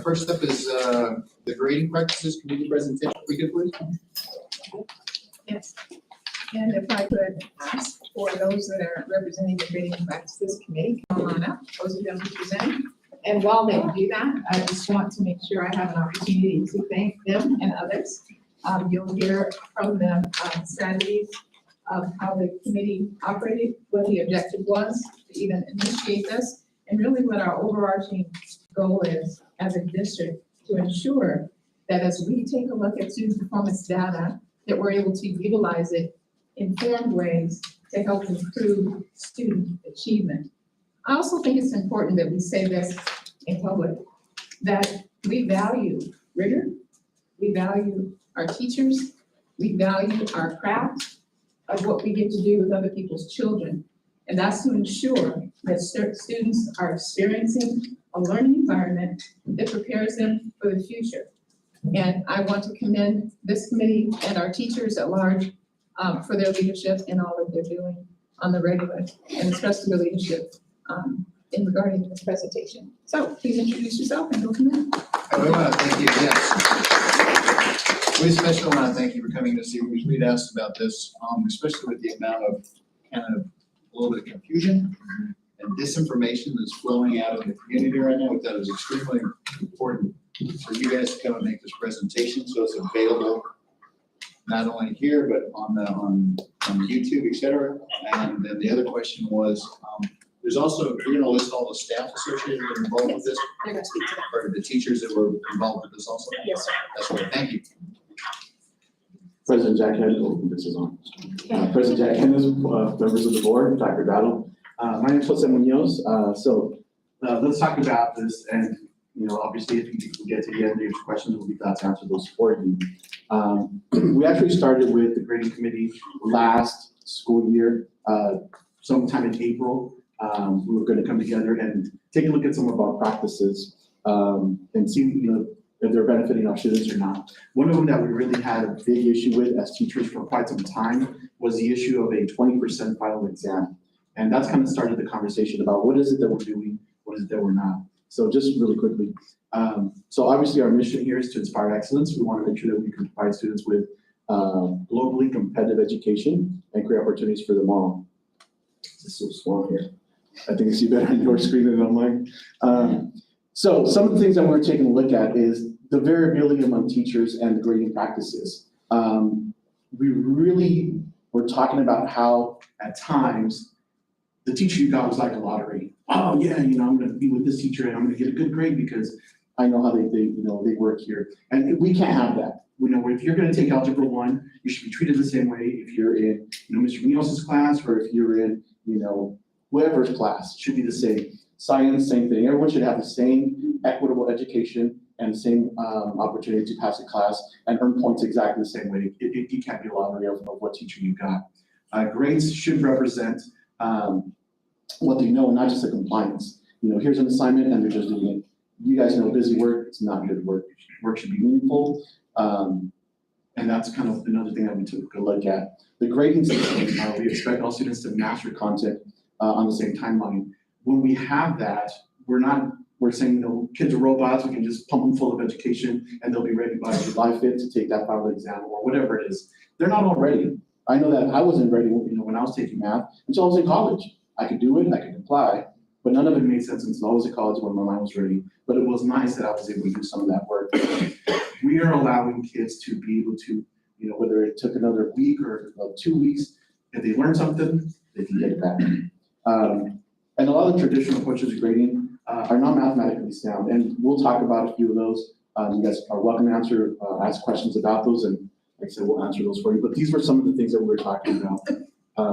first up is the grading practices committee presentation. We good, please? Yes. And if I could ask for those that are representing the grading practices committee, come on up, those of them who present. And while they do that, I just want to make sure I have an opportunity to thank them and others. You'll hear from them strategies of how the committee operated, what the objective was to even initiate this, and really what our overarching goal is as a district to ensure that as we take a look at student performance data, that we're able to utilize it in informed ways to help improve student achievement. I also think it's important that we say this in public, that we value rigor, we value our teachers, we value our craft of what we get to do with other people's children. And that's to ensure that students are experiencing a learning environment that prepares them for the future. And I want to commend this committee and our teachers at large for their leadership in all that they're doing on the regular, and especially their leadership in regarding this presentation. So please introduce yourself and go from there. We want to thank you, yes. We especially want to thank you for coming to see, we'd asked about this, especially with the amount of kind of a little bit of confusion and disinformation that's flowing out of the community right now. We thought it was extremely important for you guys to come and make this presentation, so it's available not only here, but on YouTube, et cetera. And then the other question was, there's also, you're going to list all the staff associated that are involved with this? They're going to speak to that. Or the teachers that were involved with this also? Yes, sir. That's great, thank you. President Jack Hennis, this is on. President Jack Hennis, members of the board, Dr. Battle. My name is Jose Munoz. Let's talk about this, and obviously, if you get to the end of your questions, we'll be glad to answer those for you. We actually started with the grading committee last school year, sometime in April. We were going to come together and take a look at some of our practices and see, if they're benefiting our students or not. One of them that we really had a big issue with as teachers for quite some time was the issue of a 20% final exam. And that's kind of started the conversation about what is it that we're doing, what is it that we're not. So just really quickly. So obviously our mission here is to inspire excellence. We want to make sure that we can provide students with globally competitive education and create opportunities for them all. This is so small here. I think I see better on your screen than on mine. So some of the things that we're taking a look at is the variability among teachers and the grading practices. We really were talking about how at times the teacher you got was like a lottery. Oh yeah, I'm going to be with this teacher and I'm going to get a good grade because I know how they work here. And we can't have that. If you're going to take Algebra 1, you should be treated the same way if you're in Mr. Muñoz's class or if you're in whoever's class. It should be the same. Science, same thing. Everyone should have the same equitable education and the same opportunity to pass a class and earn points exactly the same way. It can't be a lottery of what teacher you got. Grades should represent what they know, not just a compliance. Here's an assignment and they're just doing it. You guys know busy work, it's not good work. Work should be meaningful. And that's kind of another thing that we took a look at. The grading system, we expect all students to master content on the same timeline. When we have that, we're saying, kids are robots, we can just pump them full of education and they'll be ready by July 5th to take that final exam or whatever it is. They're not all ready. I know that I wasn't ready when I was taking math until I was in college. I could do it, I could apply, but none of it made sense until I was in college when my mind was ready. But it was nice that I was able to do some of that work. We are allowing kids to be able to, whether it took another week or 2 weeks, if they learn something, they can get it back. And a lot of traditional approaches to grading are not mathematically sound, and we'll talk about a few of those. You guys are welcome to ask questions about those, and like I said, we'll answer those for you. But these were some of the things that we were talking about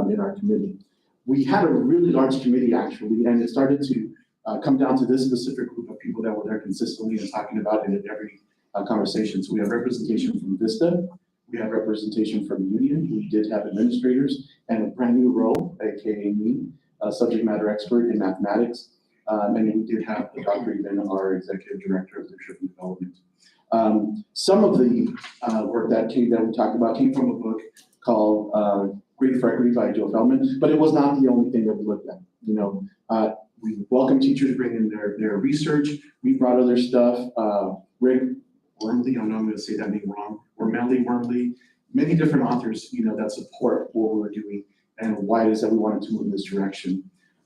in our committee. We had a really large committee actually, and it started to come down to this specific group of people that were there consistently and talking about it in every conversation. So we have representation from Vista, we have representation from Union, we did have administrators, and a brand new role, aka me, a subject matter expert in mathematics, and we did have Dr. Even, our executive director of leadership and development. Some of the work that we talked about came from a book called Grading for Equity by Joe Feldman, but it was not the only thing that we looked at. we welcome teachers bringing their research. We brought other stuff. Rick Wormley, I know I'm going to say that name wrong, or Melly Wormley, many different authors, that support what we're doing and why it is that we wanted to move in this direction.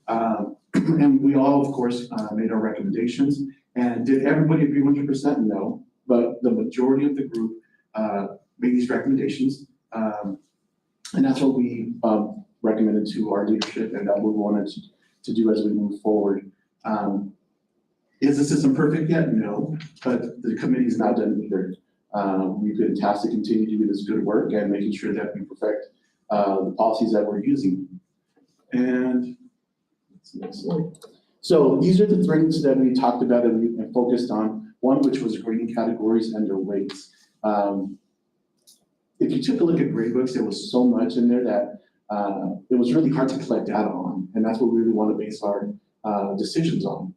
And we all, of course, made our recommendations. And did everybody agree 100%? No, but the majority of the group made these recommendations. And that's what we recommended to our leadership and that we wanted to do as we move forward. Is the system perfect yet? No, but the committee's not done either. We've been tasked to continue to do this good work and making sure that we perfect the policies that we're using. And next slide. So these are the things that we talked about and we focused on. One, which was grading categories and their weights. If you took a look at grade books, there was so much in there that it was really hard to collect data on. And that's what we really want to base our decisions on.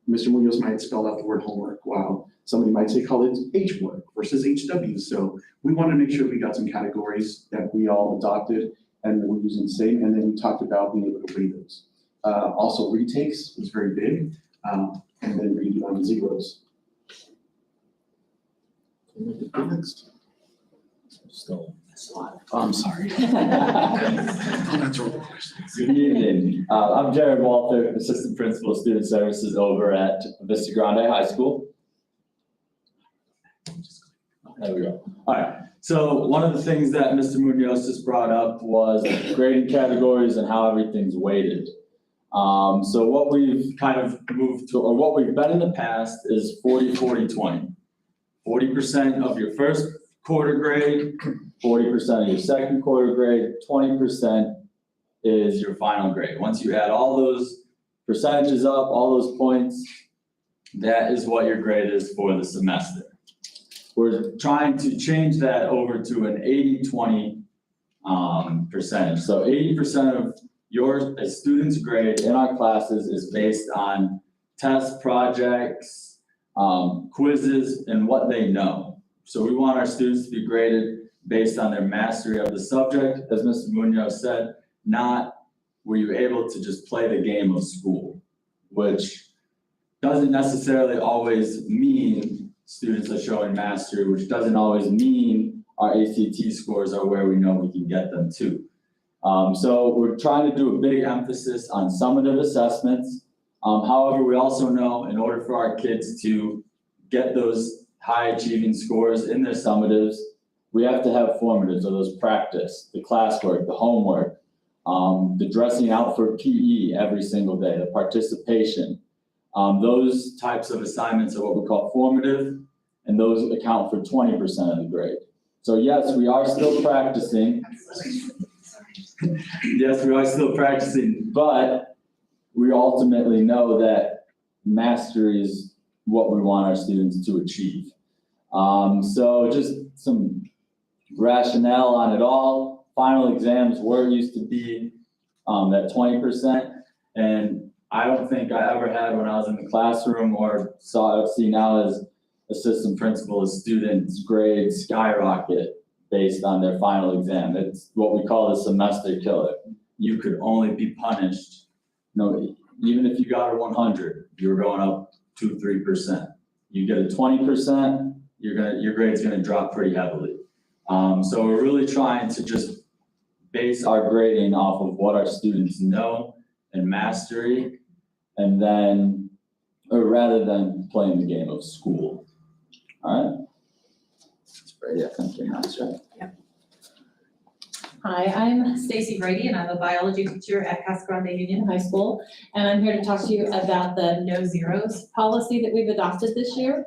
Mr. Munoz might spell out the word homework, while somebody might say call it H work versus HW. So we want to make sure we got some categories that we all adopted and we're using the same. And then we talked about being able to rate those. Also retakes was very big, and then read on zeros. Next. Still. Oh, I'm sorry. Good evening. I'm Jared Walter, Assistant Principal of Student Services over at Vista Grande High School. There we go. All right. So one of the things that Mr. Munoz just brought up was grading categories and how everything's weighted. So what we've kind of moved to, or what we've been in the past is 40-40-20. 40% of your first quarter grade, 40% of your second quarter grade, 20% is your final grade. Once you add all those percentages up, all those points, that is what your grade is for the semester. We're trying to change that over to an 80-20 percentage. So 80% of your student's grade in our classes is based on tests, projects, quizzes, and what they know. So we want our students to be graded based on their mastery of the subject, as Mr. Munoz said, not were you able to just play the game of school, which doesn't necessarily always mean students are showing mastery, which doesn't always mean our ACT scores are where we know we can get them to. So we're trying to do a big emphasis on summative assessments. However, we also know in order for our kids to get those high achieving scores in their summatives, we have to have formatives, or those practice, the classwork, the homework, the dressing out for PE every single day, the participation. Those types of assignments are what we call formative, and those account for 20% of the grade. So yes, we are still practicing. Yes, we are still practicing, but we ultimately know that mastery is what we want our students to achieve. So just some rationale on it all. Final exams were used to be that 20%, and I don't think I ever had when I was in the classroom or see now as assistant principal, as students' grades skyrocket based on their final exam. It's what we call the semester killer. You could only be punished, even if you got a 100, you're going up 2-3%. You get a 20%, your grade's gonna drop pretty heavily. So we're really trying to just base our grading off of what our students know and mastery, and then, or rather than playing the game of school. All right? That's Brady, I think you're not right. Yep. Hi, I'm Stacy Brady, and I'm a biology teacher at Casa Grande Union High School. And I'm here to talk to you about the no zeros policy that we've adopted this year.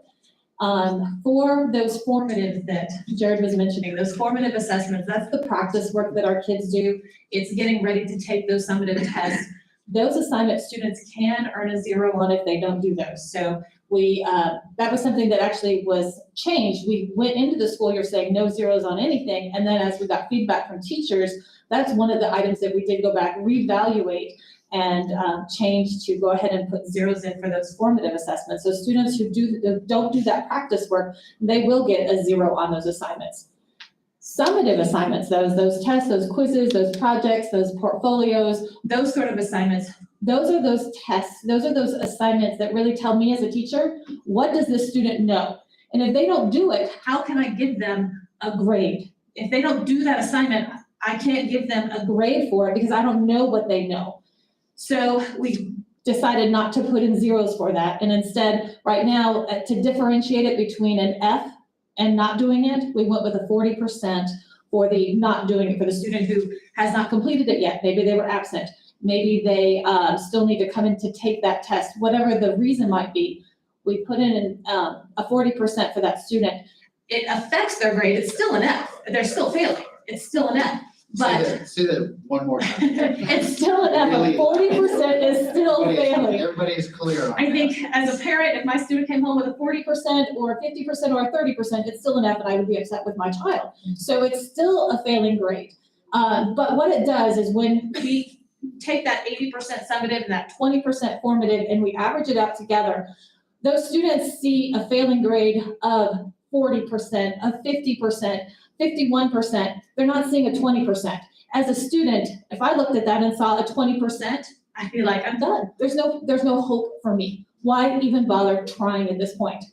For those formative that Jared was mentioning, those formative assessments, that's the practice work that our kids do. It's getting ready to take those summative tests. Those assignments students can earn a 0 on if they don't do those. So that was something that actually was changed. We went into the school year saying no zeros on anything. And then as we got feedback from teachers, that's one of the items that we did go back, reevaluate, and change to go ahead and put zeros in for those formative assessments. So students who don't do that practice work, they will get a 0 on those assignments. Summative assignments, those tests, those quizzes, those projects, those portfolios, those sort of assignments, those are those tests, those are those assignments that really tell me as a teacher, what does this student know? And if they don't do it, how can I give them a grade? If they don't do that assignment, I can't give them a grade for it because I don't know what they know. So we decided not to put in zeros for that. And instead, right now, to differentiate it between an F and not doing it, we went with a 40% for the not doing it, for the student who has not completed it yet. Maybe they were absent. Maybe they still need to come in to take that test, whatever the reason might be. We put in a 40% for that student. It affects their grade. It's still an F. They're still failing. It's still an F. But Say that one more time. it's still an F. Really? 40% is still failing. Everybody is clear on I that. think as a parent, if my student came home with a 40% or a 50% or a 30%, it's still an F and I would be upset with my child. So it's still a failing grade. But what it does is when we take that 80% summative and that 20% formative and we average it out together, those students see a failing grade of 40%, of 50%, 51%. They're not seeing a 20%. As a student, if I looked at that and saw a 20%, I'd be like, I'm done. There's no hope for me. Why even bother trying at this point?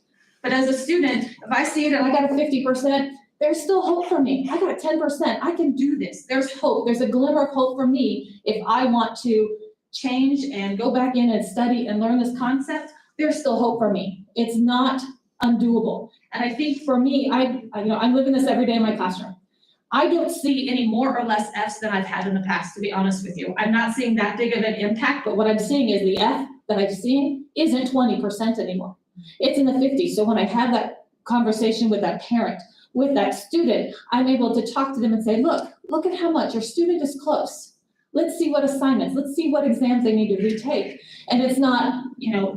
But as a student, if I see it and I got a 50%, there's still hope for me. I got a 10%. I can do this. There's hope. There's a glimmer of hope for me if I want to change and go back in and study and learn this concept. There's still hope for me. It's not undoable. And I think for me, I'm living this every day in my classroom. I don't see any more or less Fs than I've had in the past, to be honest with you. I'm not seeing that big of an impact, but what I'm seeing is the F that I've seen isn't 20% anymore. It's in the 50s. So when I have that conversation with that parent, with that student, I'm able to talk to them and say, look at how much your student is close. Let's see what assignments, let's see what exams they need to retake. And it's not,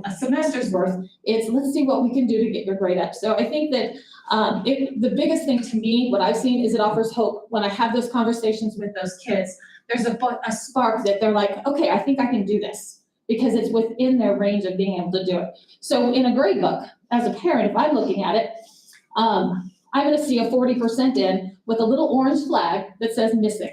a semester's worth. It's let's see what we can do to get your grade up. So I think that the biggest thing to me, what I've seen is it offers hope when I have those conversations with those kids. There's a spark that they're like, okay, I think I can do this because it's within their range of being able to do it. So in a grade book, as a parent, if I'm looking at it, I'm going to see a 40% in with a little orange flag that says missing.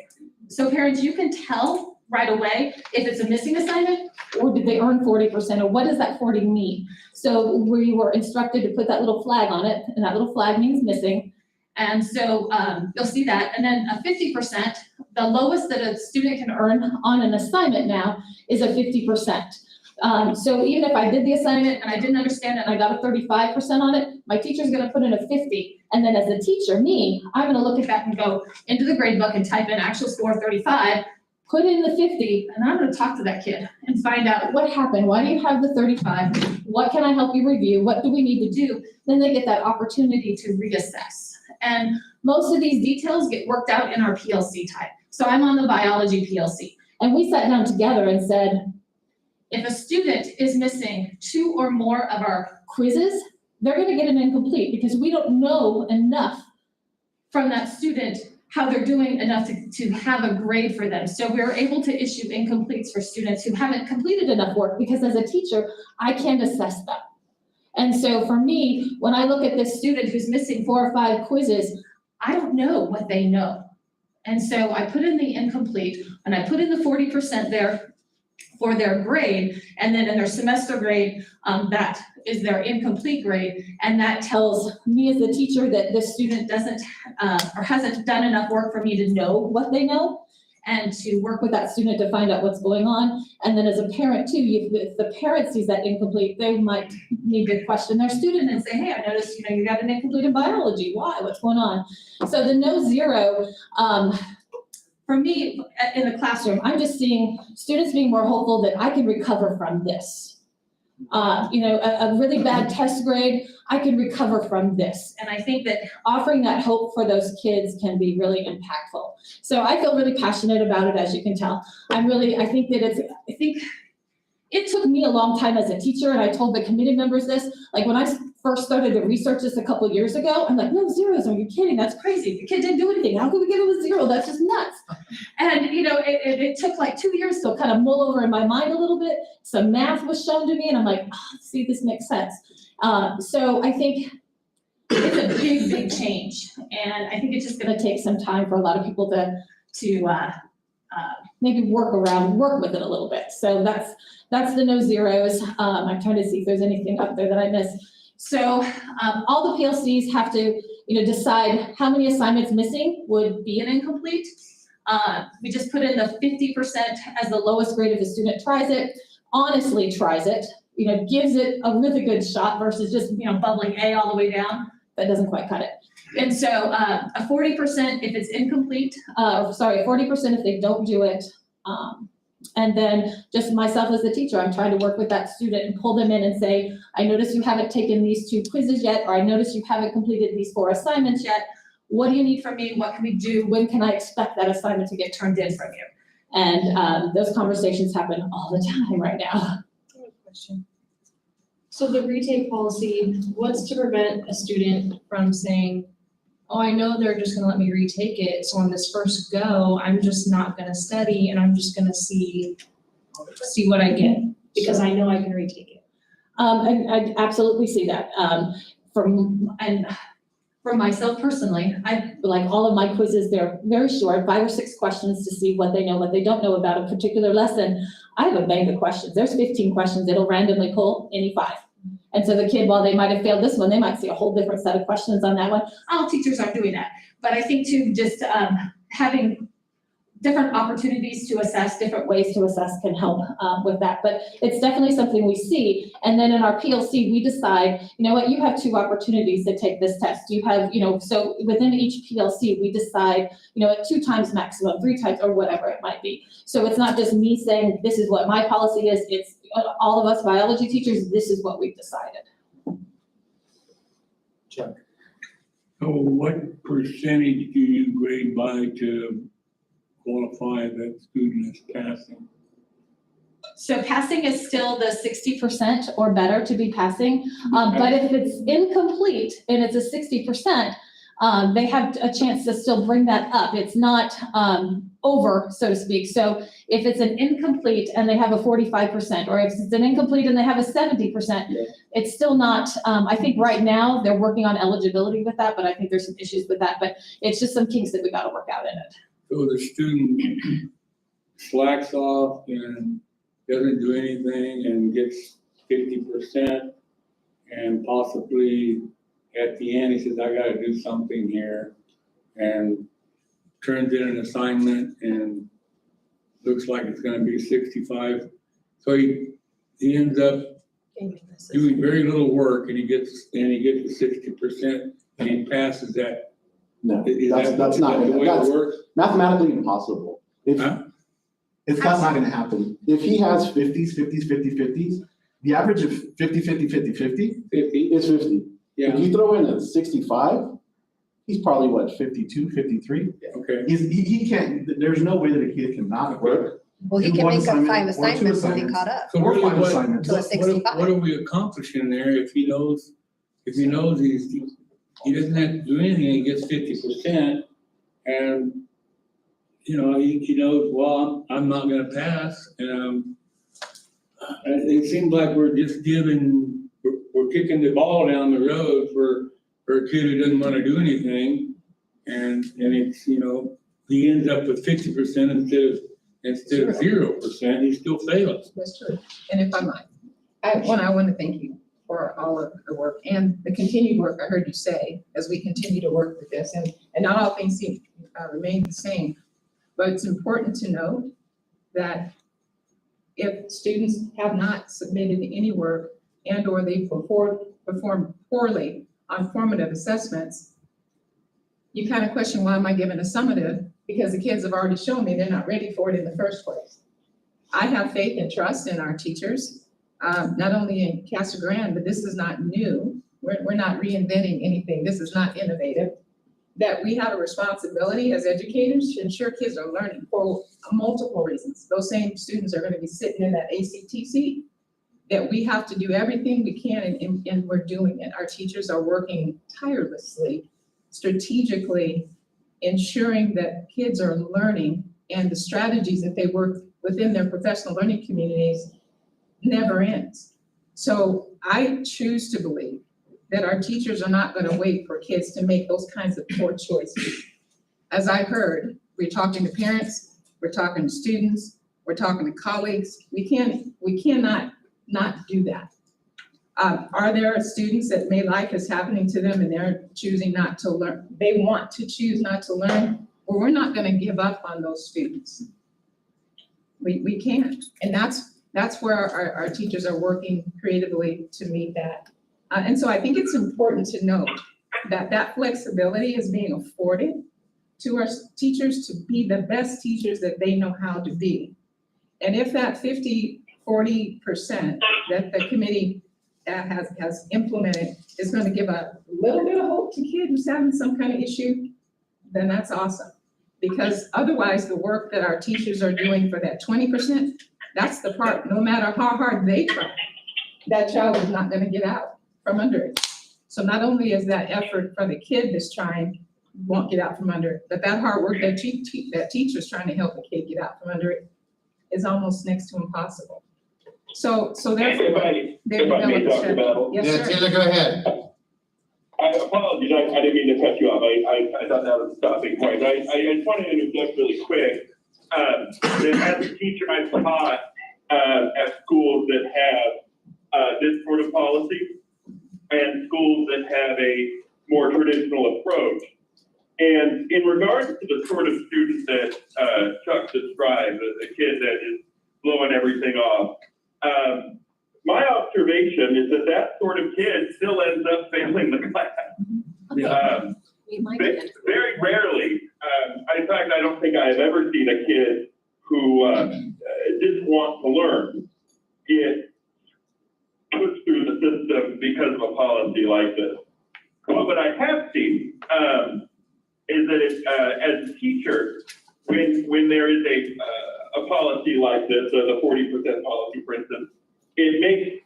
So parents, you can tell right away if it's a missing assignment or did they earn 40% or what does that 40 mean? So we were instructed to put that little flag on it and that little flag means missing. And so you'll see that. And then a 50%, the lowest that a student can earn on an assignment now is a 50%. So even if I did the assignment and I didn't understand it and I got a 35% on it, my teacher's going to put in a 50. And then as a teacher, I'm going to look at that and go into the grade book and type in actual score 35, put in the 50, and I'm going to talk to that kid and find out what happened. Why do you have the 35? What can I help you review? What do we need to do? Then they get that opportunity to reassess. And most of these details get worked out in our PLC type. So I'm on the biology PLC. And we sat down together and said, if a student is missing 2 or more of our quizzes, they're going to get an incomplete because we don't know enough from that student how they're doing enough to have a grade for them. So we're able to issue incompletes for students who haven't completed enough work because as a teacher, I can't assess them. And so for me, when I look at this student who's missing 4 or 5 quizzes, I don't know what they know. And so I put in the incomplete and I put in the 40% there for their grade, and then in their semester grade, that is their incomplete grade, and that tells me as the teacher that the student doesn't or hasn't done enough work for me to know what they know, and to work with that student to find out what's going on. And then as a parent too, if the parent sees that incomplete, they might need to question their student and say, hey, I noticed you got an incomplete in biology. Why? What's going on? So the no zero, for me, in the classroom, I'm just seeing students being more hopeful that I can recover from this. A really bad test grade, I can recover from this. And I think that offering that hope for those kids can be really impactful. So I feel really passionate about it, as you can tell. I think it took me a long time as a teacher, and I told the committee members this, like when I first started to research this a couple of years ago, I'm like, no zeros, are you kidding? That's crazy. The kid didn't do anything. How could we give him a 0? That's just nuts. And it took like 2 years to kind of mull over in my mind a little bit. Some math was shown to me, and I'm like, see, this makes sense. So I think it's a big, big change. And I think it's just going to take some time for a lot of people to maybe work with it a little bit. So that's the no zeros. I'm trying to see if there's anything up there that I missed. So all the PLCs have to, decide how many assignments missing would be an incomplete. We just put in the 50% as the lowest grade if a student tries it, honestly tries it, gives it a really good shot versus just, bubbling A all the way down. That doesn't quite cut it. And so a 40% if it's incomplete, 40% if they don't do it. And then just myself as the teacher, I'm trying to work with that student and pull them in and say, I notice you haven't taken these 2 quizzes yet, or I notice you haven't completed these 4 assignments yet. What do you need from me? What can we do? When can I expect that assignment to get turned in from you? And those conversations happen all the time right now. I have a question. So the retake policy, what's to prevent a student from saying, oh, I know they're just gonna let me retake it, so on this first go, I'm just not gonna study and I'm just gonna see what I get, because I know I can retake it. And I absolutely see that. For myself personally, I like all of my quizzes, they're very short, 5 or 6 questions to see what they know, what they don't know about a particular lesson. I have a bank of questions. There's 15 questions. It'll randomly pull any 5. And so the kid, while they might have failed this one, they might see a whole different set of questions on that one. All teachers aren't doing that. But I think too, just having different opportunities to assess, different ways to assess can help with that. But it's definitely something we see. And then in our PLC, we decide, you have 2 opportunities to take this test. You have, so within each PLC, we decide, at 2 times maximum, 3 times, or whatever it might be. So it's not just me saying, this is what my policy is. It's all of us biology teachers, this is what we've decided. Chuck. So what percentage do you grade by to qualify that student as passing? So passing is still the 60% or better to be passing. But if it's incomplete and it's a 60%, they have a chance to still bring that up. It's not over, so to speak. So if it's an incomplete and they have a 45%, or if it's an incomplete and they have a 70%, it's still not, I think right now they're working on eligibility with that, but I think there's some issues with that. But it's just some kinks that we got to work out in it. So the student slacks off and doesn't do anything and gets 50%, and possibly at the end, he says, I gotta do something here, and turns in an assignment and looks like it's gonna be 65. So he ends up doing very little work, and he gets to 60%, and he passes that. No, Is that's not, the way it that's works? mathematically impossible. Huh? That's not gonna happen. If he has 50s, the average of 50 50? is 50. Yeah, If you throw in a 65, he's probably what, 52, 53? okay. He can't, there's no way that a kid cannot work. Well, he Do can one make up assignment 5 or 2 assignments and be assignments. caught up. So Or really, 5 assignments. To a 65. what are we accomplishing there if he knows he doesn't have to do anything, he gets 50%, and, he knows, well, I'm not gonna pass, and, it seems like we're just we're kicking the ball down the road for a kid who doesn't wanna do anything, and it's, he ends up with 50% instead of 0%, he still fails. That's true. And if I might, I want to thank you for all of the work and the continued work I heard you say as we continue to work with this. And not all things seem remain the same, but it's important to note that if students have not submitted any work and or they perform poorly on formative assessments, you kind of question, why am I giving a summative? Because the kids have already shown me they're not ready for it in the first place. I have faith and trust in our teachers, not only in Casa Grande, but this is not new. We're not reinventing anything. This is not innovative. That we have a responsibility as educators to ensure kids are learning for multiple reasons. Those same students are going to be sitting in that ACT seat, that we have to do everything we can, and we're doing it. Our teachers are working tirelessly, strategically, ensuring that kids are learning, and the strategies that they work within their professional learning communities never ends. So I choose to believe that our teachers are not going to wait for kids to make those kinds of poor choices. As I heard, we're talking to parents, we're talking to students, we're talking to colleagues. We cannot not do that. Are there students that may like is happening to them and they're choosing not to learn? They want to choose not to learn? Well, we're not gonna give up on those students. We can't, and that's where our teachers are working creatively to meet that. And so I think it's important to note that flexibility is being afforded to our teachers to be the best teachers that they know how to be. And if that 40% that the committee has implemented is gonna give a little bit of hope to kids who's having some kind of issue, then that's awesome. Because otherwise, the work that our teachers are doing for that 20%, that's the part, no matter how hard they try, that child is not gonna get out from under it. So not only is that effort for the kid that's trying, won't get out from under it, but that hard work that teacher's trying to help the kid get out from under it is almost next to impossible. So therefore, they If I may, develop a Dr. strategy. Battle. Yes, Yeah, sir. Taylor, go ahead. I apologize, I didn't mean to cut you off. I thought that was a stopping point. I just wanted to interject really quick. That as a teacher, I've taught at schools that have this sort of policy and schools that have a more traditional approach. And in regards to the sort of student that Chuck described, the kid that is blowing everything off, my observation is that sort of kid still ends up failing the class. Very rarely. In fact, I don't think I've ever seen a kid who didn't want to learn get pushed through the system because of a policy like this. But what I have seen is that as a teacher, when there is a policy like this, or the 40% policy, for instance, it makes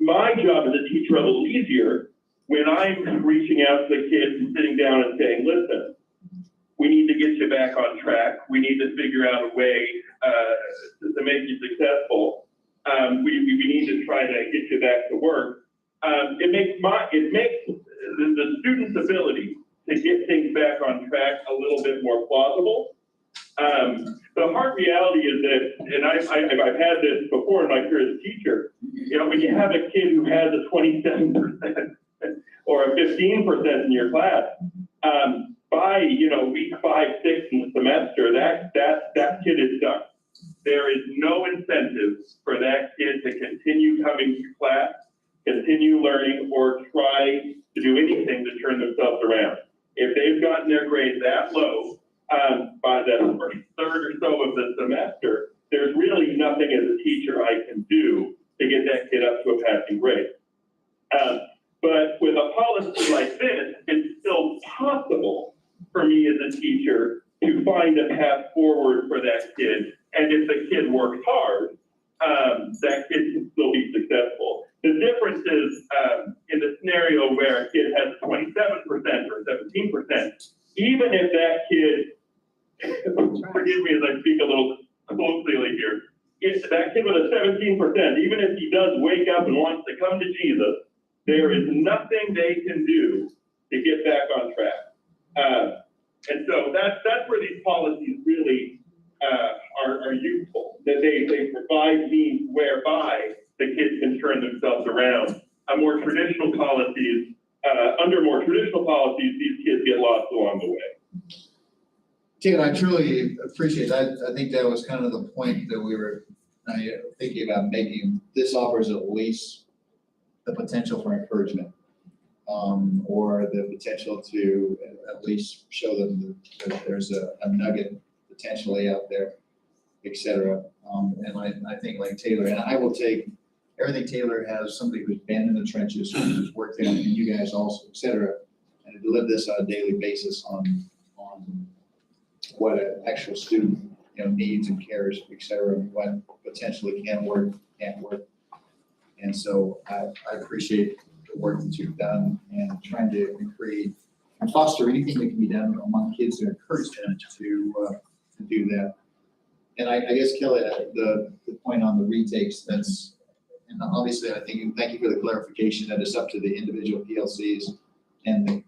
my job as a teacher a little easier when I'm reaching out to the kids and sitting down and saying, listen, we need to get you back on track. We need to figure out a way to make you successful. We need to try to get you back to work. It makes the student's ability to get things back on track a little bit more plausible. The hard reality is that, and I've had this before in my career as a teacher, you know, when you have a kid who has a 27% or a 15% in your class, by, week 5, 6 in the semester, that kid is stuck. There is no incentive for that kid to continue coming to class, continue learning, or try to do anything to turn themselves around. If they've gotten their grade that low, by the first third or so of the semester, there's really nothing as a teacher I can do to get that kid up to a passing grade. But with a policy like this, it's still possible for me as a teacher to find a path forward for that kid. And if the kid works hard, that kid can still be successful. The difference is in the scenario where a kid has 27% or 17%, even if that kid, forgive me as I speak a little colloquially here, if that kid with a 17%, even if he does wake up and wants to come to Jesus, there is nothing they can do to get back on track. And so that's where these policies really are useful, that they provide means whereby the kids can turn themselves around. More traditional policies, under more traditional policies, these kids get lost along the way. Taylor, I truly appreciate that. I think that was kind of the point that we were thinking about making. This offers at least the potential for encouragement, or the potential to at least show them that there's a nugget potentially out there, et cetera. And I think like Taylor, and I will take everything Taylor has, somebody who's been in the trenches, who's worked there, and you guys also, et cetera, and to live this on a daily basis on what an actual student, needs and cares, et cetera, and what potentially can work, can't work. And so I appreciate the work that you've done and trying to create and foster anything that can be done among kids to encourage them to do that. And I guess, Kelly, the point on the retakes, and obviously thank you for the clarification that it's up to the individual PLCs and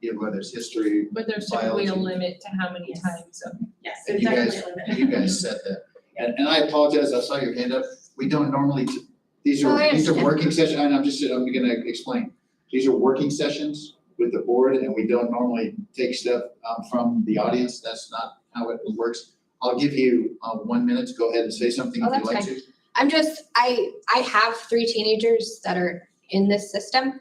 the whether it's history, But there's typically a biology. limit to how many Yes. times. Yes, And there's you guys, definitely a limit. and you guys said that. And I apologize, I saw your hand up. We don't normally, these Oh, I are understand. working sessions, and I'm gonna explain. These are working sessions with the board, and we don't normally take stuff from the audience. That's not how it works. I'll give you 1 minute to go ahead and say something Oh, if you'd that's like to. I'm just, I have 3 teenagers that are in this system,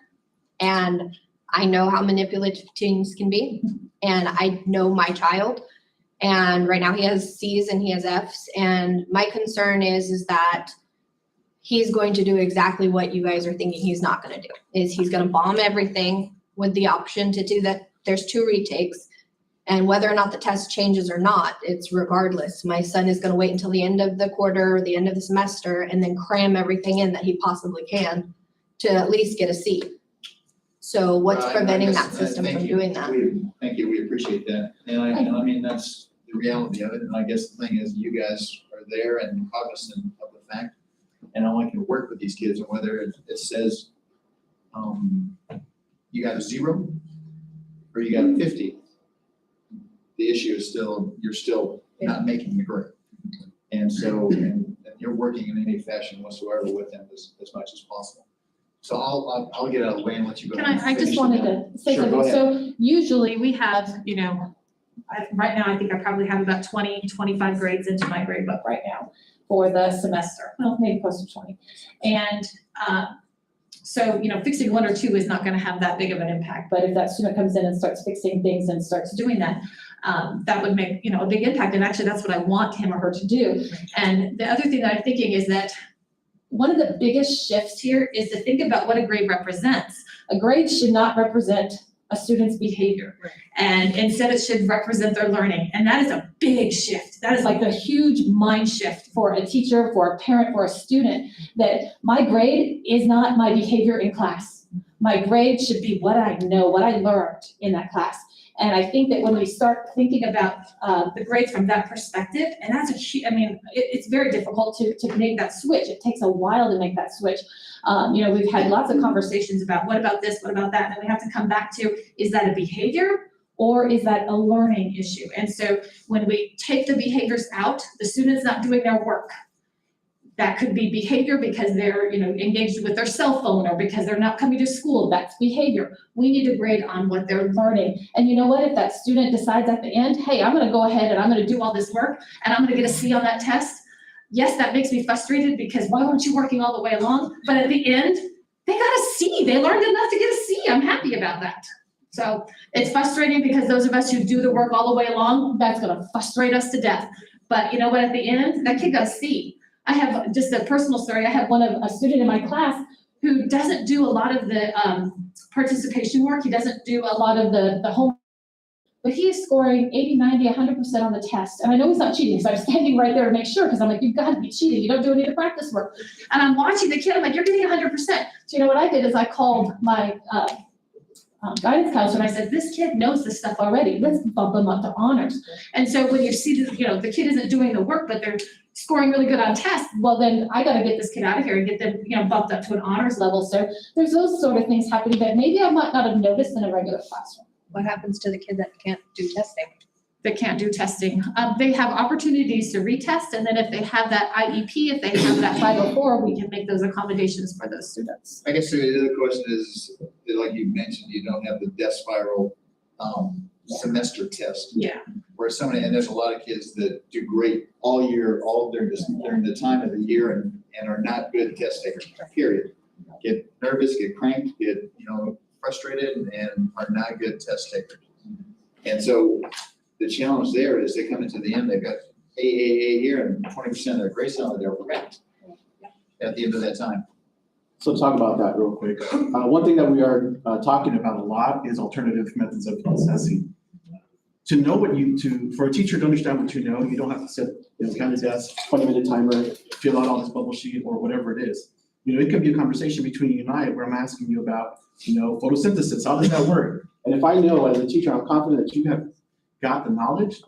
and I know how manipulative teens can be, and I know my child. And right now he has C's and he has F's, and my concern is that he's going to do exactly what you guys are thinking he's not gonna do, is he's gonna bomb everything with the option to do that. There's 2 retakes. And whether or not the test changes or not, it's regardless. My son is gonna wait until the end of the quarter, or the end of the semester, and then cram everything in that he possibly can to at least get a C. So what's Right, I preventing guess, that system thank from you. doing that? Thank you, we appreciate that. And I mean, that's the reality of it. And I guess the thing is, you guys are there and cognizant of the fact. And I want you to work with these kids, and whether it says, you got a 0 or you got a 50. The issue is still, you're still not making the grade. And so, and you're working in any fashion whatsoever with them as much as possible. So I'll get out of the way and let you go. Can ahead and I just finish wanted it. to say Sure, go something. So usually we have, right now I think I probably have about 20, 25 grades into my grade book right now for the semester. Well, maybe close to 20. And so, fixing 1 or 2 is not gonna have that big of an impact. But if that student comes in and starts fixing things and starts doing that, that would make, a big impact. And actually that's what I want him or her to do. And the other thing that I'm thinking is that one of the biggest shifts here is to think about what a grade represents. A grade should not represent a student's behavior. And instead it should represent their learning. And that is a big shift. That is like the huge mind shift for a teacher, for a parent, for a student, that my grade is not my behavior in class. My grade should be what I know, what I learned in that class. And I think that when we start thinking about the grades from that perspective, and that's it's very difficult to make that switch. It takes a while to make that switch. We've had lots of conversations about what about this, what about that, and then we have to come back to, is that a behavior or is that a learning issue? And so when we take the behaviors out, the student's not doing their work. That could be behavior because they're, engaged with their cell phone, or because they're not coming to school. That's behavior. We need to grade on what they're learning. And you know what? If that student decides at the end, hey, I'm gonna go ahead and I'm gonna do all this work and I'm gonna get a C on that test. Yes, that makes me frustrated because why weren't you working all the way along? But at the end, they got a C. They learned enough to get a C. I'm happy about that. So it's frustrating because those of us who do the work all the way along, that's gonna frustrate us to death. But you know what? At the end, that kid got a C. I have just a personal story. I have a student in my class who doesn't do a lot of the participation work. He doesn't do a lot of the homework, but he is scoring 80, 90, 100% on the test. And I know he's not cheating, so I'm standing right there to make sure, because I'm like, you've got to be cheating. You don't do any of the practice work. And I'm watching the kid. I'm like, you're getting 100%. So you know what I did is I called my guidance counselor and I said, this kid knows this stuff already. Let's bump him up to honors. And so when you see that, the kid isn't doing the work, but they're scoring really good on tests, well then I gotta get this kid out of here and get them, bumped up to an honors level. So there's those sort of things happening that maybe I might not have noticed in a regular classroom. What happens to the kid that can't do testing? That can't do testing. They have opportunities to retest, and then if they have that IEP, if they have that 504, we can make those accommodations for those students. I guess the other question is, like you mentioned, you don't have the death spiral semester test. Yeah. Where and there's a lot of kids that do great all year, all during the time of the year and are not good test takers, period. Get nervous, get cranked, get, frustrated and are not good test takers. And so the challenge there is they come into the end, they've got A here and 20% of their grade salary they're correct at the end of that time. So talk about that real quick. One thing that we are talking about a lot is alternative methods of assessing. To know for a teacher to understand what you know, you don't have to sit behind a desk, 20-minute timer, fill out all this bubble sheet or whatever it is. It could be a conversation between you and I where I'm asking you about, photosynthesis, how does that work? And if I know as a teacher, I'm confident that you have got the knowledge,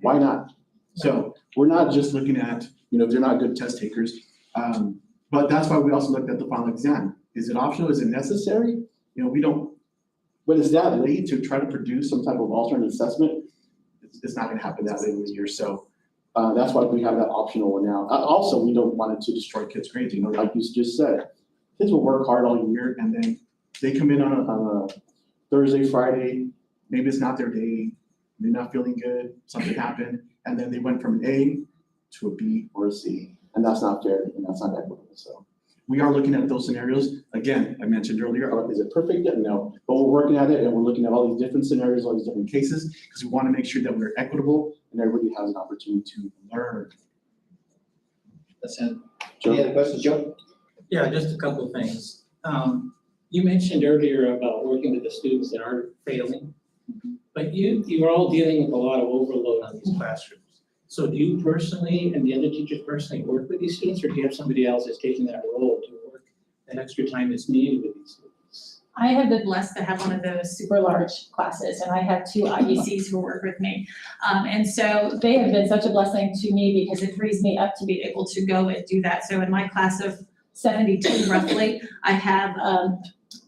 why not? So we're not just looking at, they're not good test takers. But that's why we also looked at the final exam. Is it optional? Is it necessary? We don't But it's that late to try to produce some type of alternate assessment, it's not gonna happen that late in the year, so. That's why we have that optional one now. Also, we don't want it to destroy kids' grades, you know, like you just said. Kids will work hard all year and then they come in on a Thursday, Friday, maybe it's not their day, they're not feeling good, something happened, and then they went from an A to a B or a C, and that's not fair and that's not equitable, so. We are looking at those scenarios. Again, I mentioned earlier, is it perfect yet? No, but we're working at it and we're looking at all these different scenarios, all these different cases, because we want to make sure that we're equitable and everybody has an opportunity to learn. That's it. Any other questions, Joe? Yeah, just a couple of things. You mentioned earlier about working with the students that are failing, but you're all dealing with a lot of overload on these classrooms. So do you personally and the other teachers personally work with these students, or do you have somebody else that's taking that role to work that extra time that's needed with these students? I have been blessed to have one of those super large classes, and I have 2 IECs who work with me. And so they have been such a blessing to me because it frees me up to be able to go and do that. So in my class of 72 roughly, I have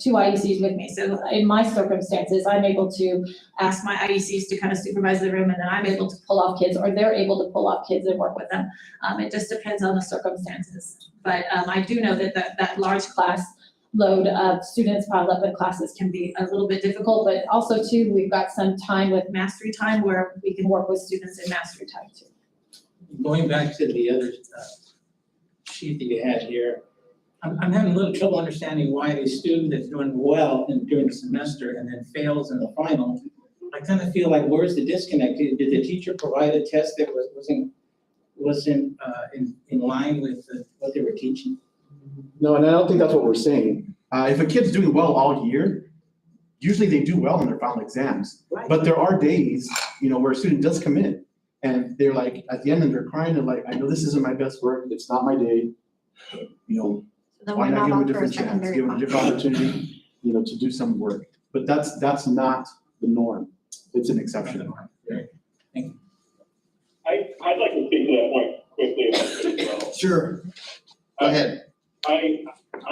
2 IECs with me. So in my circumstances, I'm able to ask my IECs to kind of supervise the room, and then I'm able to pull off kids, or they're able to pull off kids and work with them. It just depends on the circumstances. But I do know that that large class load of students piled up in classes can be a little bit difficult, but also too, we've got some time with mastery time where we can work with students in mastery time too. Going back to the other sheet that you had here, I'm having a little trouble understanding why a student that's doing well during the semester and then fails in the final. I kind of feel like, where's the disconnect? Did the teacher provide a test that wasn't in line with what they were teaching? No, and I don't think that's what we're saying. If a kid's doing well all year, usually they do well in their final exams. But there are days, you know, where a student does come in and they're like, at the end, and they're crying, they're like, I know this isn't my best work, it's not my day. You know, Then why we're not not give them a on for a different chance, secondary give them a different opportunity, you know, to do some work. But that's not the norm. It's an exception. I'd like to speak to that point quickly if I could as well. Sure. Go ahead. I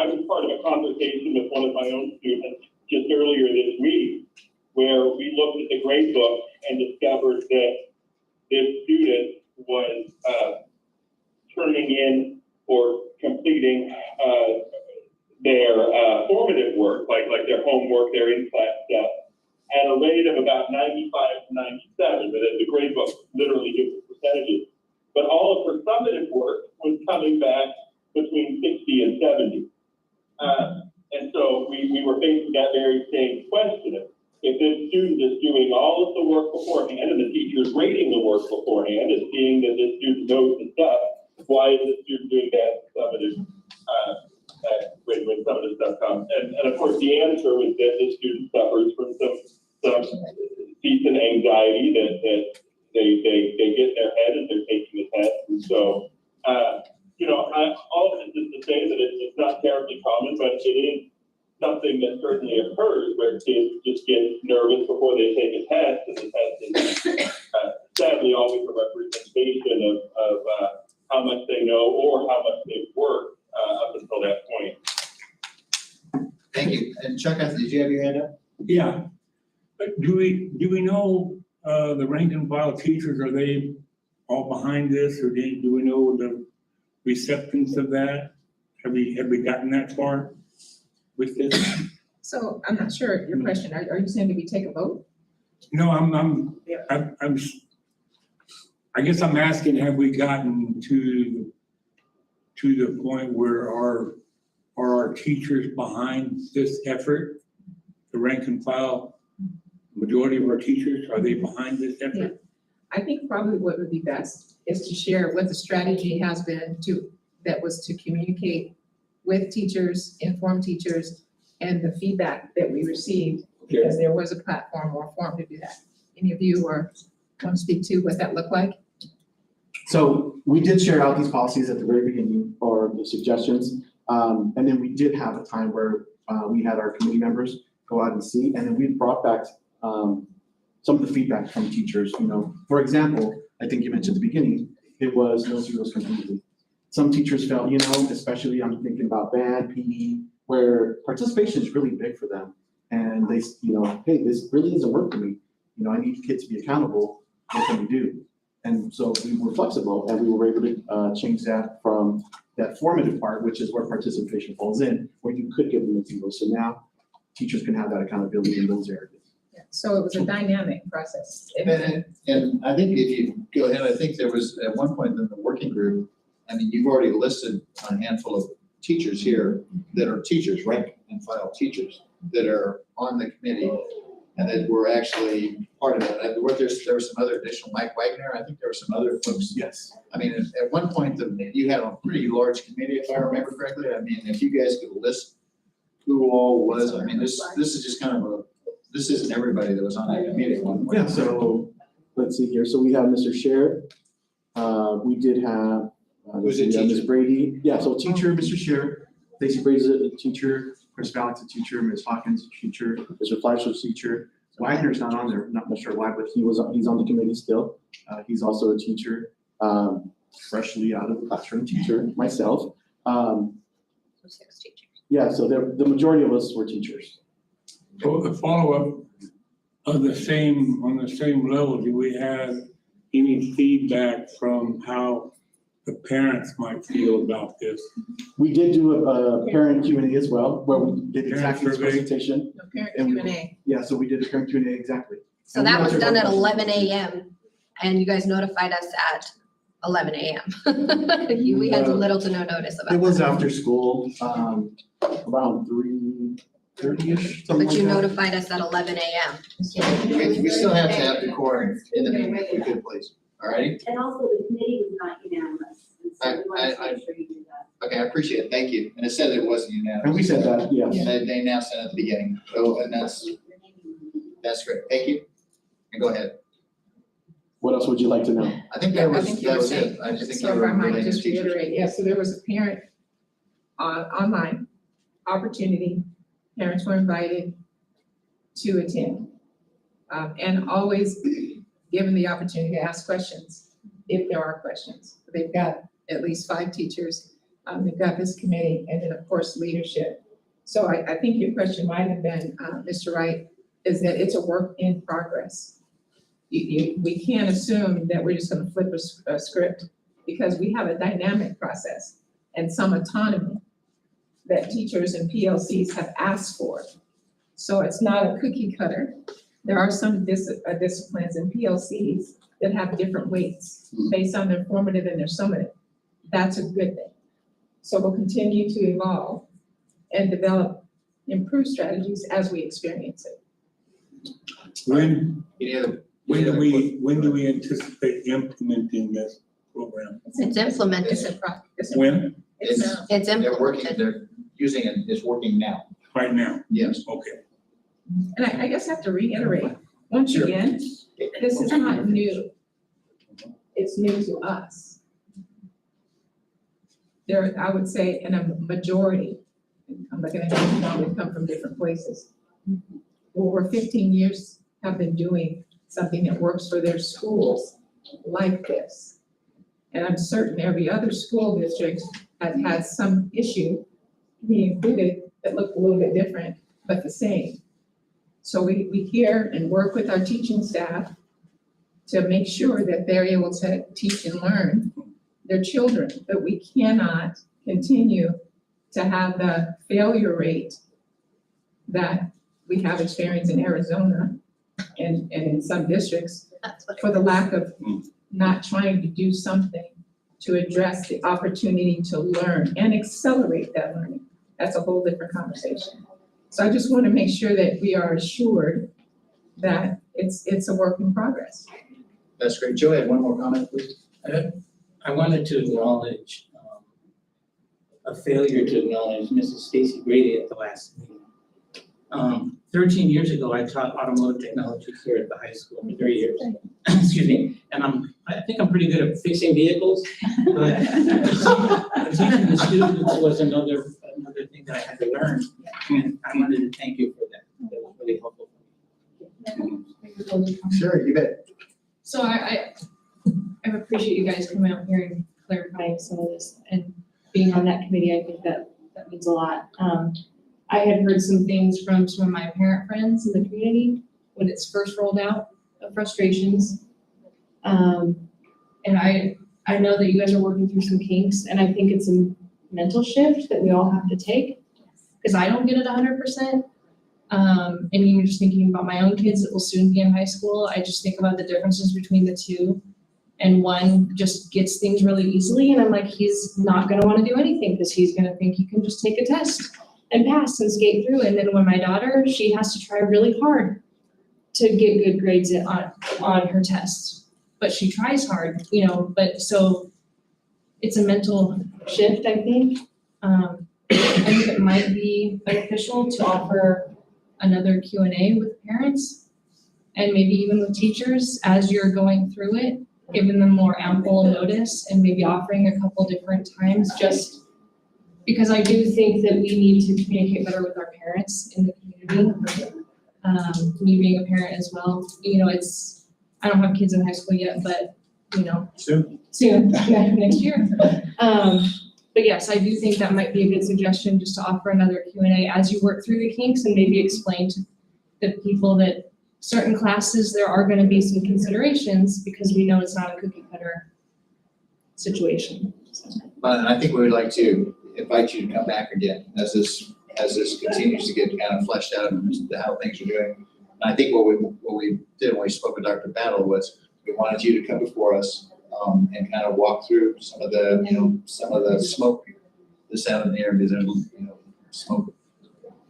was part of a conversation with one of my own students just earlier this week, where we looked at the grade book and discovered that this student was turning in or completing their formative work, like their homework, their in-class stuff, at a rate of about 95 to 97, but the grade book literally gives the percentages. But all of her summative work was coming back between 60 and 70. And so we were facing that very same question. If this student is doing all of the work beforehand and the teacher is rating the work beforehand and seeing that this student knows the stuff, why is this student doing that summative when some of this stuff comes? And of course, the answer was that this student suffers from some decent anxiety that they get in their head as they're taking the test. And so, you know, all of this is to say that it's not terribly common, but it is something that certainly occurs where kids just get nervous before they take a test, and the test is sadly always a representation of how much they know or how much they've worked up until that point. Thank you. And Chuck, did you have your hand up? Yeah, but do we know the rank and file teachers, are they all behind this, or do we know the acceptance of that? Have we gotten that far with this? So I'm not sure your question. Are you saying that we take a vote? No, I guess I'm asking, have we gotten to the point where are our teachers behind this effort? The rank and file, majority of our teachers, are they behind this effort? I think probably what would be best is to share what the strategy has been that was to communicate with teachers, inform teachers, and the feedback that we received, because there was a platform or a forum to do that. Any of you want to speak to what that looked like? So we did share out these policies at the very beginning, or the suggestions. And then we did have a time where we had our committee members go out and see, and then we brought back some of the feedback from teachers. You know, for example, I think you mentioned at the beginning, it was no zeros completely. Some teachers felt, you know, especially I'm thinking about band, PE, where participation is really big for them. and they, hey, this really doesn't work for me. I need kids to be accountable. What can we do? And so we were flexible and we were able to change that from that formative part, which is where participation falls in, where you could give them a zero. So now teachers can have that accountability in those areas. Yeah, so it was a dynamic process. And I think if you go ahead, I think there was at one point in the working group, I mean, you've already listed a handful of teachers here that are teachers, rank and file teachers that are on the committee and that were actually part of it. There were some other additional, Mike Wagner, I think there were some other folks. Yes. I mean, at one point, you had a pretty large committee, if I remember correctly. I mean, if you guys could list who all was, I mean, this is just kind of this isn't everybody that was on that committee at one point. Yeah, so let's see here. So we have Mr. Sher. We did have Who's a Ms. teacher? Brady. Yeah, so teacher, Mr. Sher. Stacey Brady's a teacher. Chris Ballott's a teacher. Ms. Hawkins is a teacher. Mr. Fleischer's a teacher. Wagner's not on there. Not sure why, but he's on the committee still. He's also a teacher, freshly out of the classroom teacher myself. So 6 teachers. Yeah, so the majority of us were teachers. So the follow-up on the same level, do we have any feedback from how the parents might feel about this? We did do a parent Q&A as well, where we did Parent exactly this survey. presentation. No parent And we- Q&A. Yeah, so we did a parent Q&A exactly. So And we that was answered done all at questions. 11 a.m. and you guys notified us at 11 a.m. We had little to no notice about It was that. after school, around 3:30-ish, something But like you that. notified us at 11 a.m. We still have to have the quorum in the meeting, if you could please, all righty? And also the committee was not unanimous, and so we wanted to make sure you do that. Okay, I appreciate it, thank you. And it said it wasn't unanimous. And we said that, yes. They announced that at the beginning, so, and that's great, thank you. And go ahead. What else would you like to know? I think Yeah, that I was, think you that were was saying, it. I just think so you if were I might relating to just teachers. reiterate, yes, so there was a parent online opportunity, parents were invited to attend. And always given the opportunity to ask questions, if there are questions. They've got at least 5 teachers, they've got this committee, and then of course, leadership. So I think your question might have been, Mr. Wright, is that it's a work in progress. We can't assume that we're just gonna flip a script because we have a dynamic process and some autonomy that teachers and PLCs have asked for. So it's not a cookie cutter. There are some disciplines and PLCs that have different weights based on their formative and their summative. That's a good thing. So we'll continue to evolve and develop improved strategies as we experience it. When Any other? when do we anticipate implementing this program? It's implemented. When? It's It's They're working, implemented. they're using it, it's working now, Right now? yes. Okay. And I guess I have to reiterate, once Sure. again, this is not new. It's new to us. There, I would say, in a majority, I'm looking at them now, they come from different places. Over 15 years have been doing something that works for their schools like this. And I'm certain every other school district has had some issue being included that looked a little bit different, but the same. So we hear and work with our teaching staff to make sure that they're able to teach and learn their children, but we cannot continue to have the failure rate that we have experienced in Arizona and in some districts That's what it for the is. lack of not trying to do something to address the opportunity to learn and accelerate that learning. That's a whole different conversation. So I just want to make sure that we are assured that it's a work in progress. That's great. Joe had one more comment, please. I wanted to acknowledge, a failure to acknowledge Mrs. Stacy Grady at the last meeting. 13 years ago, I taught automotive technology here at the high school, 3 years. Excuse me, and I think I'm pretty good at fixing vehicles, but teaching the students was another thing that I had to learn. And I wanted to thank you for that. That was really helpful. Sure, you bet. So I appreciate you guys coming out here and clarifying some of this and being on that committee. I think that means a lot. I had heard some things from some of my parent friends in the community when it's first rolled out, of frustrations. And I know that you guys are working through some kinks, and I think it's a mental shift that we all have to take, because I don't get it 100%. And even just thinking about my own kids that will soon be in high school, I just think about the differences between the two. And one just gets things really easily, and I'm like, he's not gonna wanna do anything, because he's gonna think he can just take a test and pass and skate through. And then when my daughter, she has to try really hard to get good grades on her tests. But she tries hard, you know, but so it's a mental shift, I think. I think it might be beneficial to offer another Q&A with parents and maybe even with teachers as you're going through it, giving them more ample notice and maybe offering a couple different times, just because I do think that we need to communicate better with our parents in the community. Me being a parent as well, you know, I don't have kids in high school yet, but, you know. Soon, yeah, next year. But yes, I do think that might be a good suggestion, just to offer another Q&A as you work through the kinks and maybe explain to the people that certain classes, there are gonna be some considerations because we know it's not a cookie cutter situation. But I think we would like to invite you to come back again as this continues to get kind of fleshed out and how things are doing. And I think what we did when we spoke with Dr. Battle was we wanted you to come before us and kind of walk through some of the smoke that's out in the air, because smoke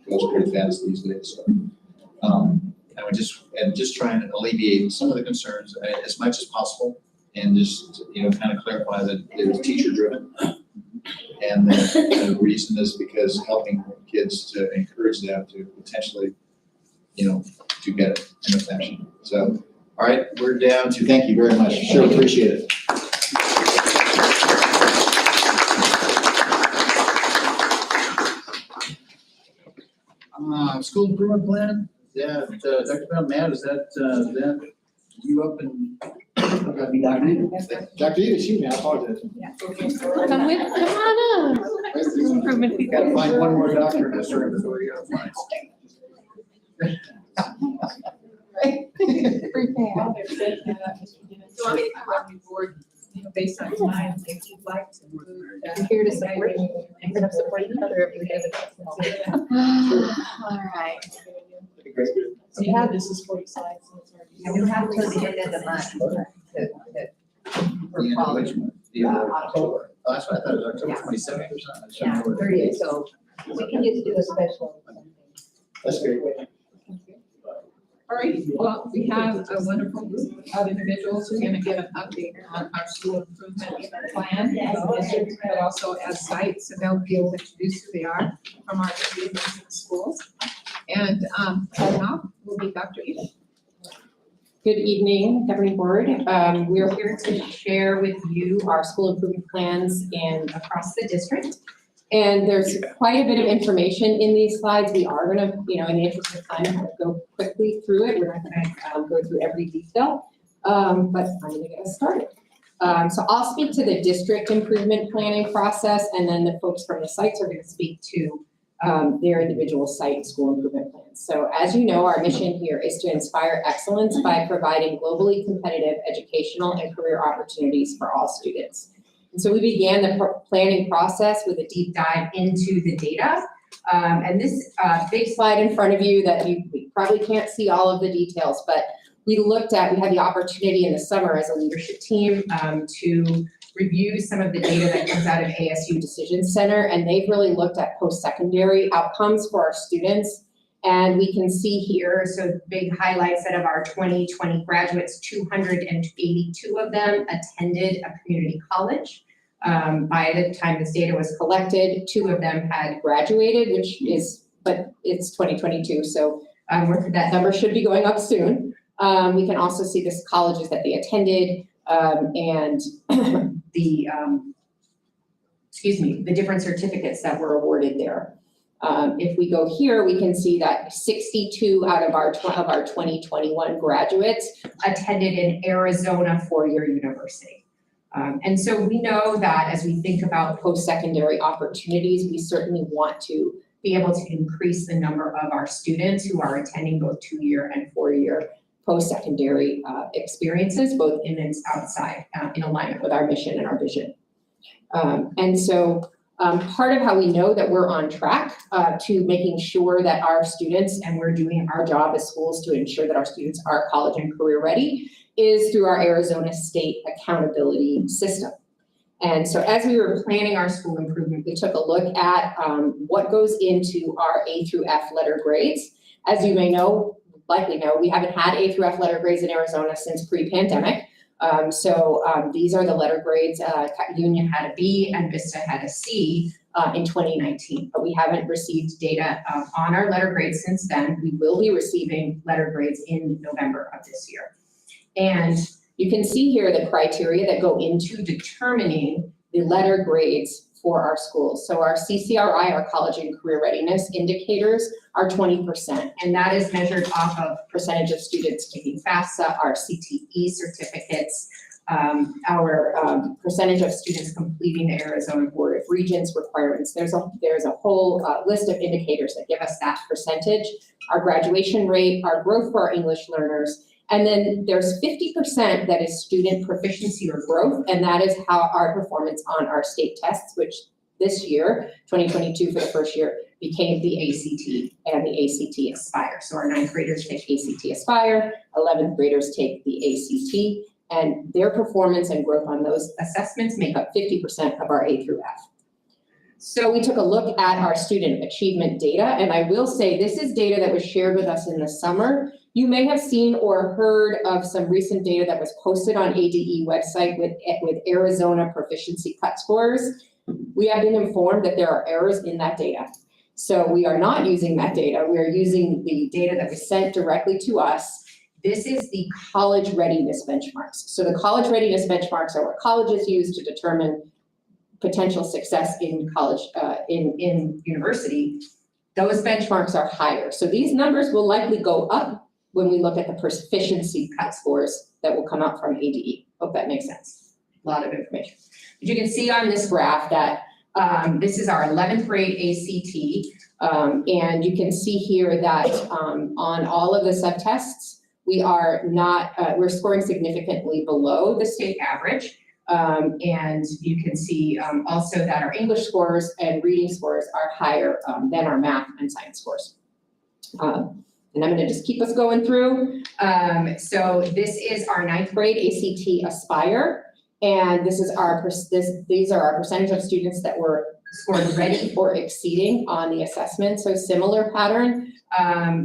goes pretty fast these days. So, and we're just trying to alleviate some of the concerns as much as possible, and just kind of clarify that it was teacher driven. And the reason is because helping kids, to encourage them to potentially, do better in a fashion. So, all right, we're down to, thank you very much. Sure appreciate it. School improvement plan, Dr. Bell, Matt, is that you up and? That'd be Dr. Eva. Dr. Eva, shoot me, I apologize. Come on up. Improvement. You gotta find one more doctor in this room before you gotta find. So I think the board, based on time, if you'd like to move that. Here to support and put up support each other if we have All right. So yeah, this is 40 slides. So it's already- You have to the end of the month for quality. October. Oh, that's what I thought, it was October 27th or something. Yeah, 30, so we can just do a special. That's great. All right, well, we have a wonderful group of individuals who are gonna get an update on our school improvement plan, but also as sites, and they'll be able to introduce who they are from our communities and schools. And heading off will be Dr. Eva. Good evening, governing board. We are here to share with you our school improvement plans across the district. And there's quite a bit of information in these slides. We are gonna, in the interest of time, go quickly through it. We're not gonna go through every detail, but I'm gonna get us started. So I'll speak to the district improvement planning process, and then the folks from the sites are gonna speak to their individual site school improvement plans. So as you know, our mission here is to inspire excellence by providing globally competitive educational and career opportunities for all students. And so we began the planning process with a deep dive into the data. And this big slide in front of you that you probably can't see all of the details, but we had the opportunity in the summer as a leadership team to review some of the data that comes out of ASU Decision Center, and they've really looked at post-secondary outcomes for our students. And we can see here, so big highlights that of our 2020 graduates, 282 of them attended a community college. By the time this data was collected, 2 of them had graduated, but it's 2022, so that number should be going up soon. We can also see the colleges that they attended, and the different certificates that were awarded there. If we go here, we can see that 62 out of our 2021 graduates attended an Arizona four-year university. And so we know that as we think about post-secondary opportunities, we certainly want to be able to increase the number of our students who are attending both 2-year and 4-year post-secondary experiences, both in and outside, in alignment with our mission and our vision. And so part of how we know that we're on track to making sure that our students, and we're doing our job as schools to ensure that our students are college and career ready, is through our Arizona State Accountability System. And so as we were planning our school improvement, we took a look at what goes into our A through F letter grades. As you may know, likely know, we haven't had A through F letter grades in Arizona since pre-pandemic. These are the letter grades. Union had a B and Vista had a C in 2019, but we haven't received data on our letter grades since then. We will be receiving letter grades in November of this year. And you can see here the criteria that go into determining the letter grades for our schools. So our CCRI, our college and career readiness indicators, are 20%, and that is measured off of percentage of students taking FAFSA, our CTE certificates, our percentage of students completing the Arizona Board of Regents requirements. There's a whole list of indicators that give us that percentage, our graduation rate, our growth for our English learners, and then there's 50% that is student proficiency or growth, and that is how our performance on our state tests, which this year, 2022 for the first year, became the ACT and the ACT Aspire. So our 9th graders take ACT Aspire, 11th graders take the ACT, and their performance and growth on those assessments make up 50% of our A through F. So we took a look at our student achievement data, and I will say this is data that was shared with us in the summer. You may have seen or heard of some recent data that was posted on ADE website with Arizona proficiency cut scores. We have been informed that there are errors in that data. So we are not using that data. We are using the data that was sent directly to us. This is the college readiness benchmarks. So the college readiness benchmarks are what colleges use to determine potential success in college, in university. Those benchmarks are higher. So these numbers will likely go up when we look at the proficiency cut scores that will come out from ADE. Hope that makes sense. A lot of information. But you can see on this graph that this is our 11th grade ACT, and you can see here that on all of the subtests, we are not, we're scoring significantly below the state average. And you can see also that our English scores and reading scores are higher than our math and science scores. And I'm gonna just keep us going through. So this is our 9th grade ACT Aspire. And this is these are our percentage of students that were scored ready or exceeding on the assessment. So similar pattern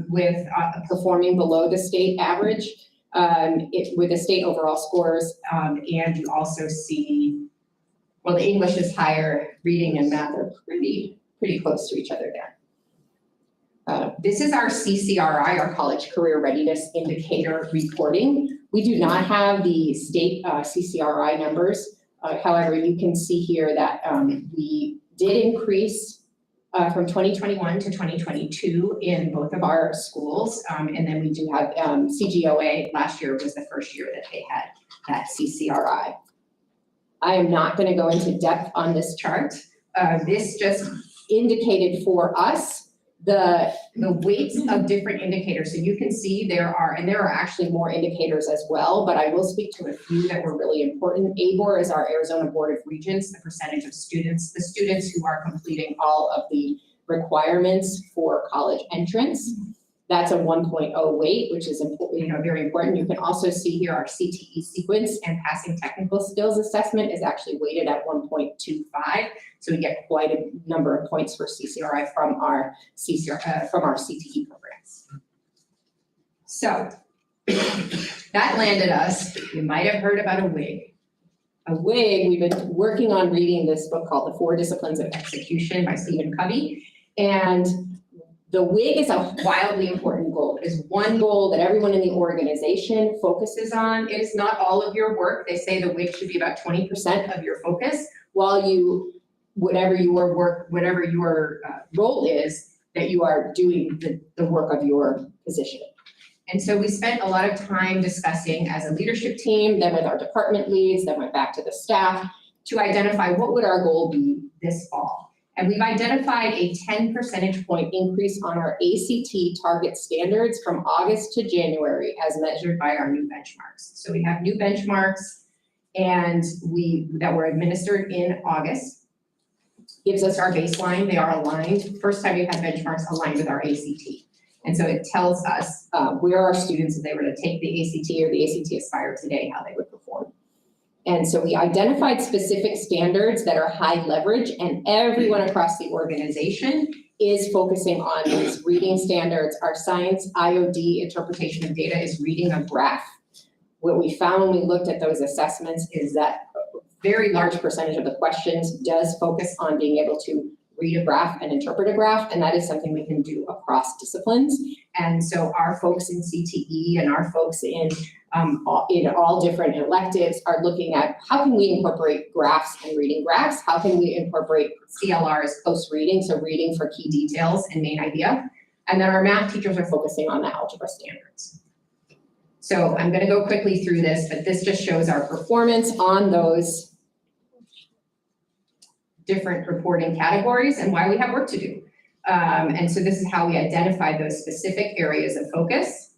with performing below the state average with the state overall scores. And you also see, well, the English is higher, reading and math are pretty close to each other there. This is our CCRI, our College Career Readiness Indicator reporting. We do not have the state CCRI numbers. However, you can see here that we did increase from 2021 to 2022 in both of our schools. And then we do have CGOA last year was the first year that they had that CCRI. I am not going to go into depth on this chart. This just indicated for us the weights of different indicators. So you can see there are actually more indicators as well, but I will speak to a few that were really important. ABOR is our Arizona Board of Regents, the percentage of students, the students who are completing all of the requirements for college entrance. That's a 1.0 weight, which is important, very important. You can also see here our CTE sequence and passing technical skills assessment is actually weighted at 1.25. So we get quite a number of points for CCRI from our CTE programs. So that landed us, you might have heard about a WIG. A WIG, we've been working on reading this book called The 4 Disciplines of Execution by Stephen Covey. And the WIG is a wildly important goal. It is one goal that everyone in the organization focuses on. It is not all of your work. They say the WIG should be about 20% of your focus, while whatever your role is, that you are doing the work of your position. And so we spent a lot of time discussing as a leadership team, then with our department leads, then went back to the staff to identify what would our goal be this fall. And we've identified a 10 percentage point increase on our ACT target standards from August to January as measured by our new benchmarks. So we have new benchmarks and that were administered in August. Gives us our baseline, they are aligned. First time we've had benchmarks aligned with our ACT. And so it tells us where our students, if they were to take the ACT or the ACT Aspire today, how they would perform. And so we identified specific standards that are high leverage, and everyone across the organization is focusing on these reading standards. Our science IOD interpretation of data is reading a graph. What we found when we looked at those assessments is that a very large percentage of the questions does focus on being able to read a graph and interpret a graph, and that is something we can do across disciplines. And so our folks in CTE and our folks in all different electives are looking at how can we incorporate graphs and reading graphs? How can we incorporate CLR as post-reading, so reading for key details and main idea? And then our math teachers are focusing on the algebra standards. So I'm gonna go quickly through this, but this just shows our performance on those different reporting categories and why we have work to do. And so this is how we identify those specific areas of focus.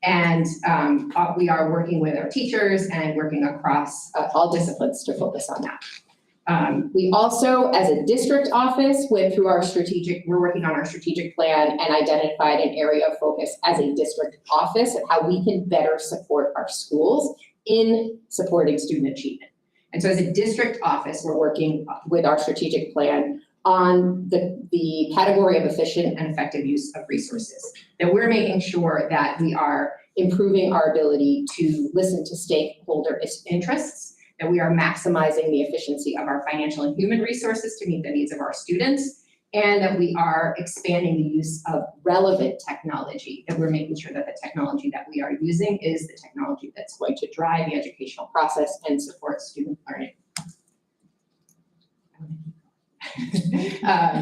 And we are working with our teachers and working across all disciplines to focus on that. We also, as a district office, went through we're working on our strategic plan and identified an area of focus as a district office of how we can better support our schools in supporting student achievement. And so as a district office, we're working with our strategic plan on the category of efficient and effective use of resources. That we're making sure that we are improving our ability to listen to stakeholder interests, that we are maximizing the efficiency of our financial and human resources to meet the needs of our students, and that we are expanding the use of relevant technology, that we're making sure that the technology that we are using is the technology that's going to drive the educational process and support student learning.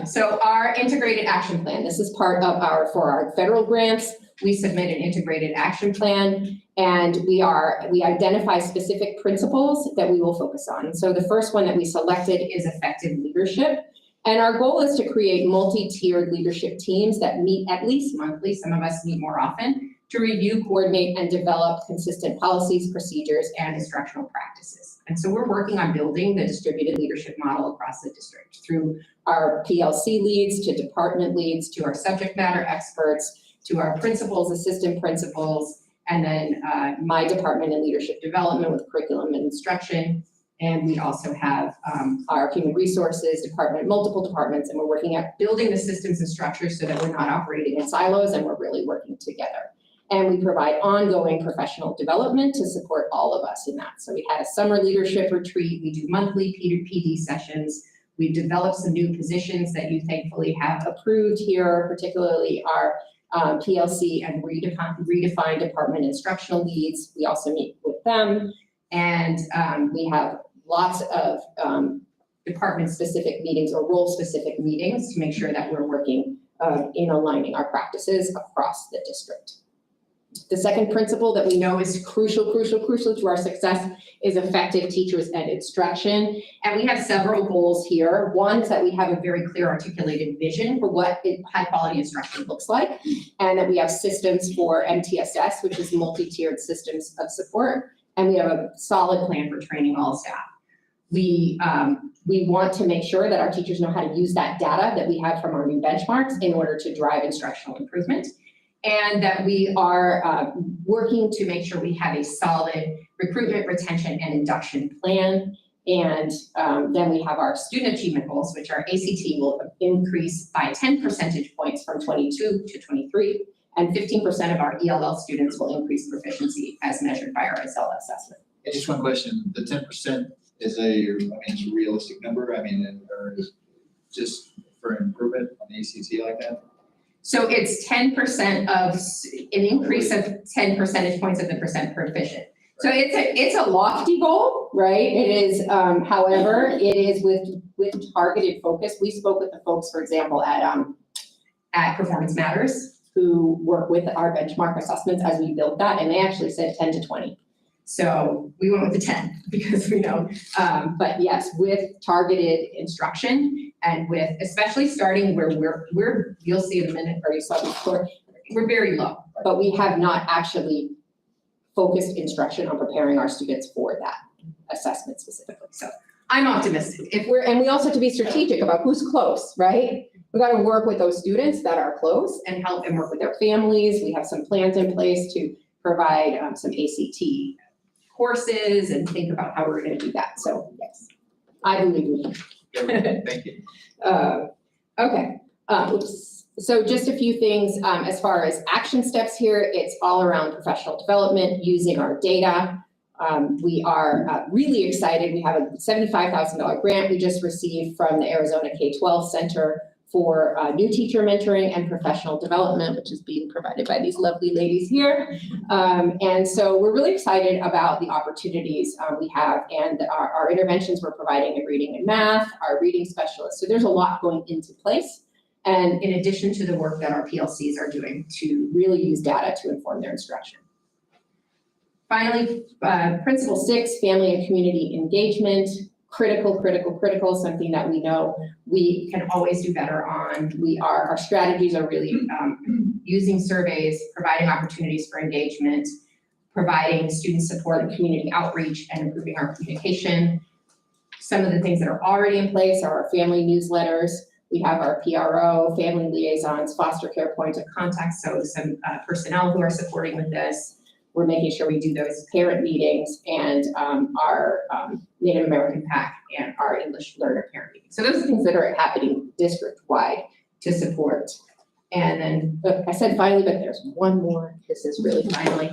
So our integrated action plan, this is part of for our federal grants, we submit an integrated action plan, and we identify specific principles that we will focus on. So the first one that we selected is effective leadership. And our goal is to create multi-tiered leadership teams that meet at least monthly, some of us meet more often, to review, coordinate, and develop consistent policies, procedures, and instructional practices. And so we're working on building the distributed leadership model across the district through our PLC leads to department leads to our subject matter experts to our principals, assistant principals, and then my department in leadership development with curriculum and instruction. And we also have our human resources department, multiple departments, and we're working at building the systems and structures so that we're not operating in silos and we're really working together. And we provide ongoing professional development to support all of us in that. So we had a summer leadership retreat, we do monthly PD sessions, we've developed some new positions that you thankfully have approved here, particularly our PLC and redefined department instructional leads. We also meet with them, and we have lots of department-specific meetings or role-specific meetings to make sure that we're working in aligning our practices across the district. The second principle that we know is crucial to our success is effective teachers and instruction. And we have several goals here. One is that we have a very clear articulated vision for what high-quality instruction looks like, and that we have systems for MTSS, which is multi-tiered systems of support, and we have a solid plan for training all staff. We want to make sure that our teachers know how to use that data that we have from our new benchmarks in order to drive instructional improvement, and that we are working to make sure we have a solid recruitment, retention, and induction plan. And then we have our student achievement goals, which our ACT will increase by 10 percentage points from 22 to 23, and 15% of our ELL students will increase proficiency as measured by our ESL assessment. And just one question, the 10% is it's a realistic number, or is just for improvement on the ACT like that? So it's 10% of, an increase of 10 percentage points of the percent proficient. So it's a lofty goal, right? It is, however, it is with targeted focus. We spoke with the folks, for example, at Performance Matters, who work with our benchmark assessments as we built that, and they actually said 10 to 20. So we went with the 10 because we know, but yes, with targeted instruction And with, especially starting where you'll see in a minute, or you saw before, we're very low, but we have not actually focused instruction on preparing our students for that assessment specifically. So I'm optimistic. And we also have to be strategic about who's close, right? We got to work with those students that are close and help them work with their families. We have some plans in place to provide some ACT courses and think about how we're going to do that. So yes, I believe we can. Thank you. Okay. So just a few things as far as action steps here. It's all around professional development using our data. We are really excited. We have a $75,000 grant we just received from the Arizona K-12 Center for new teacher mentoring and professional development, which is being provided by these lovely ladies here. And so we're really excited about the opportunities we have, and our interventions we're providing in reading and math, our reading specialists. So there's a lot going into place. And in addition to the work that our PLCs are doing to really use data to inform their instruction. Finally, Principle 6, family and community engagement. Critical, something that we know we can always do better on. Our strategies are really using surveys, providing opportunities for engagement, providing student support and community outreach, and improving our communication. Some of the things that are already in place are our family newsletters. We have our PRO, family liaisons, foster care points of contact, so some personnel who are supporting with this. We're making sure we do those parent meetings and our Native American PAC and our English learner parent meetings. So those are things that are happening district-wide to support. And then, I said finally, but there's one more. This is really finally.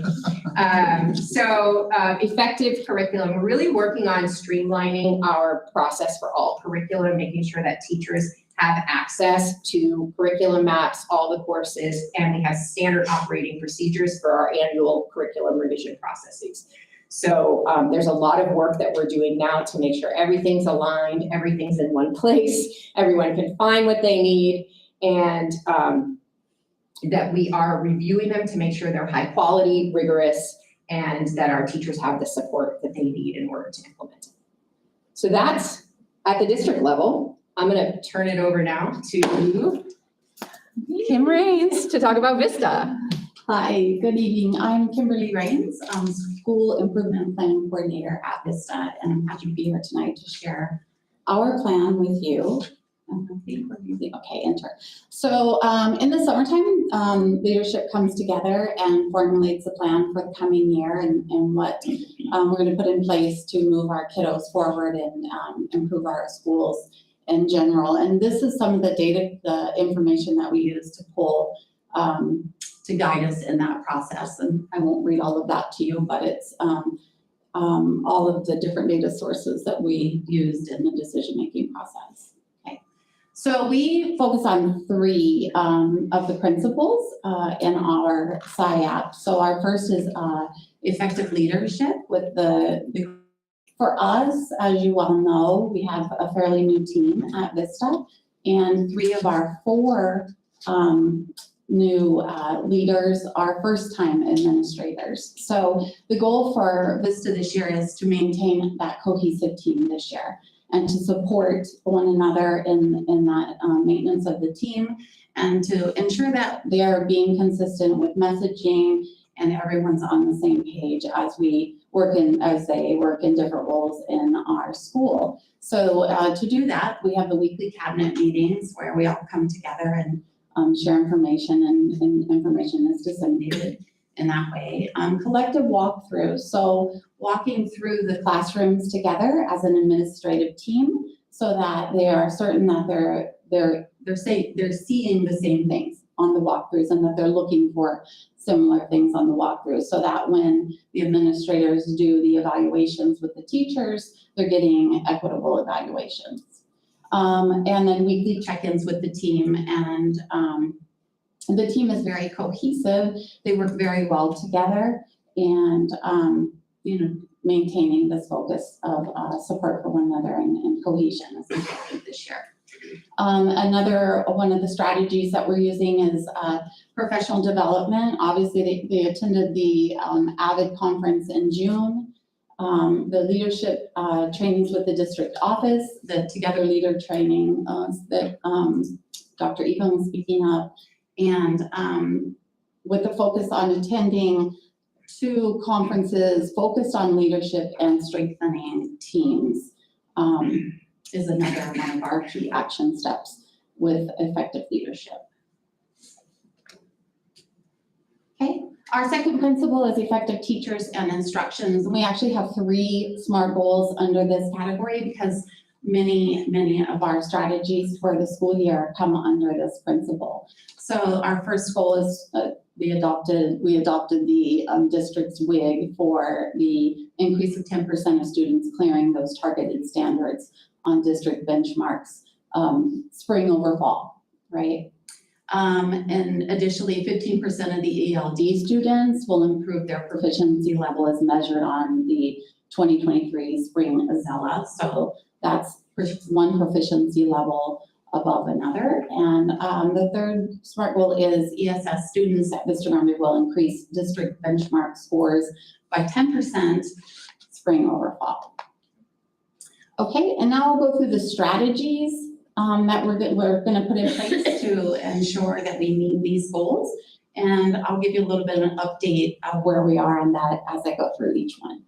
Effective curriculum. We're really working on streamlining our process for all curriculum, making sure that teachers have access to curriculum maps, all the courses, and we have standard operating procedures for our annual curriculum revision processes. So there's a lot of work that we're doing now to make sure everything's aligned, everything's in one place, everyone can find what they need, and that we are reviewing them to make sure they're high quality, rigorous, and that our teachers have the support that they need in order to implement it. So that's at the district level. I'm going to turn it over now to Kim Rains to talk about Vista. Hi, good evening. I'm Kimberly Rains, School Improvement Planning Coordinator at Vista, and I'm happy to be here tonight to share our plan with you. Okay, enter. So in the summertime, leadership comes together and formulates a plan for the coming year and what we're going to put in place to move our kiddos forward and improve our schools in general. And this is some of the data, the information that we use to pull to guide us in that process. And I won't read all of that to you, but it's all of the different data sources that we used in the decision-making process. Okay. So we focus on 3 of the principles in our SIAP. So our first is effective leadership with for us, as you all know, we have a fairly new team at Vista, and 3 of our 4 new leaders are first-time administrators. So the goal for Vista this year is to maintain that cohesive team this year and to support one another in that maintenance of the team and to ensure that they are being consistent with messaging and everyone's on the same page as they work in different roles in our school. So to do that, we have the weekly cabinet meetings where we all come together and share information and information is disseminated in that way. Collective walkthrough, so walking through the classrooms together as an administrative team so that they are certain that they're seeing the same things on the walkthroughs and that they're looking for similar things on the walkthrough so that when the administrators do the evaluations with the teachers, they're getting equitable evaluations. And then weekly check-ins with the team, and the team is very cohesive. They work very well together, and maintaining this focus of support for one another and cohesion is important this year. Another one of the strategies that we're using is professional development. Obviously, they attended the AVID conference in June. the leadership trainings with the district office, the Together Leader training that Dr. Eva was speaking of, and with the focus on attending 2 conferences focused on leadership and strengthening teams is another one of our key action steps with effective leadership. Okay, our second principle is effective teachers and instructions. We actually have 3 SMART goals under this category because many of our strategies for the school year come under this principle. So our first goal is we adopted the district's WIG for the increase of 10% of students clearing those targeted standards on district benchmarks, spring over fall, right? And additionally, 15% of the ELD students will improve their proficiency level as measured on the 2023 spring AZELA. So that's one proficiency level above another. And the third SMART goal is ESS students at Vista will increase district benchmark scores by 10% spring over fall. Okay, and now I'll go through the strategies that we're gonna put in place to ensure that we meet these goals. And I'll give you a little bit of an update of where we are on that as I go through each one.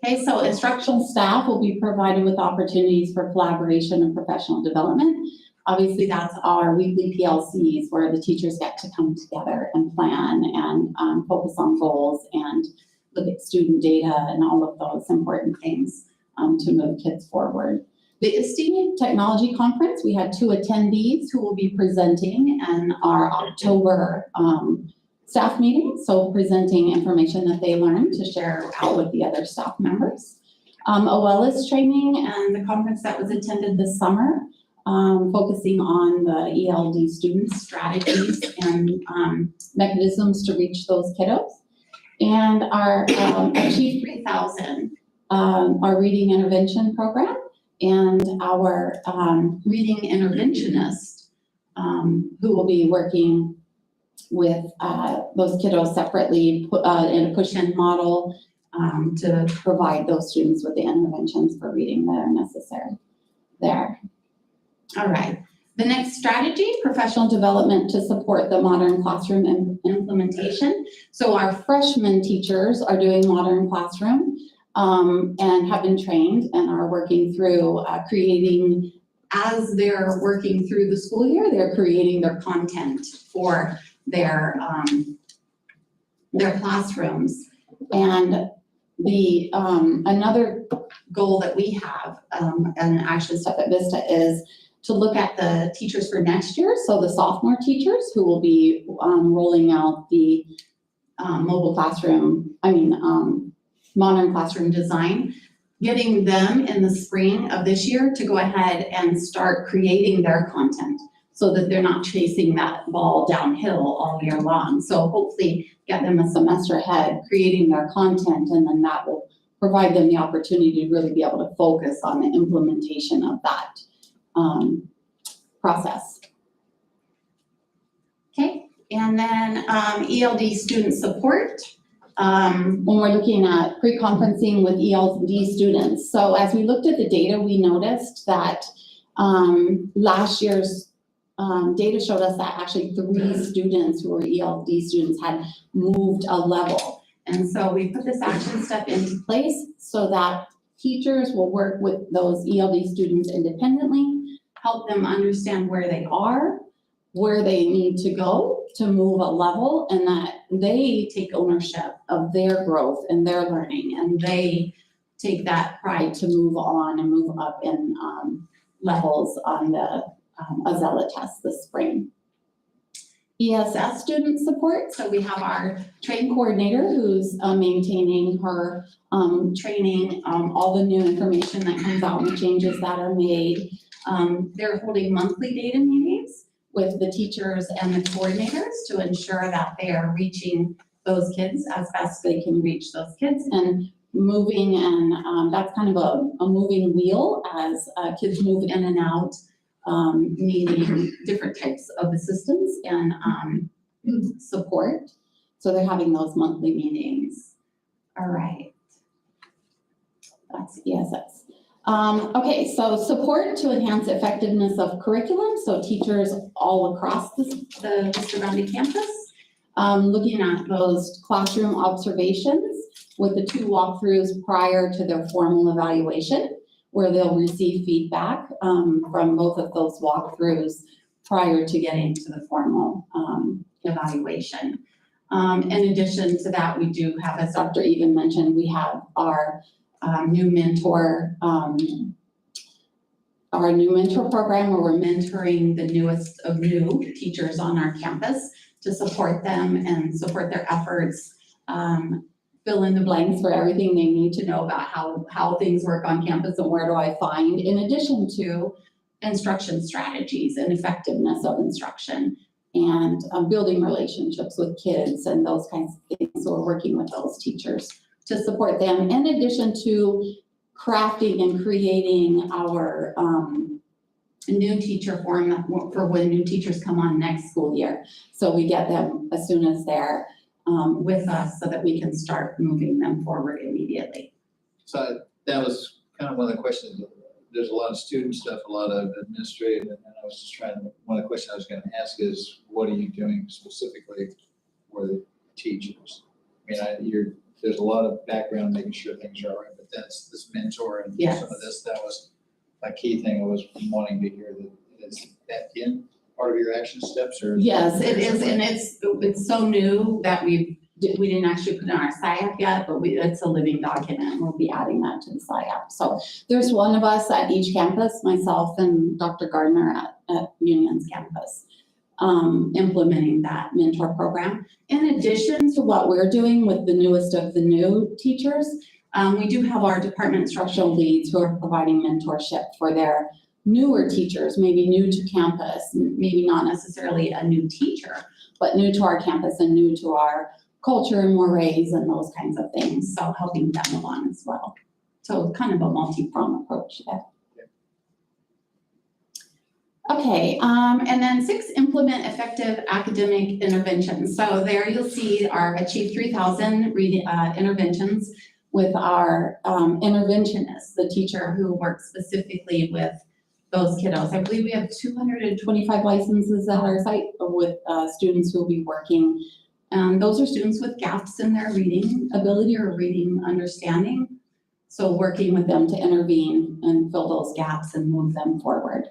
Okay, so instructional staff will be provided with opportunities for collaboration and professional development. Obviously, that's our weekly PLCs where the teachers get to come together and plan and focus on goals and look at student data and all of those important things to move kids forward. The Esteemed Technology Conference, we had 2 attendees who will be presenting in our October staff meeting, so presenting information that they learned to share out with the other staff members. OLS training and the conference that was attended this summer, focusing on the ELD students' strategies and mechanisms to reach those kiddos. And our Achieve 3000, our reading intervention program, and our reading interventionist, who will be working with those kiddos separately in a push-in model to provide those students with the interventions for reading that are necessary there. All right, the next strategy, professional development to support the modern classroom implementation. So our freshman teachers are doing modern classroom and have been trained and are working through creating, as they're working through the school year, they're creating their content for their classrooms. And the another goal that we have, and action step at Vista, is to look at the teachers for next year. So the sophomore teachers who will be rolling out the mobile classroom, modern classroom design, getting them in the spring of this year to go ahead and start creating their content so that they're not chasing that ball downhill all year long. So hopefully get them a semester ahead, creating their content, and then that will provide them the opportunity to really be able to focus on the implementation of that process. Okay, and then ELD Student Support. When we're looking at pre-conferencing with ELD students. So as we looked at the data, we noticed that last year's data showed us that actually 3 students who were ELD students had moved a level. And so we put this action step into place so that teachers will work with those ELD students independently, help them understand where they are, where they need to go to move a level, and that they take ownership of their growth and their learning, and they take that pride to move on and move up in levels on the AZELA test this spring. Ess Student Support, so we have our training coordinator who's maintaining her training, all the new information that comes out and changes that are made. They're holding monthly data meetings with the teachers and the coordinators to ensure that they are reaching those kids as best they can reach those kids, and moving, and that's kind of a moving wheel as kids move in and out, needing different types of assistance and support. So they're having those monthly meetings. All right. That's ESS. Okay, so support to enhance effectiveness of curriculum, so teachers all across the Vista Grande campus. Looking at those classroom observations with the 2 walkthroughs prior to their formal evaluation, where they'll receive feedback from both of those walkthroughs prior to getting to the formal evaluation. In addition to that, we do have, as Dr. Even mentioned, we have our new mentor program where we're mentoring the newest of new teachers on our campus to support them and support their efforts, fill in the blanks for everything they need to know about how things work on campus and where do I find, in addition to instruction strategies and effectiveness of instruction and building relationships with kids and those kinds of things. So we're working with those teachers to support them, in addition to crafting and creating our new teacher forum for when new teachers come on next school year. So we get them as soon as they're with us so that we can start moving them forward immediately. So that was kind of one of the questions. There's a lot of student stuff, a lot of administrative, and I was just one of the questions I was gonna ask is, what are you doing specifically for the teachers? I mean, there's a lot of background, making sure things are all right, but that's this mentor and Yes. some of this, that was a key thing I was wanting to hear. That is that in part of your action steps, or? Yes, it is, and it's so new that we didn't actually put it on our SIAP yet, but it's a living document. We'll be adding that to the SIAP. So there's one of us at each campus, myself and Dr. Gardner at Union's campus, implementing that mentor program. In addition to what we're doing with the newest of the new teachers, we do have our department instructional leads who are providing mentorship for their newer teachers, maybe new to campus, maybe not necessarily a new teacher, but new to our campus and new to our culture and mores and those kinds of things. So helping them along as well. So kind of a multi-pronged approach there. Okay, and then 6, implement effective academic interventions. So there you'll see our Achieve 3000 interventions with our interventionist, the teacher who works specifically with those kiddos. I believe we have 225 licenses at our site with students who will be working. Those are students with gaps in their reading ability or reading understanding. So working with them to intervene and fill those gaps and move them forward.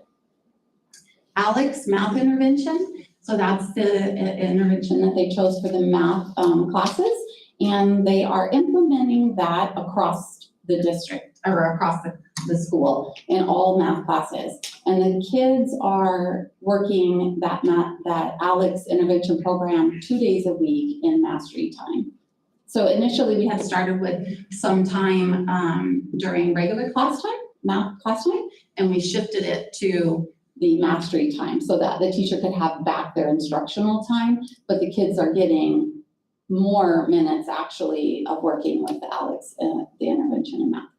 Alex math intervention. So that's the intervention that they chose for the math classes. And they are implementing that across the district or across the school in all math classes. And the kids are working that Alex intervention program 2 days a week in mastery time. So initially we had started with some time during regular class time, math class time, and we shifted it to the mastery time so that the teacher could have back their instructional time, but the kids are getting more minutes actually of working with Alex the intervention in math.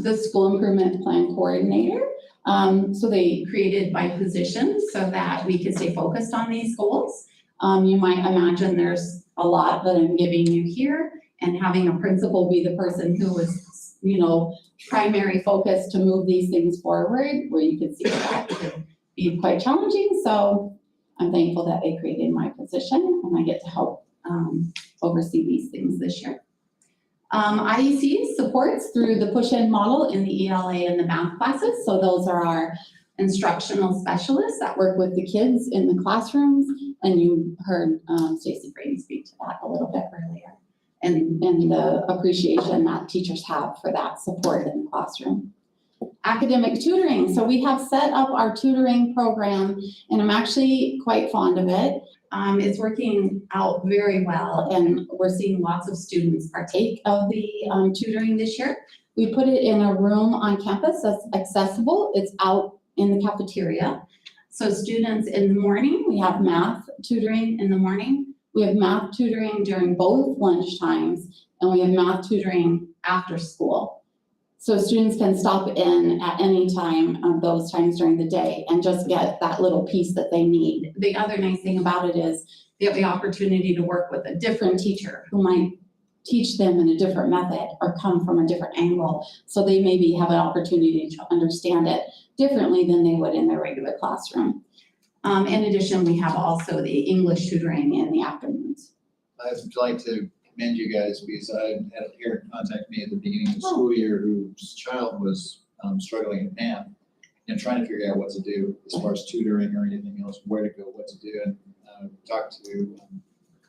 The school improvement plan coordinator. So they created by position so that we could stay focused on these goals. You might imagine there's a lot that I'm giving you here, and having a principal be the person who was, primary focus to move these things forward, where you could see that could be quite challenging. So I'm thankful that they created my position and I get to help oversee these things this year. IEC supports through the push-in model in the ELA and the math classes. So those are our instructional specialists that work with the kids in the classrooms. And you heard Stacey Brady speak to that a little bit earlier. And the appreciation that teachers have for that support in the classroom. Academic tutoring. So we have set up our tutoring program, and I'm actually quite fond of it. It's working out very well, and we're seeing lots of students partake of the tutoring this year. We put it in a room on campus that's accessible. It's out in the cafeteria. So students in the morning, we have math tutoring in the morning. We have math tutoring during both lunch times, and we have math tutoring after school. So students can stop in at any time of those times during the day and just get that little piece that they need. The other nice thing about it is they have the opportunity to work with a different teacher who might teach them in a different method or come from a different angle. So they maybe have an opportunity to understand it differently than they would in their regular classroom. In addition, we have also the English tutoring in the afternoons. I'd like to commend you guys because I had a parent contact me at the beginning of the school year whose child was struggling in math and trying to figure out what to do as far as tutoring or anything else, where to go, what to do. And talked to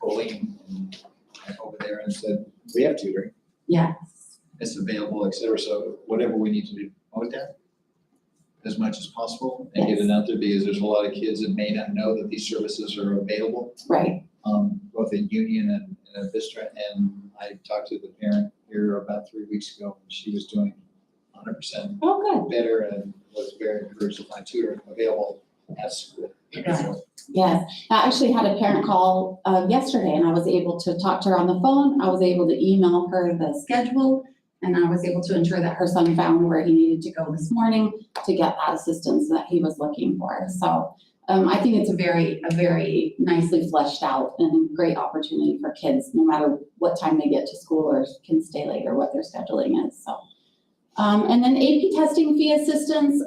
Colleen over there and said, we have tutoring, Yes. it's available, et cetera. So whatever we need to do, promote that as much as possible and get it out there because there's a lot of kids that may not know that these services are available. Right. Both in Union and at Vista. And I talked to the parent here about 3 weeks ago. She was doing 100% Oh, good. better and was very encouraged to find tutoring available at school. So, Yes, I actually had a parent call yesterday and I was able to talk to her on the phone. I was able to email her the schedule and I was able to ensure that her son found where he needed to go this morning to get that assistance that he was looking for. So I think it's a very nicely fleshed out and great opportunity for kids, no matter what time they get to school or can stay late or what their scheduling is, so. And then AP testing fee assistance,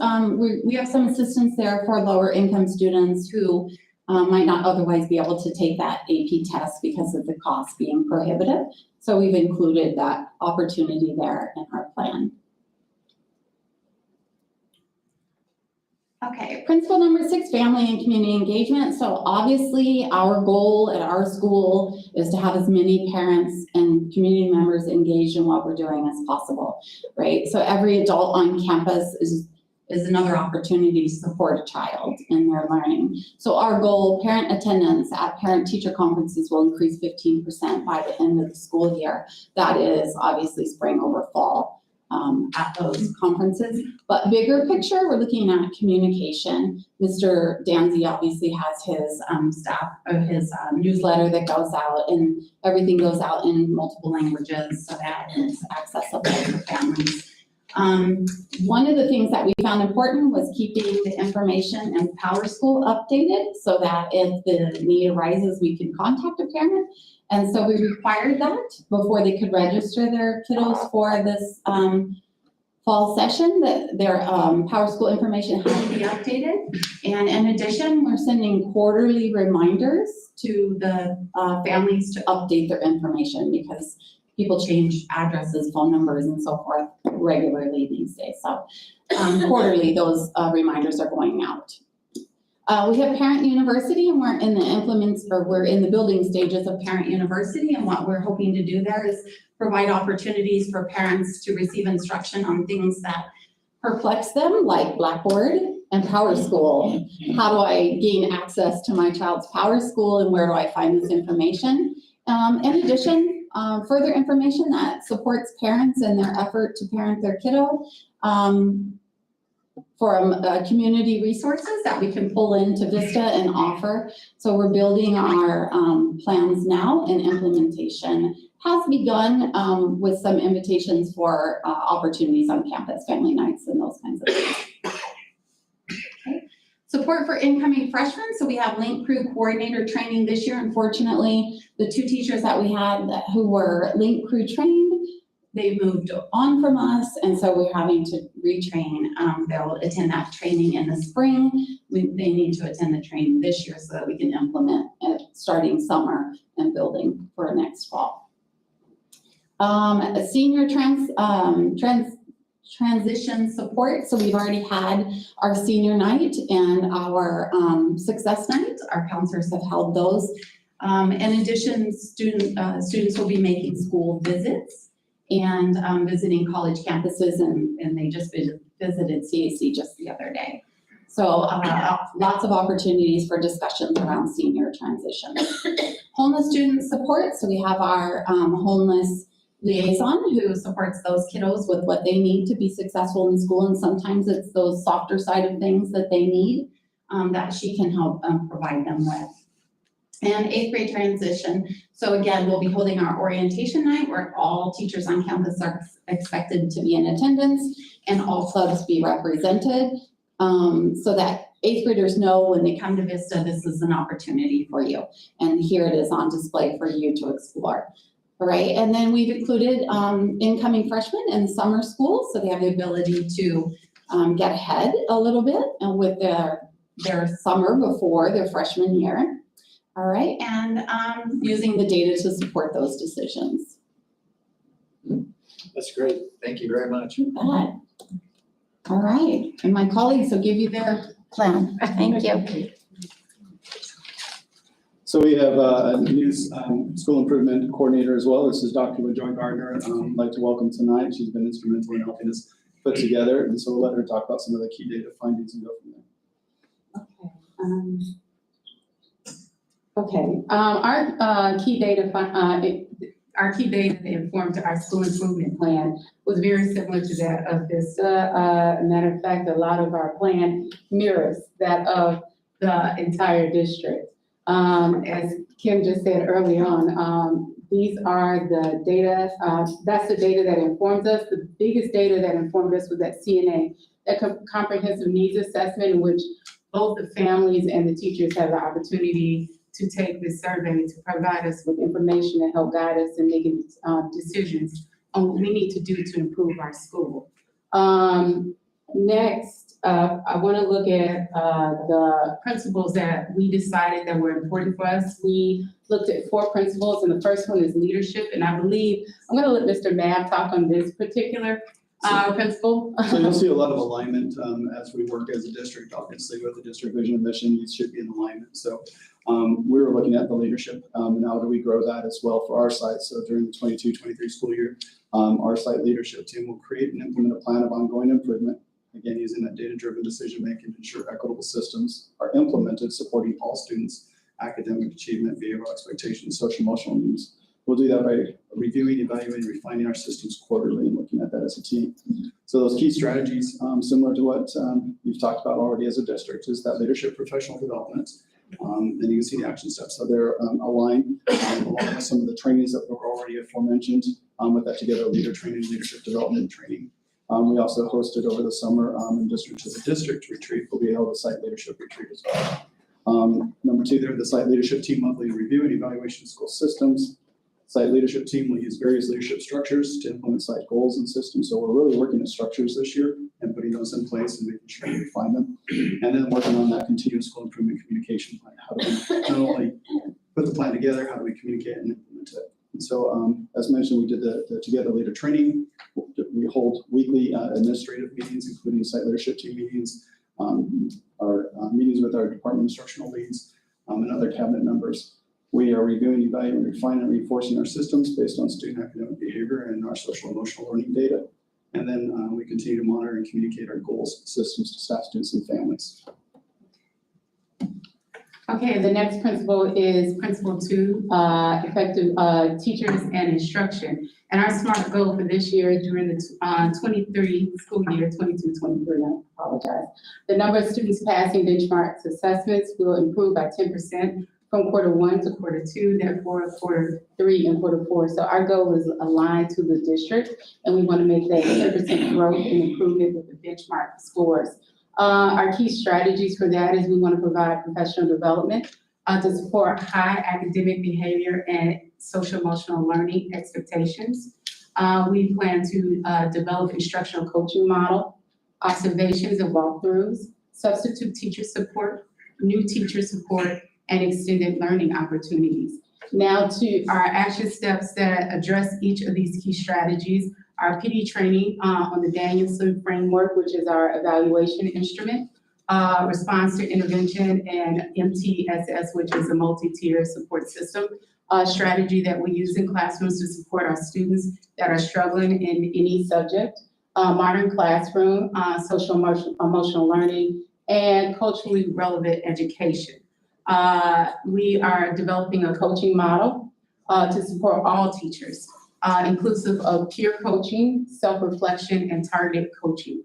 we have some assistance there for lower income students who might not otherwise be able to take that AP test because of the cost being prohibitive. So we've included that opportunity there in our plan. Okay, principle number 6, family and community engagement. So obviously our goal at our school is to have as many parents and community members engaged in what we're doing as possible, right? So every adult on campus is another opportunity to support a child in their learning. So our goal, parent attendance at parent-teacher conferences will increase 15% by the end of the school year. That is obviously spring over fall. At those conferences. But bigger picture, we're looking at communication. Mr. Danzy obviously has his staff, or his newsletter that goes out, and everything goes out in multiple languages so that it's accessible for families. One of the things that we found important was keeping the information in Power School updated so that if the need arises, we can contact a parent. And so we required that before they could register their kiddos for this fall session, that their Power School information had to be updated. And in addition, we're sending quarterly reminders to the families to update their information because people change addresses, phone numbers, and so forth regularly these days. So quarterly, those reminders are going out. We have Parent University, and we're in the building stages of Parent University, and what we're hoping to do there is provide opportunities for parents to receive instruction on things that perplex them, like Blackboard and Power School. How do I gain access to my child's Power School, and where do I find this information? In addition, further information that supports parents in their effort to parent their kiddo. For community resources that we can pull into Vista and offer. So we're building our plans now, and implementation has begun with some invitations for opportunities on campus, family nights and those kinds of things. Okay. Support for incoming freshmen. So we have Link Crew coordinator training this year. Unfortunately, the 2 teachers that we had who were Link Crew trained, they moved on from us, and so we're having to retrain. They'll attend that training in the spring. They need to attend the training this year so that we can implement it starting summer and building for next fall. Senior transition support. So we've already had our senior night and our success night. Our counselors have held those. In addition, students will be making school visits and visiting college campuses, and they just visited CAC just the other day. So lots of opportunities for discussions around senior transition. Homeless student support. So we have our homeless liaison who supports those kiddos with what they need to be successful in school, and sometimes it's those softer side of things that they need that she can help provide them with. And 8th grade transition. So again, we'll be holding our orientation night where all teachers on campus are expected to be in attendance and all clubs be represented so that 8th graders know when they come to Vista, this is an opportunity for you. And here it is on display for you to explore. All right, and then we've included incoming freshmen in summer school, so they have the ability to get ahead a little bit with their summer before their freshman year. All right, and using the data to support those decisions. That's great. Thank you very much. You bet. All right, and my colleagues will give you their plan. Thank you. So we have a new school improvement coordinator as well. This is Dr. LaJoy Gardner. I'd like to welcome tonight. She's been instrumental in helping us put together, and so we'll let her talk about some of the key data findings and go from there. Our key data that informed our school improvement plan was very similar to that of Vista. Matter of fact, a lot of our plan mirrors that of the entire district. As Kim just said early on, these are the data, that's the data that informs us. The biggest data that informed us was that CNA, that comprehensive needs assessment, in which both the families and the teachers have the opportunity to take this survey to provide us with information to help guide us in making decisions on what we need to do to improve our school. Next, I want to look at the principles that we decided that were important for us. We looked at 4 principles, and the first one is leadership. And I believe, I'm going to let Mr. Mabb talk on this particular principle. So you'll see a lot of alignment as we work as a district, obviously with the district vision and mission, these should be in alignment. So we were looking at the leadership and how do we grow that as well for our site. So during the 22-23 school year, our site leadership team will create and implement a plan of ongoing improvement. Again, using that data-driven decision-making to ensure equitable systems are implemented, supporting all students' academic achievement, behavioral expectations, social emotional needs. We'll do that by reviewing, evaluating, refining our systems quarterly and looking at that as a team. So those key strategies, similar to what you've talked about already as a district, is that leadership professional development. And you can see the action steps. So they're aligned along with some of the trainings that were already aforementioned with that together, leader training, leadership development training. We also hosted over the summer in district as a district retreat, but we held a site leadership retreat as well. Number 2, there, the site leadership team monthly review and evaluation of school systems. Site leadership team will use various leadership structures to implement site goals and systems. So we're really working at structures this year and putting those in place and making sure we refine them. And then working on that continuous school improvement communication plan. How do we not only put the plan together, how do we communicate and implement it? And so, as mentioned, we did the Together Leader training. We hold weekly administrative meetings, including site leadership team meetings, our meetings with our department instructional leads, and other cabinet members. We are reviewing, evaluating, refining, and reinforcing our systems based on student academic behavior and our social emotional learning data. And then we continue to monitor and communicate our goals and systems to staff, students, and families. Okay, the next principle is principle 2, effective teachers and instruction. And our SMART goal for this year during the 23 school year, 22-23, I apologize. The number of students passing benchmark assessments will improve by 10% from quarter 1 to quarter 2, therefore quarter 3 and quarter 4. So our goal is aligned to the district, and we want to make that 10% growth and improvement with the benchmark scores. Our key strategies for that is we want to provide professional development to support high academic behavior and social emotional learning expectations. We plan to develop instructional coaching model, observations and walkthroughs, substitute teacher support, new teacher support, and extended learning opportunities. Now to our action steps that address each of these key strategies. Our PD training on the Danielson framework, which is our evaluation instrument, response to intervention, and MTSS, which is a multi-tier support system strategy that we use in classrooms to support our students that are struggling in any subject. Modern classroom, social emotional learning, and culturally relevant education. We are developing a coaching model to support all teachers. Inclusive of peer coaching, self-reflection, and targeted coaching.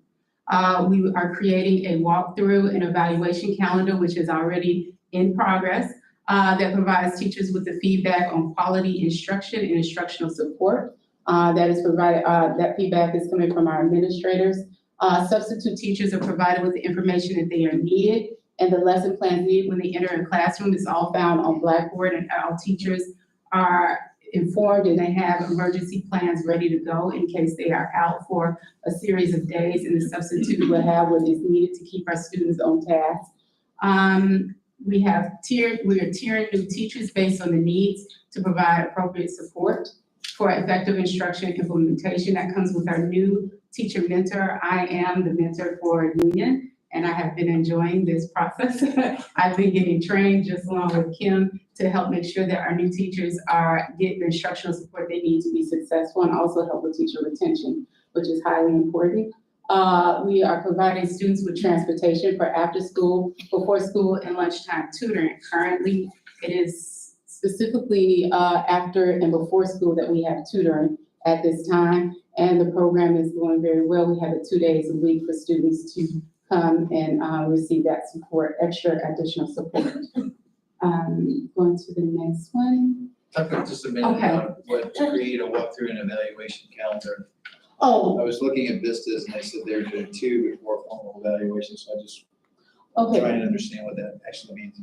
We are creating a walkthrough and evaluation calendar, which is already in progress, that provides teachers with the feedback on quality instruction and instructional support. That is provided, that feedback is coming from our administrators. Substitute teachers are provided with the information that they are needed, and the lesson plans needed when they enter a classroom is all found on Blackboard, and our teachers are informed and they have emergency plans ready to go in case they are out for a series of days, and the substitute will have what is needed to keep our students on task. We are tiering new teachers based on the needs to provide appropriate support for effective instruction and implementation. That comes with our new teacher mentor. I am the mentor for Union, and I have been enjoying this process. I've been getting trained just along with Kim to help make sure that our new teachers get the instructional support they need to be successful, and also help with teacher retention, which is highly important. We are providing students with transportation for after school, before school, and lunchtime tutoring. Currently, it is specifically after and before school that we have tutoring at this time, and the program is going very well. We have it 2 days a week for students to come and receive that support, extra additional support. Going to the next one. Talk about just a minute about what to create a walkthrough and evaluation calendar. Oh, I was looking at Vistas and they said they're doing 2 before formal evaluation, so I just okay. trying to understand what that actually means.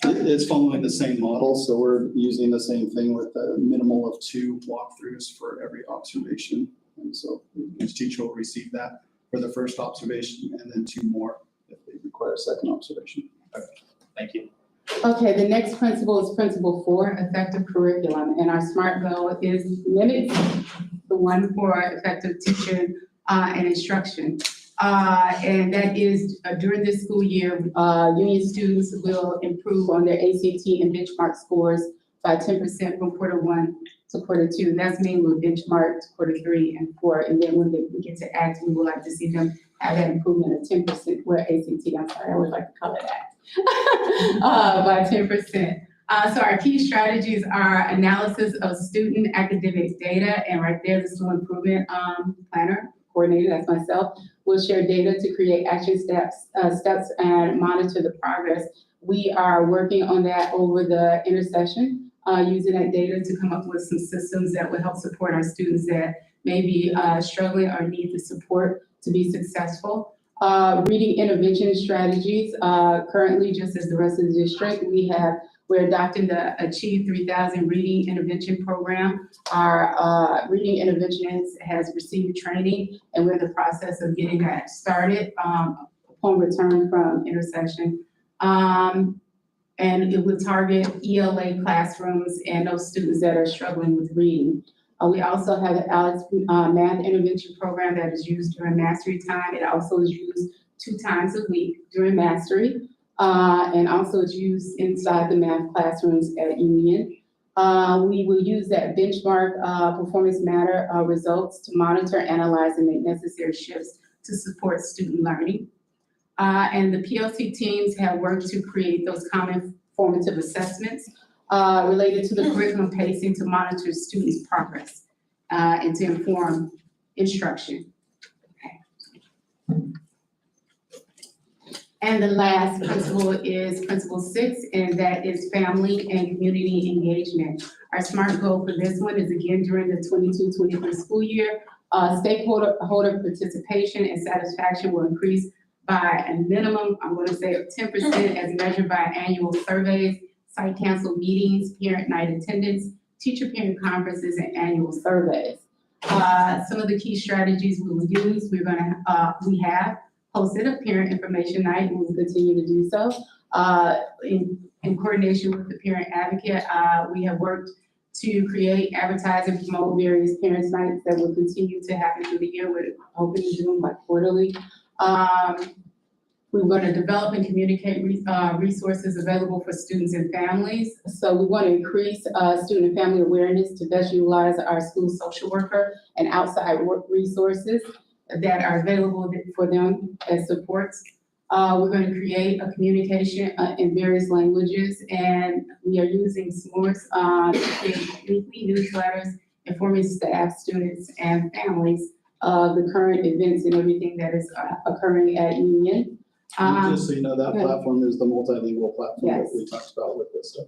It's following the same model, so we're using the same thing with a minimal of 2 walkthroughs for every observation. And so each teacher will receive that for the first observation and then 2 more if they require a second observation. Okay, thank you. Okay, the next principle is principle 4, effective curriculum, and our SMART goal is mimics the one for effective teaching and instruction. And that is during this school year, Union students will improve on their ACT and benchmark scores by 10% from quarter 1 to quarter 2. That's mean we'll benchmark to quarter 3 and 4, and then when we get to ACT, we would like to see them have that improvement of 10%, where ACT, I'm sorry, I would like to call it ACT. By 10%. So our key strategies are analysis of student academic data, and right there, the school improvement planner coordinator, that's myself, will share data to create action steps and monitor the progress. We are working on that over the intercession, using that data to come up with some systems that will help support our students that may be struggling or need the support to be successful. Reading intervention strategies, currently, just as the rest of the district, we're adopting the Achieve 3000 Reading Intervention Program. Our reading interventionist has received training, and we're in the process of getting that started upon return from intercession. And it will target ELA classrooms and those students that are struggling with reading. We also have the Alex Math Intervention Program that is used during mastery time. It also is used 2 times a week during mastery. And also it's used inside the math classrooms at Union. We will use that benchmark performance matter results to monitor, analyze, and make necessary shifts to support student learning. And the PLC teams have worked to create those common formative assessments related to the curriculum pacing to monitor students' progress and to inform instruction. Okay. And the last principle is principle 6, and that is family and community engagement. Our SMART goal for this one is again during the 22-23 school year. Stakeholder participation and satisfaction will increase by a minimum, I'm going to say, of 10% as measured by annual surveys, site council meetings, parent night attendance, teacher-parent conferences, and annual surveys. Some of the key strategies we will use, we have hosted a parent information night, and we will continue to do so. In coordination with the parent advocate, we have worked to create, advertise, and promote various parents' nights that will continue to happen through the year. We're hoping to do them like quarterly. We're going to develop and communicate resources available for students and families. So we want to increase student and family awareness to best utilize our school social worker and outside work resources that are available for them as supports. We're going to create a communication in various languages, and we are using SMORES to create weekly newsletters informing staff, students, and families of the current events and everything that is occurring at Union. Just so you know, that platform is the multilingual platform that we talked about with Vista.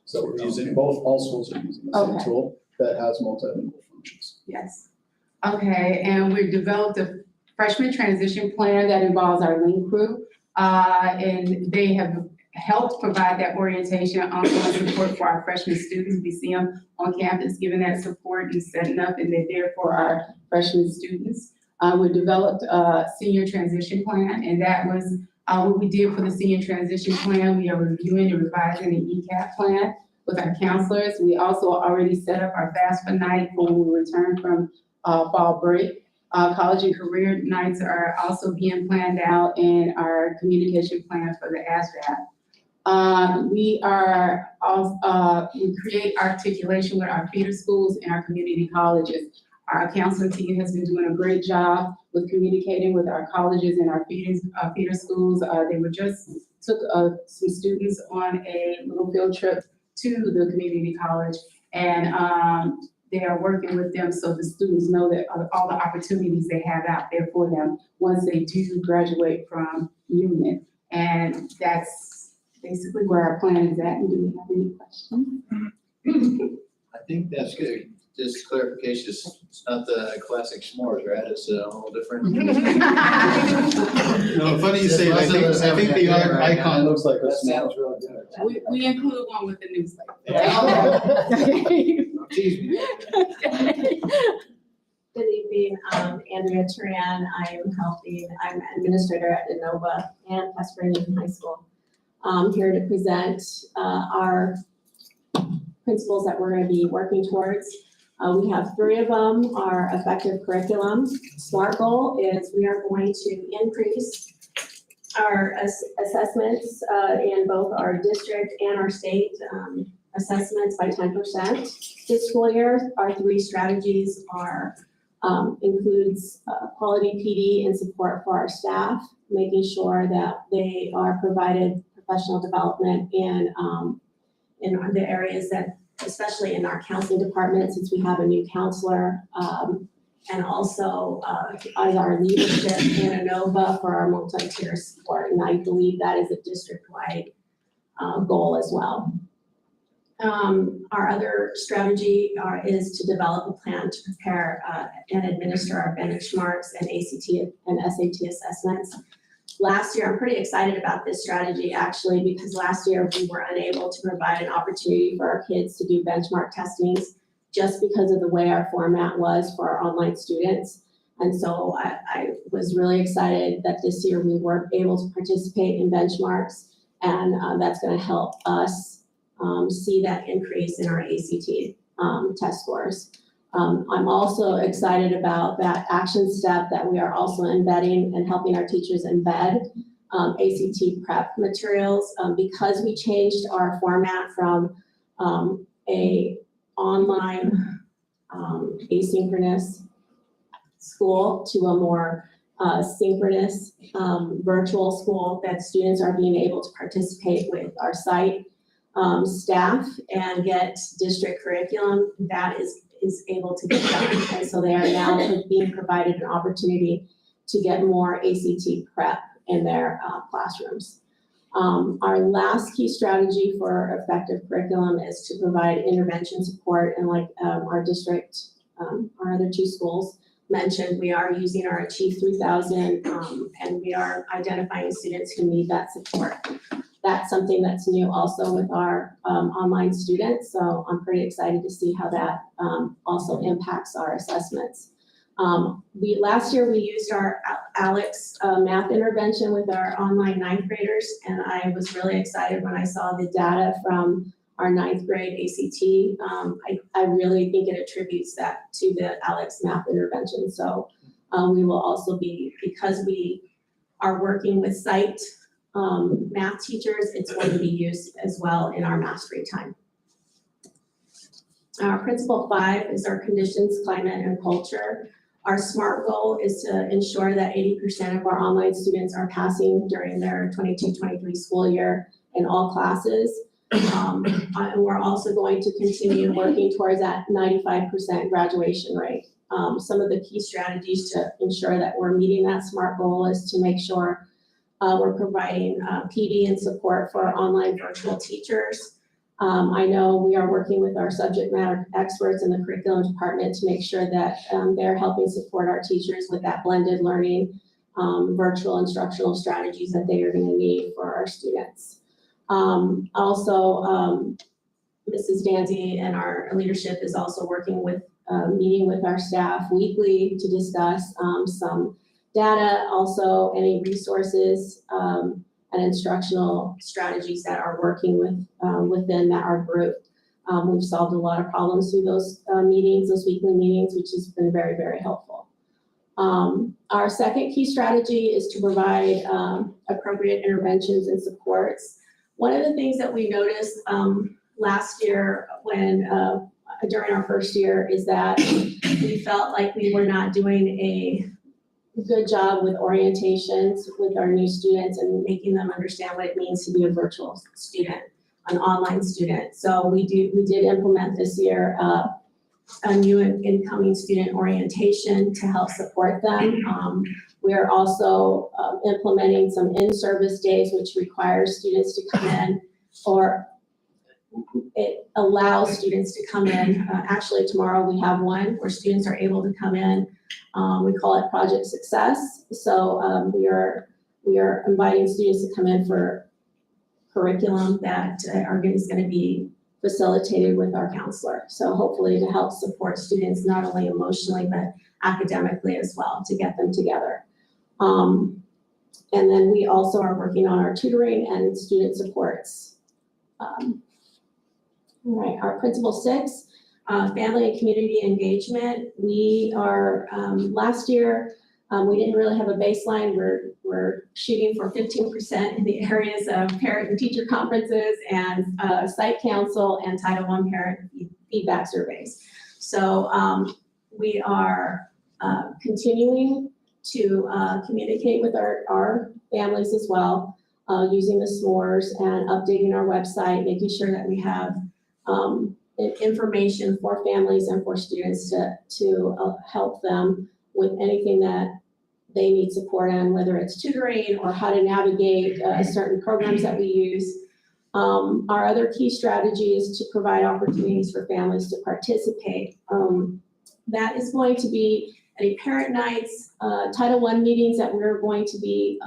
So we're using all schools are using the same tool that has multilingual functions. Yes. Okay, and we've developed a freshman transition plan that involves our link crew. And they have helped provide that orientation, ongoing support for our freshman students. We see them on campus giving that support and setting up, and they're there for our freshman students. We developed a senior transition plan, and that was what we did for the senior transition plan. We are reviewing and revising the ECAP plan with our counselors. We also already set up our FAFSA night for when we return from fall break. College and career nights are also being planned out in our communication plan for the ASVAB. We are also, we create articulation with our feeder schools and our community colleges. Our counseling team has been doing a great job with communicating with our colleges and our feeder schools. They were just took some students on a little field trip to the community college, and they are working with them so the students know that all the opportunities they have out there for them once they do graduate from UNIT. And that's basically where our plan is at. And do we have any questions? I think that's good. Just clarification, it's not the classic s'mores, right? It's a little different. No, funny you say that. I think the icon looks like a That small. sounds really good. We include one with the newsletter. Tease me. Good evening, Andrea Turan. I'm administrator at Inova and Freshmen in high school. I'm here to present our principles that we're going to be working towards. We have 3 of them. Our effective curriculum SMART goal is we are going to increase our assessments in both our district and our state assessments by 10%. This school year, our 3 strategies are includes quality PD and support for our staff, making sure that they are provided professional development in the areas that, especially in our counseling department, since we have a new counselor, and also as our leadership in ANOVA for our multi-tier support. And I believe that is a district-wide goal as well. Our other strategy is to develop a plan to prepare and administer our benchmarks and ACT and SAT assessments. Last year, I'm pretty excited about this strategy actually, because last year we were unable to provide an opportunity for our kids to do benchmark testings just because of the way our format was for our online students. And so I was really excited that this year we were able to participate in benchmarks, and that's going to help us see that increase in our ACT test scores. I'm also excited about that action step that we are also embedding and helping our teachers embed ACT prep materials because we changed our format from a online asynchronous school to a more synchronous virtual school that students are being able to participate with our site staff and get district curriculum that is able to get done. And so they are now being provided an opportunity to get more ACT prep in their classrooms. Our last key strategy for effective curriculum is to provide intervention support, and like our district, our other 2 schools mentioned, we are using our Achieve 3000 and we are identifying students who need that support. That's something that's new also with our online students, so I'm pretty excited to see how that also impacts our assessments. Last year we used our Alex math intervention with our online 9th graders, and I was really excited when I saw the data from our 9th grade ACT. I really think it attributes that to the Alex math intervention. So we will also be, because we are working with site math teachers, it's going to be used as well in our mastery time. Our principle 5 is our conditions, climate, and culture. Our SMART goal is to ensure that 80% of our online students are passing during their 22-23 school year in all classes. And we're also going to continue working towards that 95% graduation rate. Some of the key strategies to ensure that we're meeting that SMART goal is to make sure we're providing PD and support for our online virtual teachers. I know we are working with our subject matter experts in the curriculum department to make sure that they're helping support our teachers with that blended learning, virtual instructional strategies that they are going to need for our students. Mrs. Danzy and our leadership is also working with, meeting with our staff weekly to discuss some data, also any resources and instructional strategies that are working within our group. We've solved a lot of problems through those meetings, those weekly meetings, which has been very, very helpful. Our second key strategy is to provide appropriate interventions and supports. One of the things that we noticed last year when during our first year is that we felt like we were not doing a good job with orientations with our new students and making them understand what it means to be a virtual student, an online student. So we did implement this year a new incoming student orientation to help support them. We are also implementing some in-service days, which requires students to come in, or it allows students to come in. Actually, tomorrow we have one where students are able to come in. We call it Project Success. So we are inviting students to come in for curriculum that is going to be facilitated with our counselor. So hopefully to help support students not only emotionally but academically as well, to get them together. And then we also are working on our tutoring and student supports. All right, our principle 6, family and community engagement. We are, last year, we didn't really have a baseline. We're shooting for 15% in the areas of parent and teacher conferences and site council and Title I parent feedback surveys. So we are continuing to communicate with our families as well, using the s'mores and updating our website, making sure that we have information for families and for students to help them with anything that they need support on, whether it's tutoring or how to navigate certain programs that we use. Our other key strategy is to provide opportunities for families to participate. That is going to be any parent nights, Title I meetings that we're going to be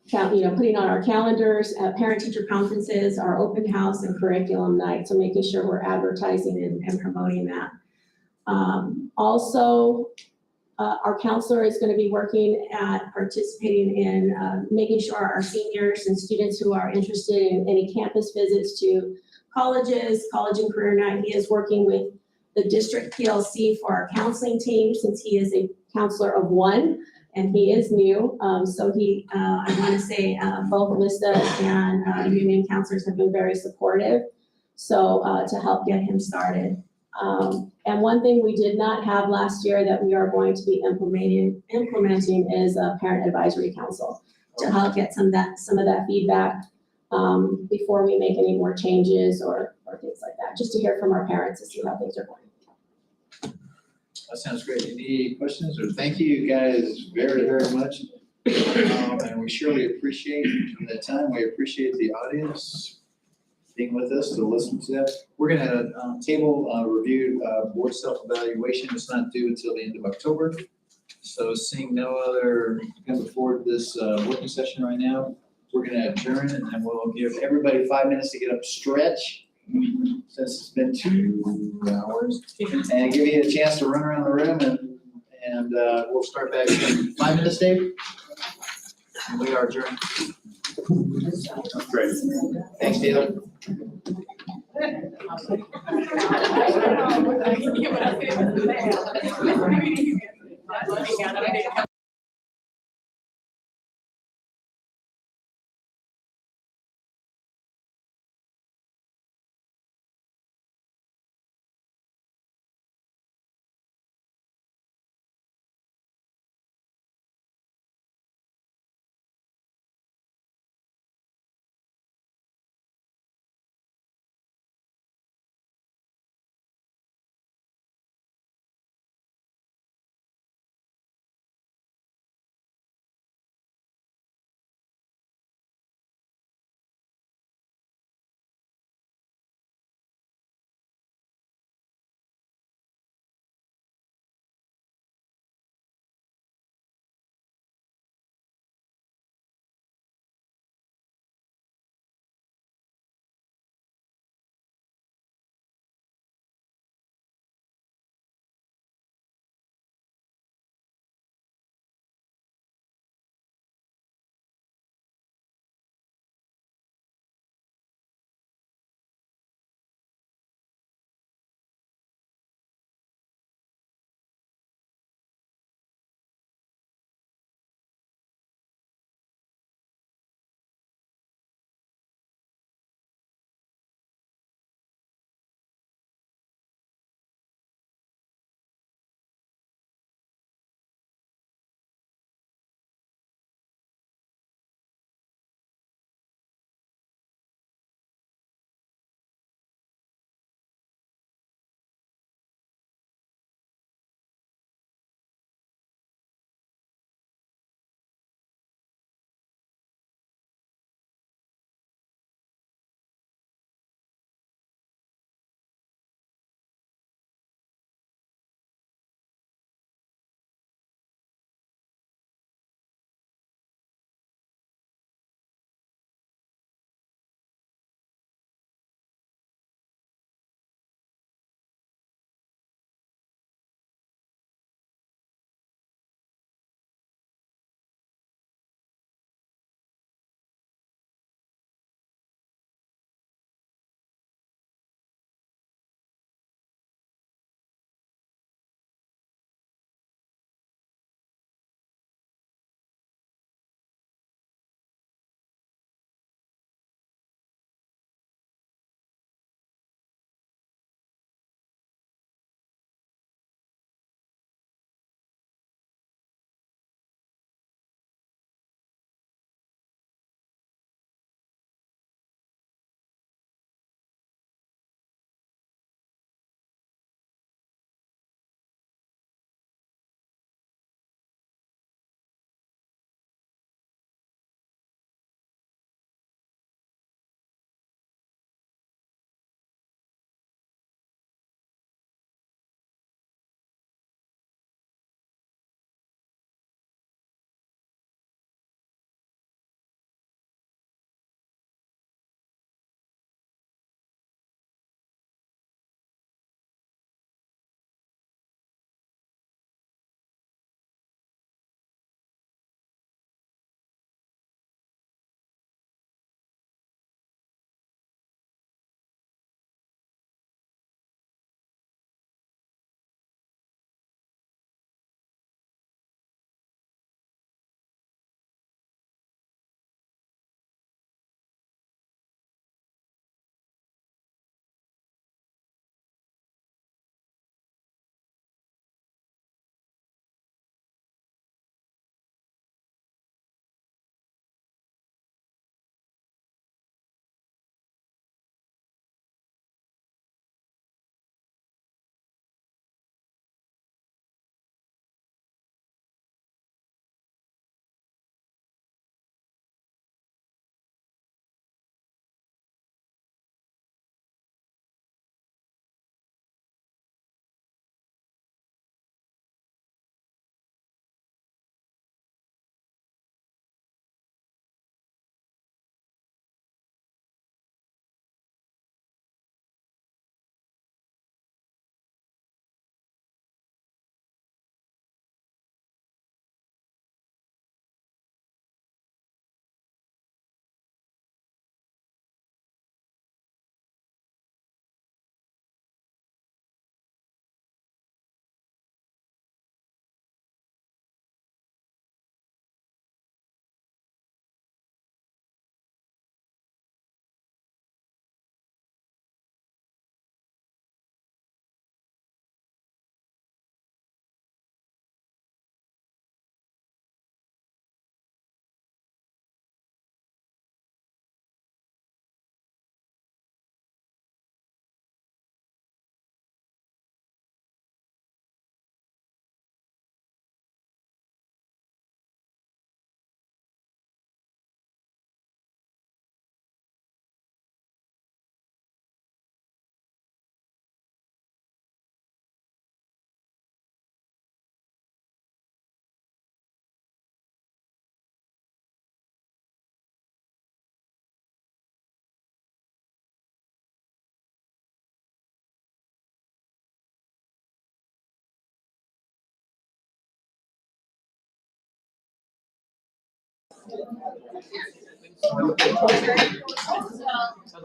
putting on our calendars, parent-teacher conferences, our open house and curriculum night. So making sure we're advertising and promoting that. Also, our counselor is going to be working at participating in making sure our seniors and students who are interested in any campus visits to colleges, college and career night, he is working with the district PLC for our counseling team, since he is a counselor of one and he is new. So I want to say both Vista and union counselors have been very supportive. So to help get him started. And one thing we did not have last year that we are going to be implementing is a parent advisory council to help get some of that feedback before we make any more changes or things like that, just to hear from our parents to see how things are going. That sounds great. Any questions? Or thank you guys very, very much. And we surely appreciate the time. We appreciate the audience being with us to listen to that. We're gonna table review board self-evaluation. It's not due until the end of October. So seeing no other come before this working session right now, we're gonna adjourn and then we'll give everybody 5 minutes to get up, stretch, since it's been 2 hours, and give you a chance to run around the room and we'll start back in 5 minutes, Dave. And we are adjourned. Great. Thanks, Dave.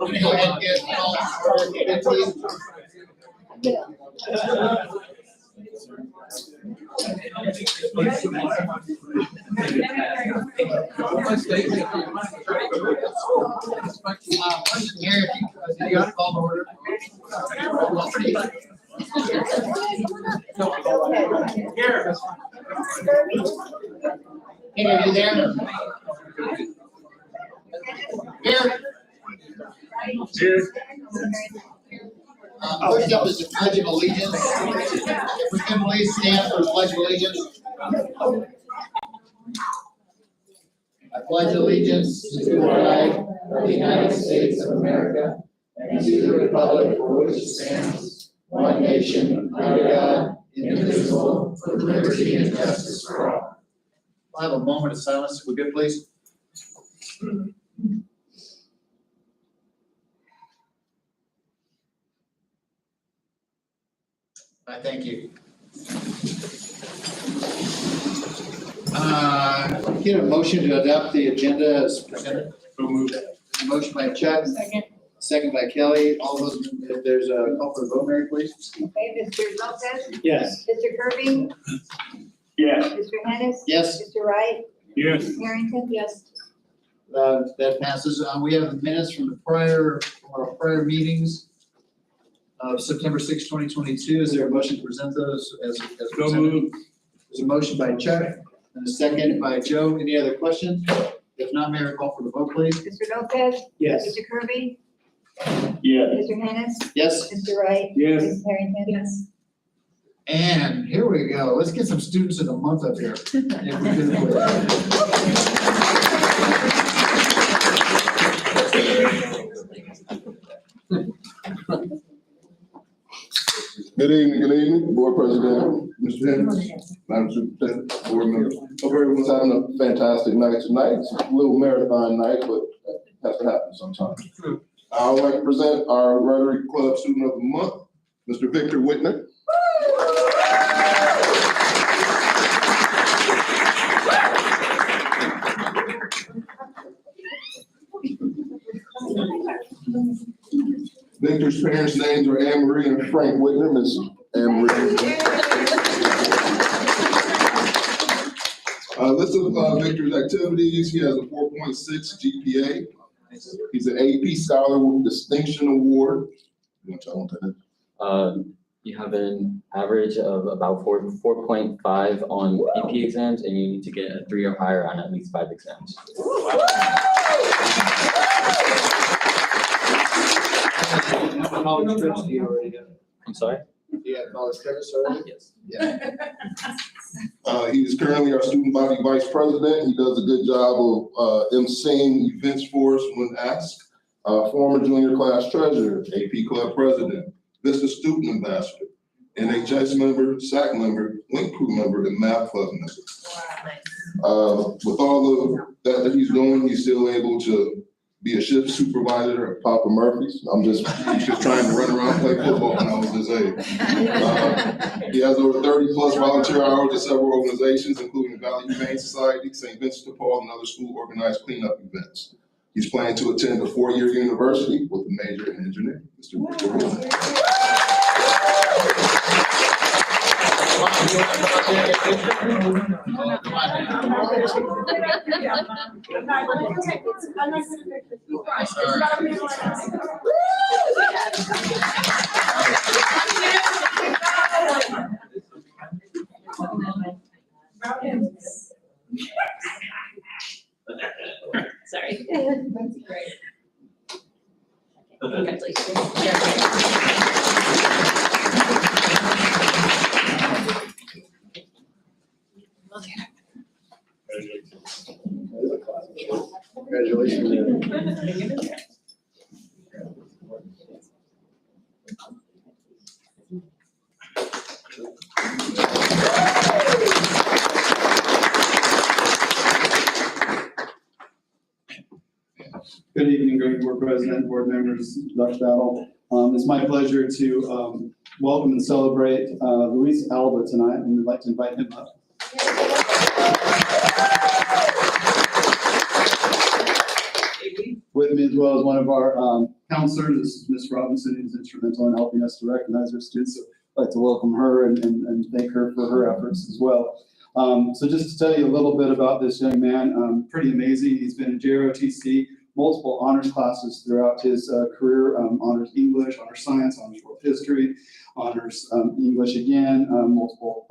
Let me go ahead and get all started, please. Here, you got to call the order. Here. Hey, are you there? Here. First up is the Pledge of Allegiance. If we can please stand for the Pledge of Allegiance. I pledge allegiance to the flag of the United States of America and to the republic for which it stands, one nation, under God, indivisible, with liberty and justice for all. I'll have a moment of silence, if we could, please. I thank you. Get a motion to adopt the agenda as presented. Motion by Chuck. Second. Second by Kelly. All those, if there's a call for the vote, Mary, please. Okay, Mr. Lopez? Yes. Mr. Kirby? Yes. Mr. Hennis? Yes. Mr. Wright? Yes. Ms. Harrington? Yes. That passes. We have the minutes from our prior meetings of September 6, 2022. Is there a motion to present those as So presented? moved. There's a motion by Chuck and a second by Joe. Any other questions? If not, Mary, call for the vote, please. Mr. Lopez? Yes. Mr. Kirby? Yes. Mr. Hennis? Yes. Mr. Wright? Yes. Ms. Harrington? Yes. And here we go. Let's get some students of the month up here. If we could, Good evening, Board President, Mr. Hennis, Madam Superintendent, Board members. Hope everyone's having a fantastic night tonight. It's a little marathon night, but that has to happen sometimes. I would like to present our Rotary Club Student of the Month, Mr. Victor Whitner. Victor's parents' names are Anne Marie and Frank Whitner. Miss Anne Marie. List of Victor's activities. He has a 4.6 GPA. He's an AP Scholar with Distinction Award. You want to tell him that? You have an average of about 4.5 on AP exams, and you need to get a 3 or higher on at least 5 exams. college trips do you already have? I'm sorry? Do you have college trips already? Yes. Yeah. He is currently our student body vice president. He does a good job of emceeing events for us when asked. Former junior class treasurer, AP club president, Vista student ambassador, NHS member, SAC member, Link crew member, and math club member. With all of that he's doing, he's still able to be a shift supervisor at Papa Murphy's. He's just trying to run around and play football when I was his age. He has over 30 plus volunteer hours at several organizations, including Valley Humane Society, St. Vincent de Paul, and other school organized cleanup events. He's planning to attend a 4-year university with a major in engineering. Mr. Victor Wilson. Sorry. That's great. Congratulations. Good evening, great board president, board members, Dr. Battle. It's my pleasure to welcome and celebrate Louise Alberts tonight, and we'd like to invite him up. With me as well as one of our counselors, this is Ms. Robinson, who's instrumental in helping us to recognize our students. So I'd like to welcome her and thank her for her efforts as well. So just to tell you a little bit about this young man, pretty amazing. He's been in JROTC, multiple honors classes throughout his career, honors English, honors science, honors world history, honors English again, multiple.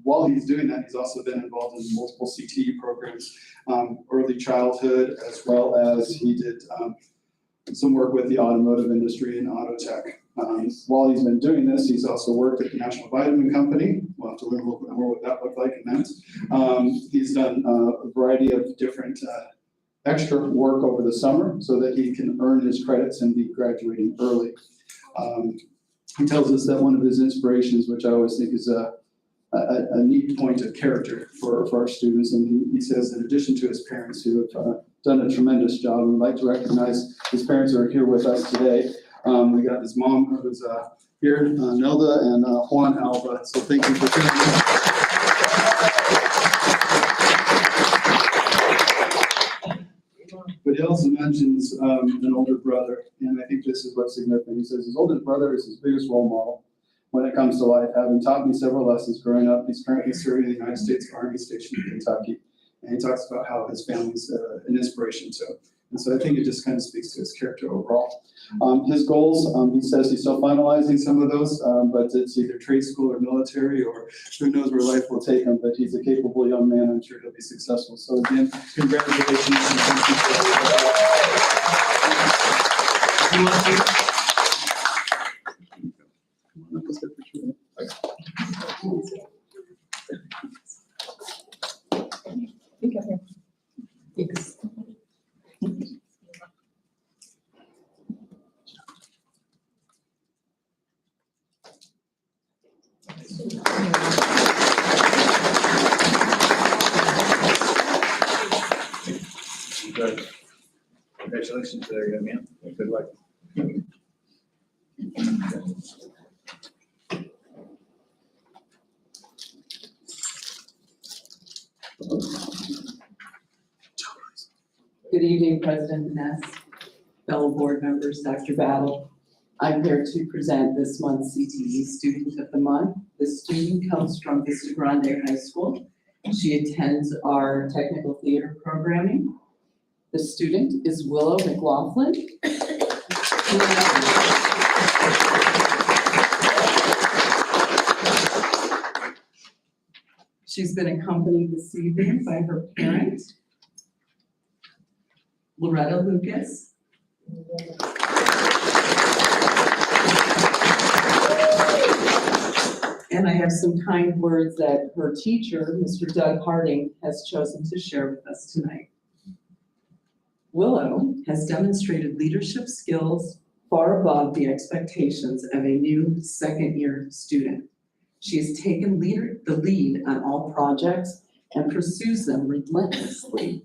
While he's doing that, he's also been involved in multiple CTE programs, early childhood, as well as he did some work with the automotive industry and auto tech. While he's been doing this, he's also worked at the National Vitamin Company. We'll have to learn a little bit more what that looked like in that. He's done a variety of different extra work over the summer so that he can earn his credits and be graduating early. He tells us that one of his inspirations, which I always think is a neat point of character for our students, and he says in addition to his parents who have done a tremendous job, and we'd like to recognize his parents who are here with us today. We got his mom who's here, Nelda, and Juan Alba, so thank you for coming. But he also mentions an older brother, and I think this is what's significant. He says his oldest brother is his biggest role model when it comes to life, having taught me several lessons growing up. He's currently serving in the United States Army stationed in Kentucky, and he talks about how his family's an inspiration to him. And so I think it just kind of speaks to his character overall. His goals, he says he's still finalizing some of those, but it's either trade school or military, or who knows where life will take him, but he's a capable young man. I'm sure he'll be successful. So again, congratulations. And thank you Thanks. Good. Congratulations there, young man. Good luck. Good evening, President Ess, fellow board members, Dr. Battle. I'm here to present this month's CTE Student of the Month. The student comes from Vista Grande High School. She attends our technical theater programming. The student is Willow Mclaughlin. She's been accompanied this evening by her parent, Loretta Lucas. And I have some kind words that her teacher, Mr. Doug Harding, has chosen to share with us tonight. Willow has demonstrated leadership skills far above the expectations of a new second-year student. She has taken the lead on all projects and pursues them relentlessly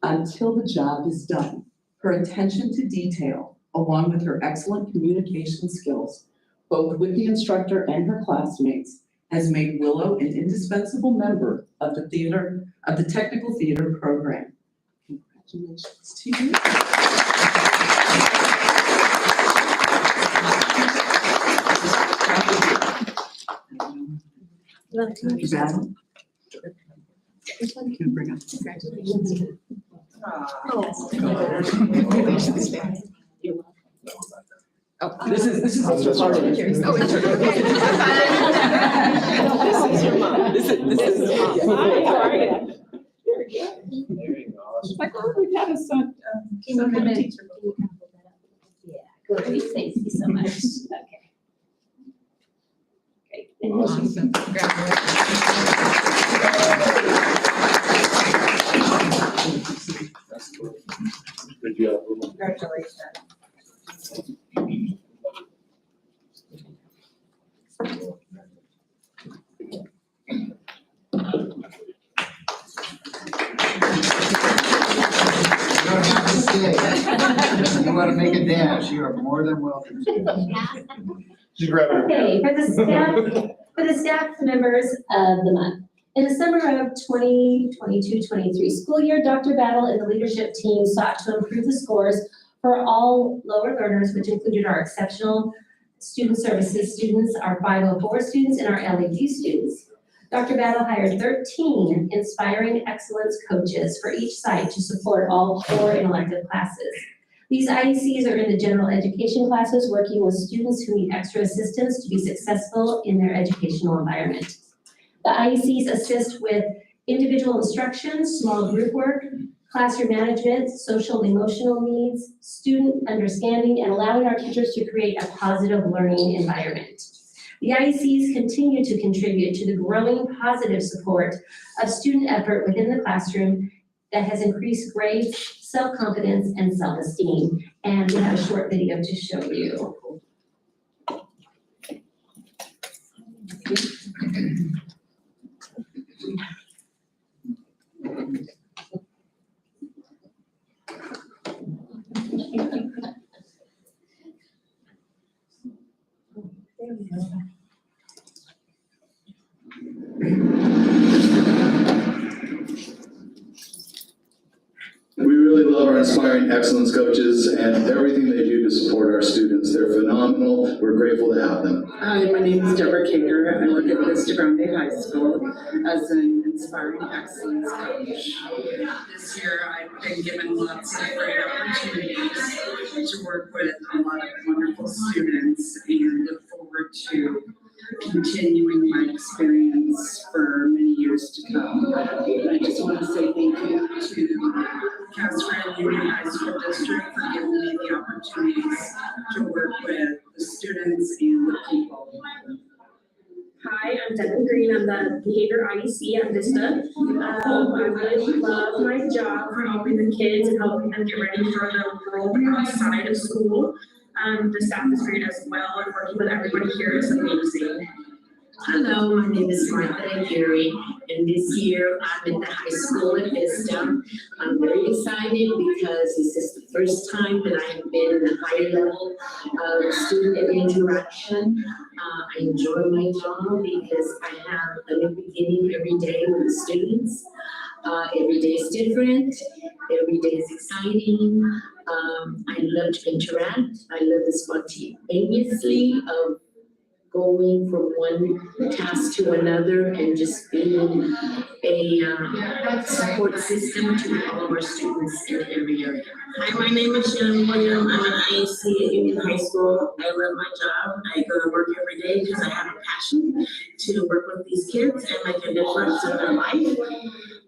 until the job is done. Her attention to detail, along with her excellent communication skills, both with the instructor and her classmates, has made Willow an indispensable member of the technical theater program. Congratulations to you. Dr. Battle. You can bring up. Congratulations. This is Mr. Harding. Oh, it's your. This is your mom. This is mom. Hi, how are you? Very good. There you go. It's like, oh, we've had a son, teacher. Yeah, good, thank you so much, okay. Great. Thank you. Awesome. Good job. Congratulations. If you want to make a dash, you are more than welcome to. She's grabbing her. Okay, for the staff members of the month, In the summer of 2022-23 school year, Dr. Battle and the leadership team sought to improve the scores for all lower learners, which included our exceptional student services students, our 504 students, and our LED students. Dr. Battle hired 13 inspiring excellence coaches for each site to support all core and elective classes. These IECs are in the general education classes, working with students who need extra assistance to be successful in their educational environment. The IECs assist with individual instruction, small group work, classroom management, social and emotional needs, student understanding, and allowing our teachers to create a positive learning environment. The IECs continue to contribute to the growing positive support of student effort within the classroom that has increased grades, self-confidence, and self-esteem. And we have a short video to show you. There we go. We really love our inspiring excellence coaches and everything they do to support our students. They're phenomenal. We're grateful to have them. Hi, my name is Deborah Kager. I work at Vista High School as an inspiring excellence coach. This year, I've been given lots of great opportunities to work with a lot of wonderful students and look forward to continuing my experience for many years to come. I just want to say thank you to Castro Union High School District for giving me the opportunities to work with the students and the people. Hi, I'm Devin Green. I'm the Behavior IEC at Vista. I really love my job for helping the kids and helping them get ready for the world outside of school. The staff is great as well, and working with everybody here is amazing. Hello, my name is Martha Gary, and this year I'm at the high school at Vista. I'm very excited because this is the first time that I have been in a higher level of student interaction. I enjoy my job because I have a new beginning every day with the students. Every day is different, every day is exciting. I love to interact. I love the spontaneously of going from one task to another and just being a support system to all of our students in every area. Hi, my name is Shannon William. I'm an IEC at Union High School. I love my job. I go to work every day because I have a passion to work with these kids and make a difference in their life.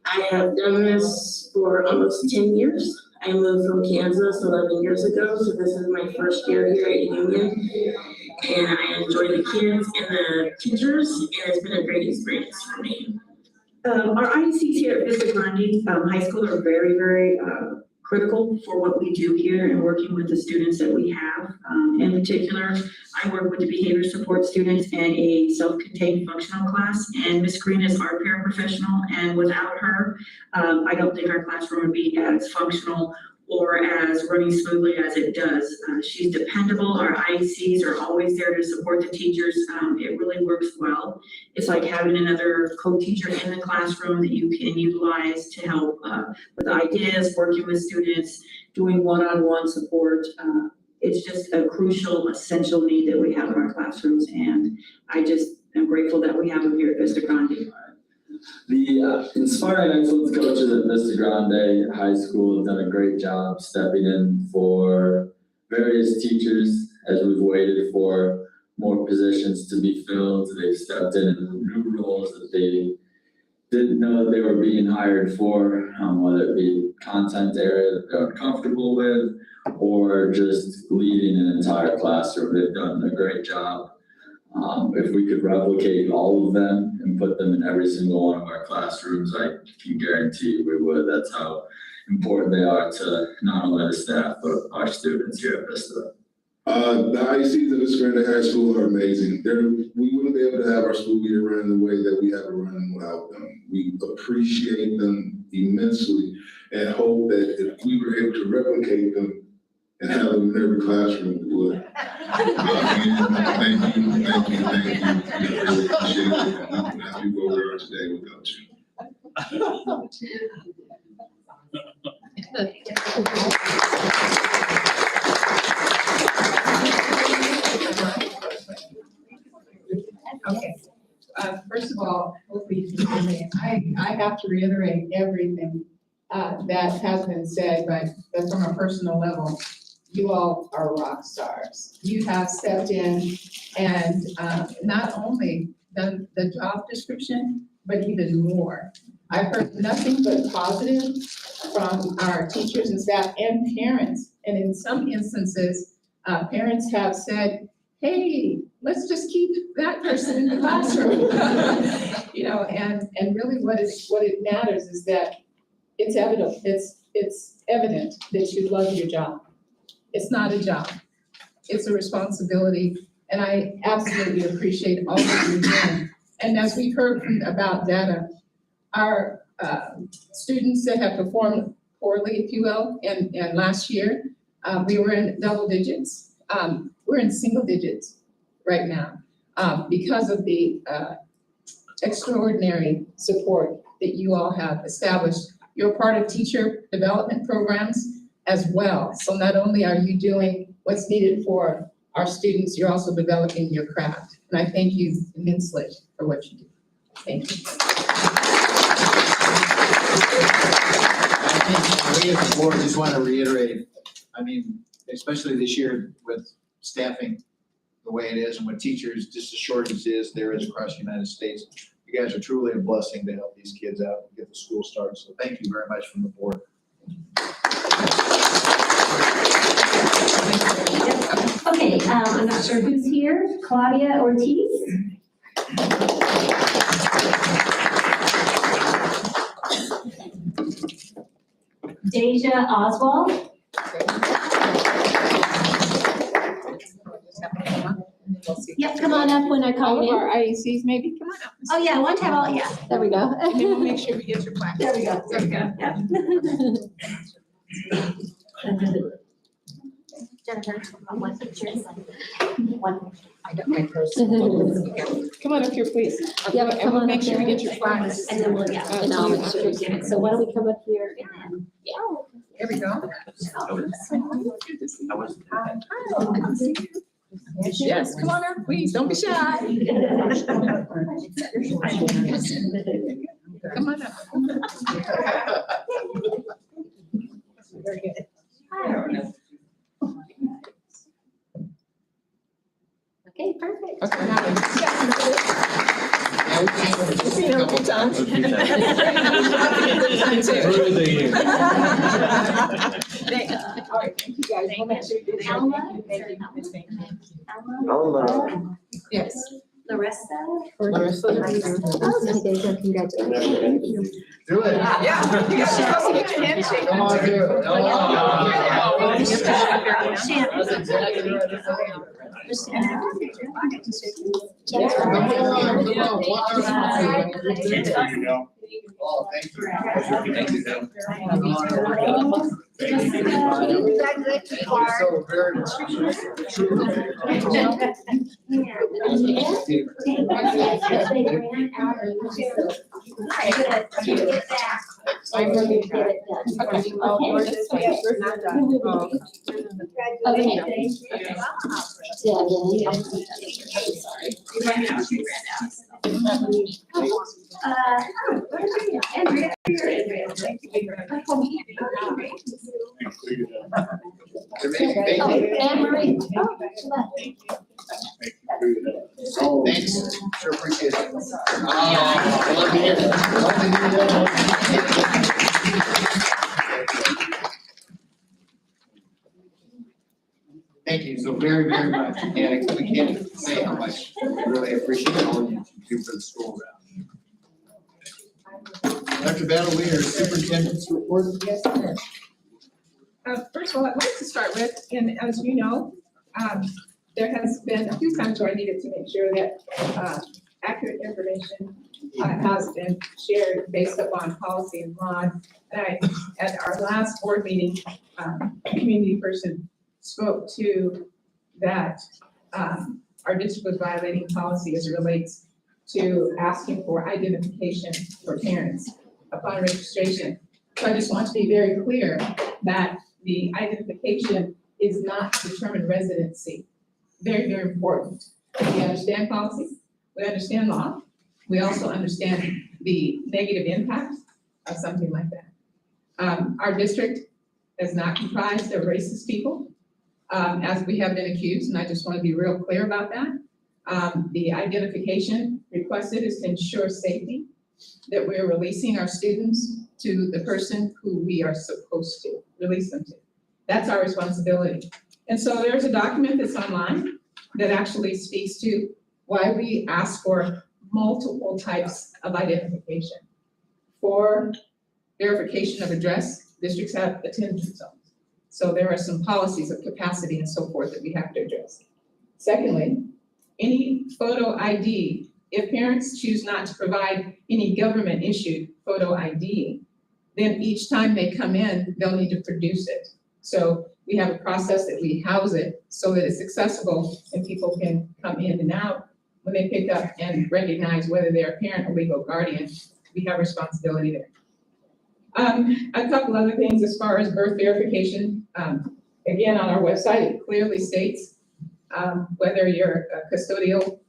I have done this for almost 10 years. I moved from Kansas 11 years ago, so this is my first year here at Union. And I enjoy the kids and the teachers, and it's been a great experience for me. Our IECs here at Vista High School are very, very critical for what we do here and working with the students that we have. In particular, I work with the behavior support students in a self-contained functional class, and Ms. Green is our paraprofessional, and without her, I don't think our classroom would be as functional or as running smoothly as it does. She's dependable. Our IECs are always there to support the teachers. It really works well. It's like having another co-teacher in the classroom that you can utilize to help with ideas, working with students, doing one-on-one support. It's just a crucial, essential need that we have in our classrooms, and I just am grateful that we have them here at Vista Grande. The inspiring excellence coaches at Vista Grande High School have done a great job stepping in for various teachers as we've waited for more positions to be filled. They've stepped in new roles that they didn't know that they were being hired for, whether it be content area that they're uncomfortable with or just leading an entire classroom. They've done a great job. If we could replicate all of them and put them in every single one of our classrooms, I can guarantee you we would. That's how important they are to not only the staff, but our students here at Vista. The IECs at Vista Grande High School are amazing. We wouldn't be able to have our school year run the way that we have it running without them. We appreciate them immensely and hope that if we were able to replicate them and have them in every classroom, we would. Thank you. We really appreciate it. And we go where we are today without you. Okay, first of all, hopefully you can hear me. I have to reiterate everything that has been said, but from a personal level, you all are rock stars. You have stepped in and not only done the job description, but even more. I've heard nothing but positive from our teachers and staff and parents. And in some instances, parents have said, hey, let's just keep that person in the classroom. You know, and really what it matters is that it's evident, it's evident that you love your job. It's not a job, it's a responsibility, and I absolutely appreciate all that you're doing. And as we've heard about data, our students that have performed poorly, if you will, and last year, we were in double digits. We're in single digits right now because of the extraordinary support that you all have established. You're part of teacher development programs as well. So not only are you doing what's needed for our students, you're also developing your craft. And I thank you immensely for what you do. Thank you. I think we as the board just want to reiterate, I mean, especially this year with staffing the way it is and with teachers, just as shortage is there is across the United States. You guys are truly a blessing to help these kids out and get the school started. So thank you very much from the board. Okay, I'm not sure who's here. Claudia Ortiz? Deja Oswald? Yep, come on up when I call All you. of our IECs maybe, come on up. Oh, yeah, one time, all, yeah, there we go. And then we'll make sure we get your plaque. There we go, there we go, yeah. Jennifer, one picture. One. I got my purse. Come on up here, please. Yeah, And we'll make sure we get your plaques. And then we'll, yeah, and I'll make sure we get it. So why don't we come up here and then, yeah. There we go. Yes, come on up, please, don't be shy. Come on up. Very good. Okay, perfect. Okay, it's been a good time. All right, thank you guys. We'll make sure you get your. Thank you. Yes. Larissa? Larissa. Oh, congratulations. Do it. Yeah. You guys should also get your handshake. Come on, do it. Oh, thank you. Thank you. So very much. I really get it done. Okay. Oh, we're just, yes, we're not done. Oh. Okay. Andrea. Anne Marie. Thanks, sure appreciate it. Love to hear it. Love to hear it. Thank you so very, very much. And we can't say how much we really appreciate all you do for the school. Dr. Battle, we are Superintendent's report. Yes, sir. First of all, I'd like to start with, and as you know, there has been a few times where I needed to make sure that accurate information has been shared based upon policy and law. And at our last board meeting, a community person spoke to that our district was violating policy as it relates to asking for identification for parents upon registration. So I just want to be very clear that the identification is not to determine residency. Very, very important. We understand policy, we understand law, we also understand the negative impact of something like that. Our district is not comprised of racist people, as we have been accused, and I just want to be real clear about that. The identification requested is to ensure safety, that we're releasing our students to the person who we are supposed to release them to. That's our responsibility. And so there's a document that's online that actually speaks to why we ask for multiple types of identification. For verification of address, districts have attendance zones. So there are some policies of capacity and so forth that we have to address. Secondly, any photo ID, if parents choose not to provide any government issued photo ID, then each time they come in, they'll need to produce it. So we have a process that we house it so that it's accessible and people can come in and out when they pick up and recognize whether they're a parent or legal guardian. We have responsibility there. A couple other things as far as birth verification. Again, on our website, it clearly states whether you're a custodial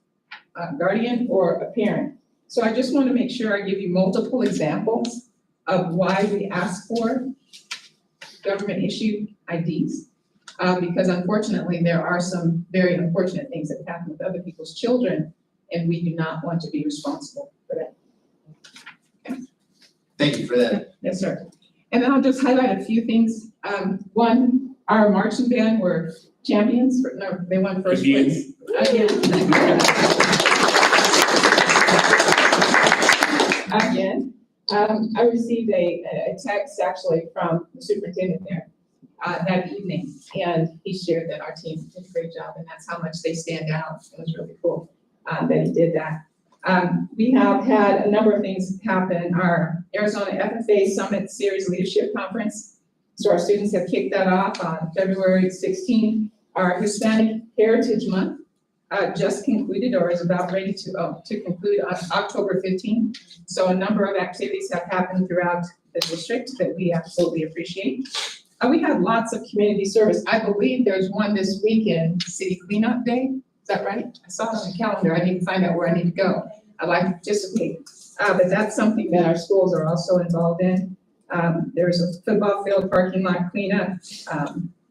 guardian or a parent. So I just want to make sure I give you multiple examples of why we ask for government issued IDs. Because unfortunately, there are some very unfortunate things that happen with other people's children, and we do not want to be responsible for that. Thank you for that. Yes, sir. And then I'll just highlight a few things. One, our marching band were champions. No, they won first place. Again. I received a text actually from the superintendent there that evening, and he shared that our team did a great job, and that's how much they stand out. It was really cool that he did that. We have had a number of things happen. Our Arizona FFA Summit Series Leadership Conference. So our students have kicked that off on February 16. Our Hispanic Heritage Month just concluded or is about ready to conclude on October 15. So a number of activities have happened throughout the district that we absolutely appreciate. We had lots of community service. I believe there's one this weekend, City Cleanup Day. Is that right? I saw it on the calendar. I need to find out where I need to go. I'd like to participate. But that's something that our schools are also involved in. There's a football field parking lot cleanup,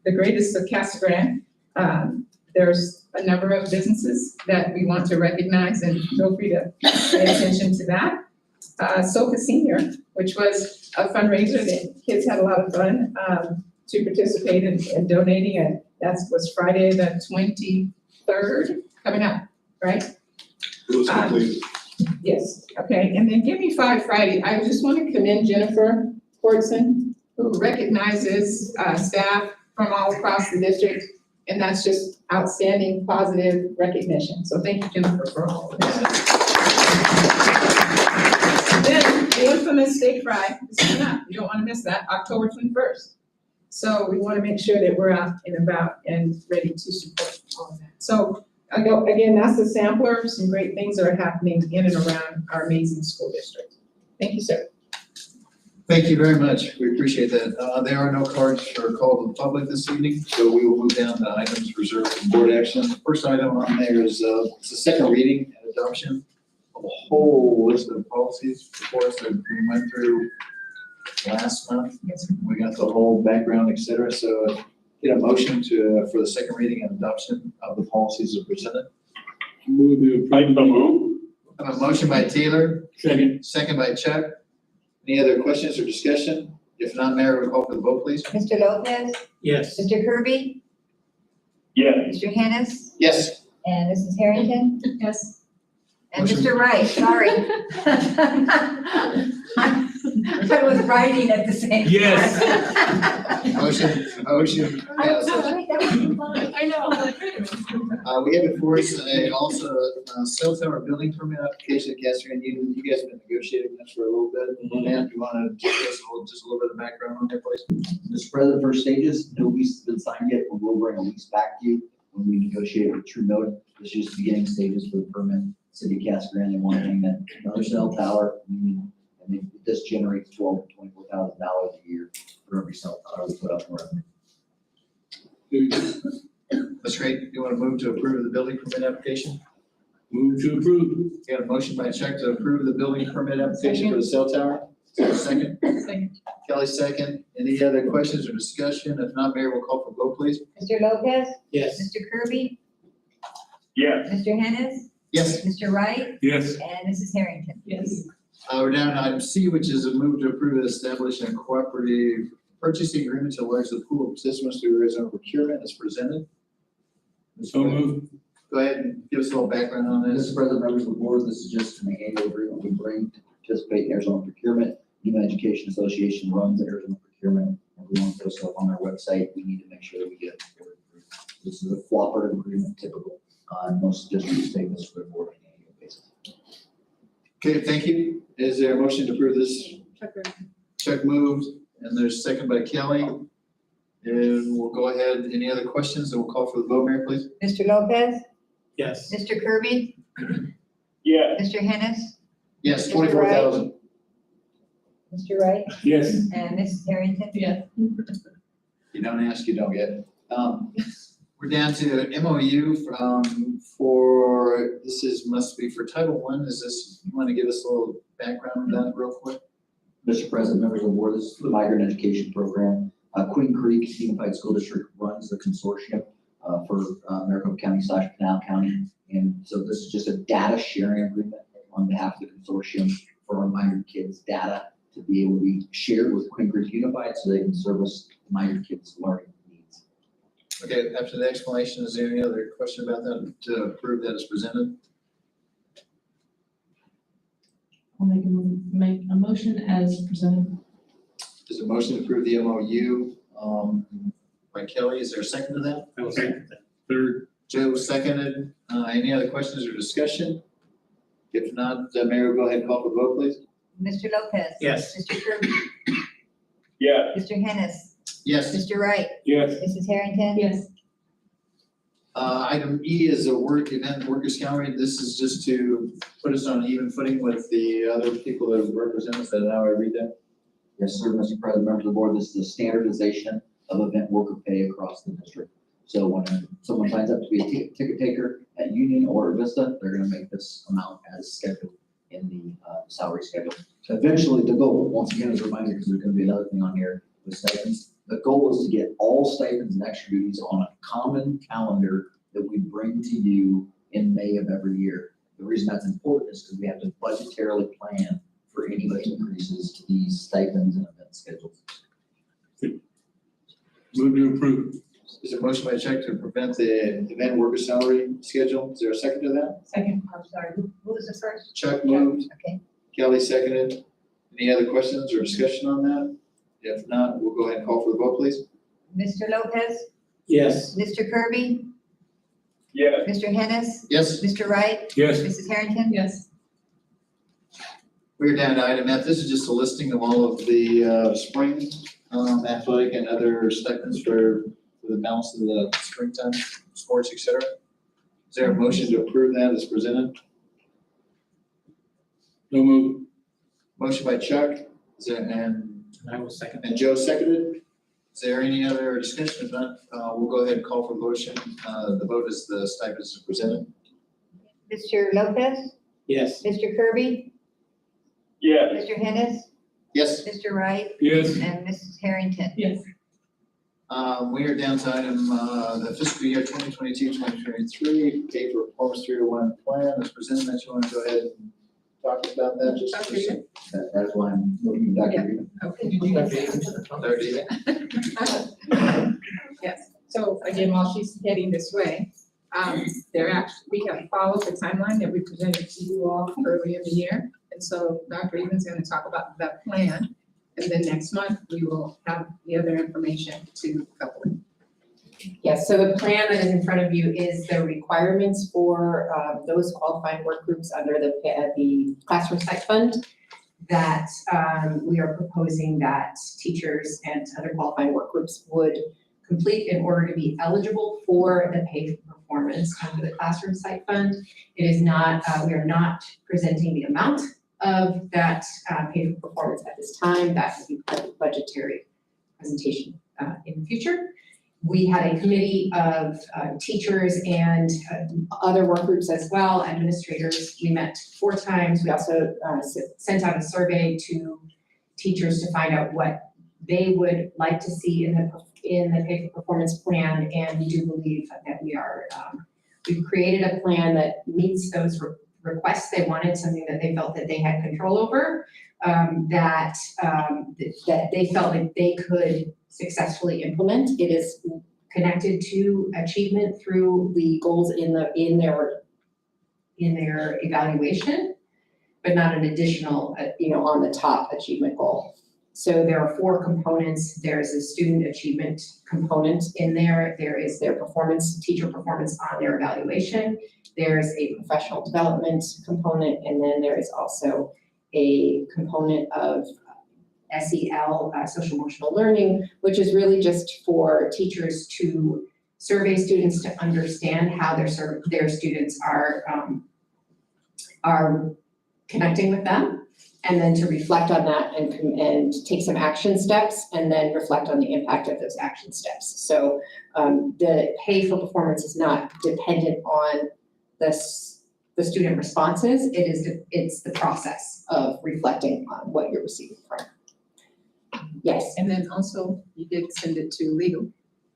the greatest of Casa Grande. There's a number of businesses that we want to recognize, and feel free to pay attention to that. Soka Senior, which was a fundraiser that kids had a lot of fun to participate in donating, and that was Friday the 23rd coming up, right? It was completed. Yes, okay, and then Give Me Five Friday. I just want to commend Jennifer Hortson, who recognizes staff from all across the district, and that's just outstanding, positive recognition. So thank you, Jennifer, for all of that. Then the infamous steak fry is coming up. You don't want to miss that, October 21st. So we want to make sure that we're out and about and ready to support all of that. So again, that's the sampler, some great things that are happening in and around our amazing school district. Thank you, sir. Thank you very much. We appreciate that. There are no cards for call to the public this evening, so we will move down to items reserved for board action. The first item on there is it's a second reading and adoption of a whole list of policies before us that we went through last month. Yes. We got the whole background, et cetera. So get a motion for the second reading and adoption of the policies as presented. Move to approve. I have a motion by Taylor. Second. Second by Chuck. Any other questions or discussion? If not, Mayor, would call for the vote, please. Mr. Lopez? Yes. Mr. Kirby? Yes. Mr. Hennis? Yes. And Mrs. Harrington? Yes. And Motion. Mr. Wright, sorry. I was writing at the same time. Yes. Motion I was passes. like, that was fun. I know. We have before us also a cell tower building permit application, Castor, and you guys have been negotiating this for a little bit. Matt, do you want to give us just a little bit of background on that, please? Mr. President, first stages, no lease has been signed yet, but we'll bring a lease back to you when we negotiate with True Note. This is just beginning stages for the permit. City of Casa Grande, one thing that another cell tower, And this generates $12,000 to $24,000 a year for every cell tower we put up in revenue. That's great. You want to move to approve the building permit application? Move to approve. Got a motion by Chuck to approve the building permit application for the cell tower. Is there a second? Second. Kelly, second. Any other questions or discussion? If not, Mayor will call for vote, please. Mr. Lopez? Yes. Mr. Kirby? Yes. Mr. Hennis? Yes. Mr. Wright? Yes. And Mrs. Harrington? Yes. We're down to item C, which is a move to approve and establish a cooperative purchasing agreement to leverage the pool of participants through Arizona procurement as presented. So moved. Go ahead and give us a little background on this. Mr. President, members of the board, this is just an annual agreement we bring to participate in Arizona procurement. Human Education Association runs Arizona procurement, and we want to post up on our website. We need to make sure that we get it. This is a cooperative agreement typical. Most districts take this for the board on an annual basis. Okay, thank you. Is there a motion to approve this? Chuck moved, and there's a second by Kelly. And we'll go ahead. Any other questions? And we'll call for the vote, Mayor, please. Mr. Lopez? Yes. Mr. Kirby? Yes. Mr. Hennis? Yes, Mr. Wright? 24,000. Mr. Wright? Yes. And Mrs. Harrington? Yes. You don't ask, you don't get. We're down to MOU for, must be for Title I. Is this, you want to give us a little background on that real quick? Mr. President, members of the board, this is the migrant education program. Queen Creek Unified School District runs the consortium for Maricopa County / Pinal County. And so this is just a data sharing agreement on behalf of the consortium for our migrant kids' data to be able to be shared with Queen Creek Unified so they can service migrant kids' learning needs. Okay, after the explanation, is there any other question about that to approve that as presented? I'll make a motion as presented. Is a motion to approve the MOU by Kelly? Is there a second to that? I will second that. Third. Joe seconded. Any other questions or discussion? If not, Mayor, go ahead and call for the vote, please. Mr. Lopez? Yes. Mr. Kirby? Yes. Mr. Hennis? Yes. Mr. Wright? Yes. Mrs. Harrington? Yes. Item E is a workers' gallery. This is just to put us on an even footing with the other people that represent us. Is that how I read that? Yes, sir, Mr. President, members of the board, this is the standardization of event worker pay across the district. So when someone signs up to be a ticket taker at Union or at Vista, they're gonna make this amount as scheduled in the salary schedule. So eventually the goal, once again, as a reminder, because there's gonna be another thing on here with stipends, the goal is to get all stipends and extra duties on a common calendar that we bring to you in May of every year. The reason that's important is because we have to budgetarily plan for any increases to these stipends and event schedules. Move to approve. Is a motion by Chuck to prevent the event worker salary schedule? Is there a second to that? Second. I'm sorry, who was the first? Chuck moved, Okay. Kelly seconded. Any other questions or discussion on that? If not, we'll go ahead and call for the vote, please. Mr. Lopez? Yes. Mr. Kirby? Yes. Mr. Hennis? Yes. Mr. Wright? Yes. Mrs. Harrington? Yes. We're down to item F. This is just a listing of all of the spring athletic and other stipends for the balance of the springtime sports, et cetera. Is there a motion to approve that as presented? So move. Motion by Chuck, is there, and I will second that. And Joe seconded. Is there any other discussion? If not, we'll go ahead and call for the motion. The vote is the stipends presented. Mr. Lopez? Yes. Mr. Kirby? Yes. Mr. Hennis? Yes. Mr. Wright? Yes. And Mrs. Harrington? Yes. We are down to item, the fiscal year 2022-2023, pay for performance 301 plan as presented. That you want to go ahead and talk about that just for a second? That's why I'm looking back at you. Okay. Yes, so again, while she's heading this way, we have followed the timeline that we presented to you all earlier in the year. And so Dr. Eden's going to talk about that plan. And then next month, we will have the other information to couple it. Yes, so the plan that is in front of you is the requirements for those qualifying work groups under the Classroom Site Fund that we are proposing that teachers and other qualifying work groups would complete in order to be eligible for the pay for performance under the Classroom Site Fund. It is not, we are not presenting the amount of that pay for performance at this time. That will be part of the budgetary presentation in the future. We had a committee of teachers and other work groups as well, administrators. We met 4 times. We also sent out a survey to teachers to find out what they would like to see in the pay for performance plan, and we do believe that we've created a plan that meets those requests. They wanted something that they felt that they had control over, that they felt like they could successfully implement. It is connected to achievement through the goals in their evaluation, but not an additional, on the top achievement goal. So there are 4 components. There's a student achievement component in there. There is their performance, teacher performance on their evaluation. There's a professional development component, and then there is also a component of SEL, social emotional learning, which is really just for teachers to survey students to understand how their students are connecting with them, and then to reflect on that and take some action steps, and then reflect on the impact of those action steps. So the pay for performance is not dependent on the student responses. It's the process of reflecting on what you're receiving from. Yes. And then also you did send it to legal.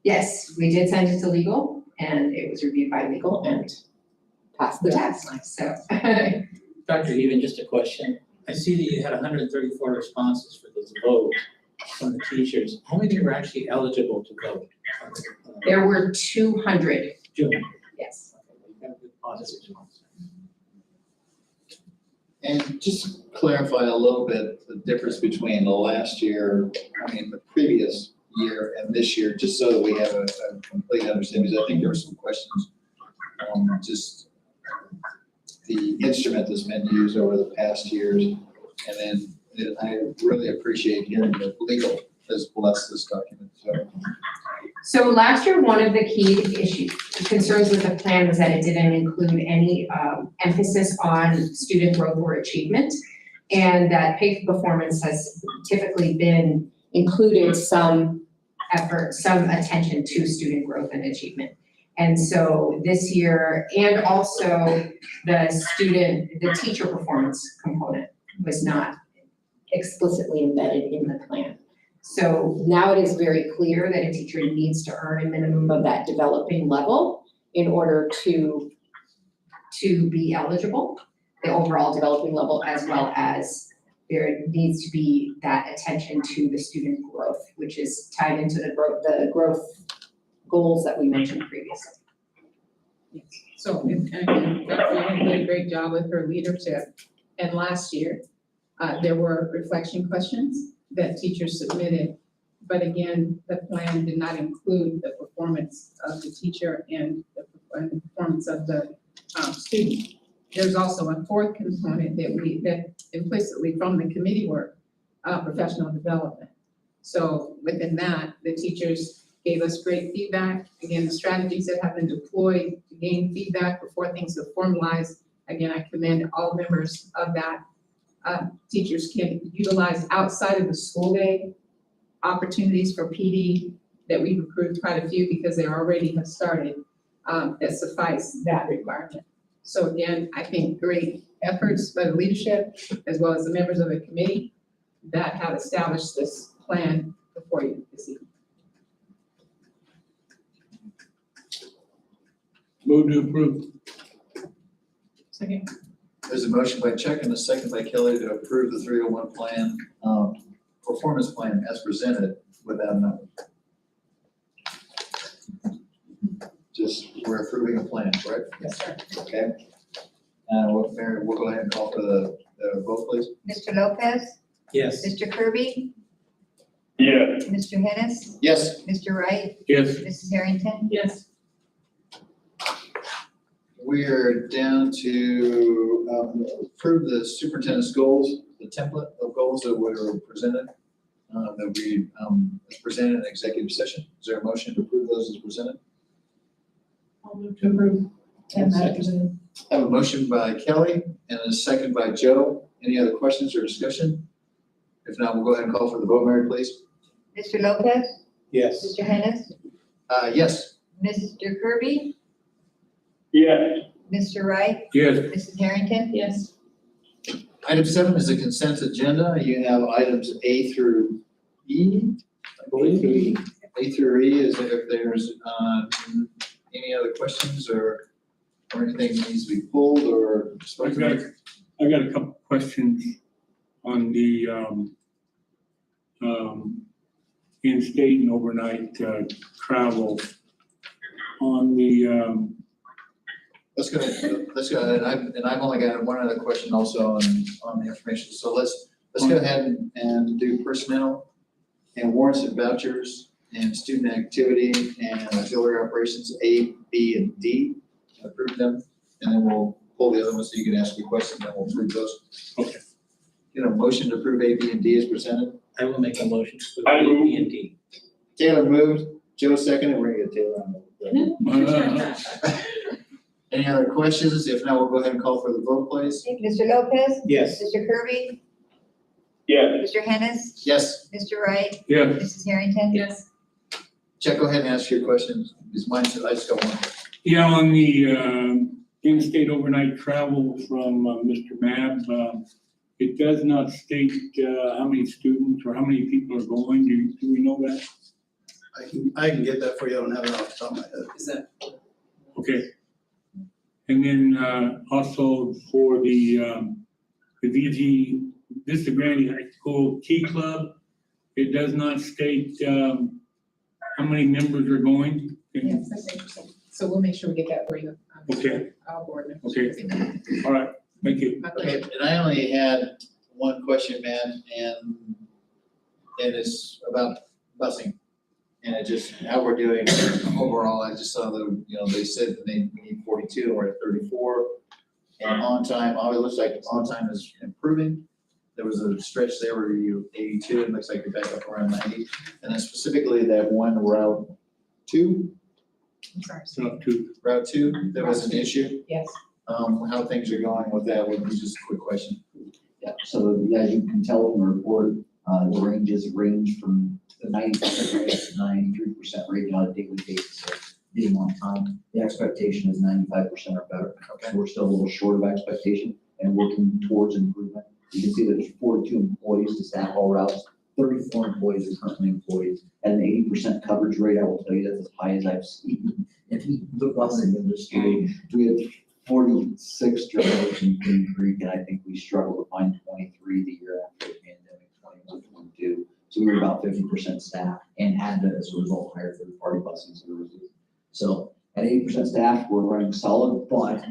Yes, we did send it to legal, and it was reviewed by legal and passed the test. So. Dr. Even, just a question. I see that you had 134 responses for this vote from the teachers. How many were actually eligible to vote? There were 200. 200. Yes. And just clarify a little bit the difference between the previous year and this year, just so that we have a complete understanding, because I think there were some questions on just the instrument that's been used over the past years. And then I really appreciate hearing that legal has blessed this document, So last year, one of the key concerns with the plan was that it didn't include any emphasis on student growth or achievement, and that pay for performance has typically been included some effort, some attention to student growth and achievement. And so this year, and also the teacher performance component was not explicitly embedded in the plan. So now it is very clear that a teacher needs to earn a minimum of that developing level in order to be eligible, the overall developing level, as well as there needs to be that attention to the student growth, which is tied into the growth goals that we mentioned previously. So, and again, Dr. Ewing did a great job with her leadership. And last year, there were reflection questions that teachers submitted. But again, the plan did not include the performance of the teacher and the performance of the student. There's also a 4th component that implicitly from the committee work, professional development. So within that, the teachers gave us great feedback. Again, the strategies that have been deployed to gain feedback before things are formalized. Again, I commend all members of that. Teachers can utilize outside of the school day opportunities for PD that we've approved quite a few because they already have started that suffice that requirement. So again, I think great efforts by the leadership as well as the members of the committee that have established this plan before you this evening. Move to approve. Second. There's a motion by Chuck and a second by Kelly to approve the 301 plan, performance plan as presented without a number. We're approving a plan, correct? Yes, sir. Okay. Mary, we'll go ahead and call for the vote, please. Mr. Lopez, Yes. Mr. Kirby, Yes. Mr. Hennis, Yes. Mr. Wright, Yes. Mrs. Harrington. Yes. We're down to approve the superintendent's goals, the template of goals that were presented, that we presented in executive session. Is there a motion to approve those as presented? I'll move to approve. And that is I have a motion by Kelly and a second by Joe Any other questions or discussion? If not, we'll go ahead and call for the vote. Mary, please. Mr. Lopez, Yes. Mr. Hennis, Yes. Mr. Kirby, Yes. Mr. Wright, Yes. Mrs. Harrington. Yes. Item 7 is a consent agenda. You have items A through E, I believe. A through E is if there's any other questions or anything that needs to be pulled or. I got a couple questions on the, in-state and overnight, travel. On the, Let's go ahead, and I've only got one other question also on the information, so let's go ahead and do personnel and warrants and vouchers and student activity and auxiliary operations, A, B, and D, approve them, and then we'll pull the other ones so you can ask your question, and we'll approve those. Okay. Get a motion to approve A, B, and D as presented. I will make a motion to I approve move. B and D. Taylor moved, Joe seconded, we're gonna get Taylor on the. Any other questions? If not, we'll go ahead and call for the vote, please. Mr. Lopez, Yes. Mr. Kirby, Yes. Mr. Hennis, Yes, Mr. Wright, yeah, Mrs. Harrington. Yes. Chuck, go ahead and ask your questions, because mine said I just got one. yeah, on the, in-state overnight travel from, Mr. Mab, it does not state, how many students or how many people are going. Do we know that? I can get that for you. I don't have it off the top of my head. Is that? Okay. And then, also for the Vista Grande High School Key Club, it does not state, how many members are going. Yes, that's interesting. So we'll make sure we get that for you. Okay. Our board members. Okay. All right, thank you. My Okay, pleasure. and I only had one question, man, and it's about busing. And it just, how we're doing overall, I just saw they said that we need 42, and we're at 34. And on time, it looks like on time is improving. There was a stretch there where you 82, it looks like you're back up around 90. And then specifically that one route 2, I'm sorry. route 2, there was an issue. Yes. How things are going with that would be just a quick question. Yeah, so as you can tell from the report, the ranges range from the 90% rate to 93% rate on a daily basis of being on time. The expectation is 95% or better. Okay. So we're still a little short of expectation and working towards improvement. You can see that there's 42 employees to staff all routes. 34 employees are currently employed. At an 80% coverage rate, I will tell you that's as high as I've seen in the busing industry. We had 46 drivers in Green Creek, and I think we struggled to find 23 the year after the pandemic, 21, 22. So we were about 50% staff and had to, as a result, hire third-party busing services. So at 80% staff, we're running solid, but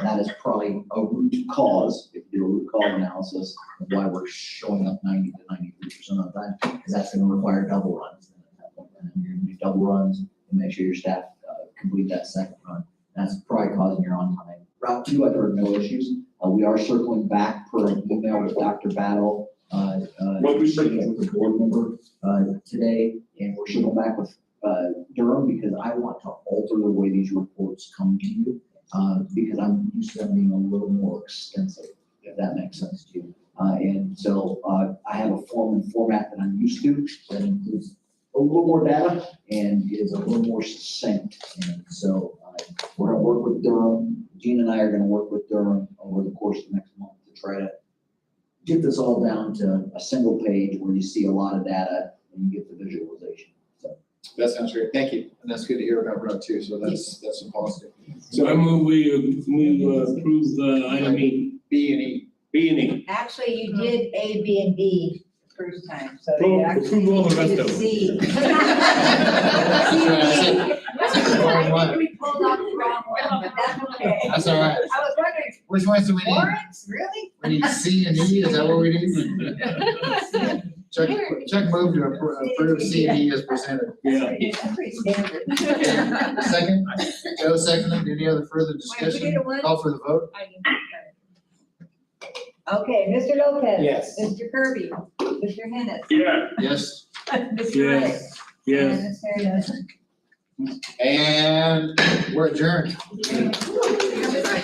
that is probably a root cause, if you do a root cause analysis of why we're showing up 90 to 93% of the time, because that's going to require double runs. And you're going to do double runs and make sure your staff complete that second run. That's probably causing your on time. Route 2, I've heard no issues. We are circling back per an email with Dr. Battle, with the board member today, and we're circling back with Durham because I want to alter the way these reports come to you, because I'm used to them being a little more extensive, if that makes sense to you. And so I have a format that I'm used to that includes a little more data and is a little more succinct. And so we're going to work with Durham. Gene and I are going to work with Durham over the course of the next month to try to get this all down to a single page where you see a lot of data and you get the visualization. So that sounds great. Thank you. And that's good to hear about route 2. So that's a positive. So I move we approve item E. B and E. B and E. Actually, you did A, B, and D the first time, so Approve- you actually approve all the rest did of them. C. I think we pulled off the wrong one, but that's okay. That's all right. I was wondering, Which ones do we need? warrants, really? We need C and E, is that what we need? Chuck moved to approve C and E as presented. Yeah. That's pretty standard. Second, Joe seconded. Any other further Wait, we discussion? did a what? Call for the vote. Okay, Mr. Lopez. Yes. Mr. Kirby. Mr. Hennis. Yeah. Yes. Mr. Wright. Yes. And Ms. Harrington. And we're adjourned. Have a nice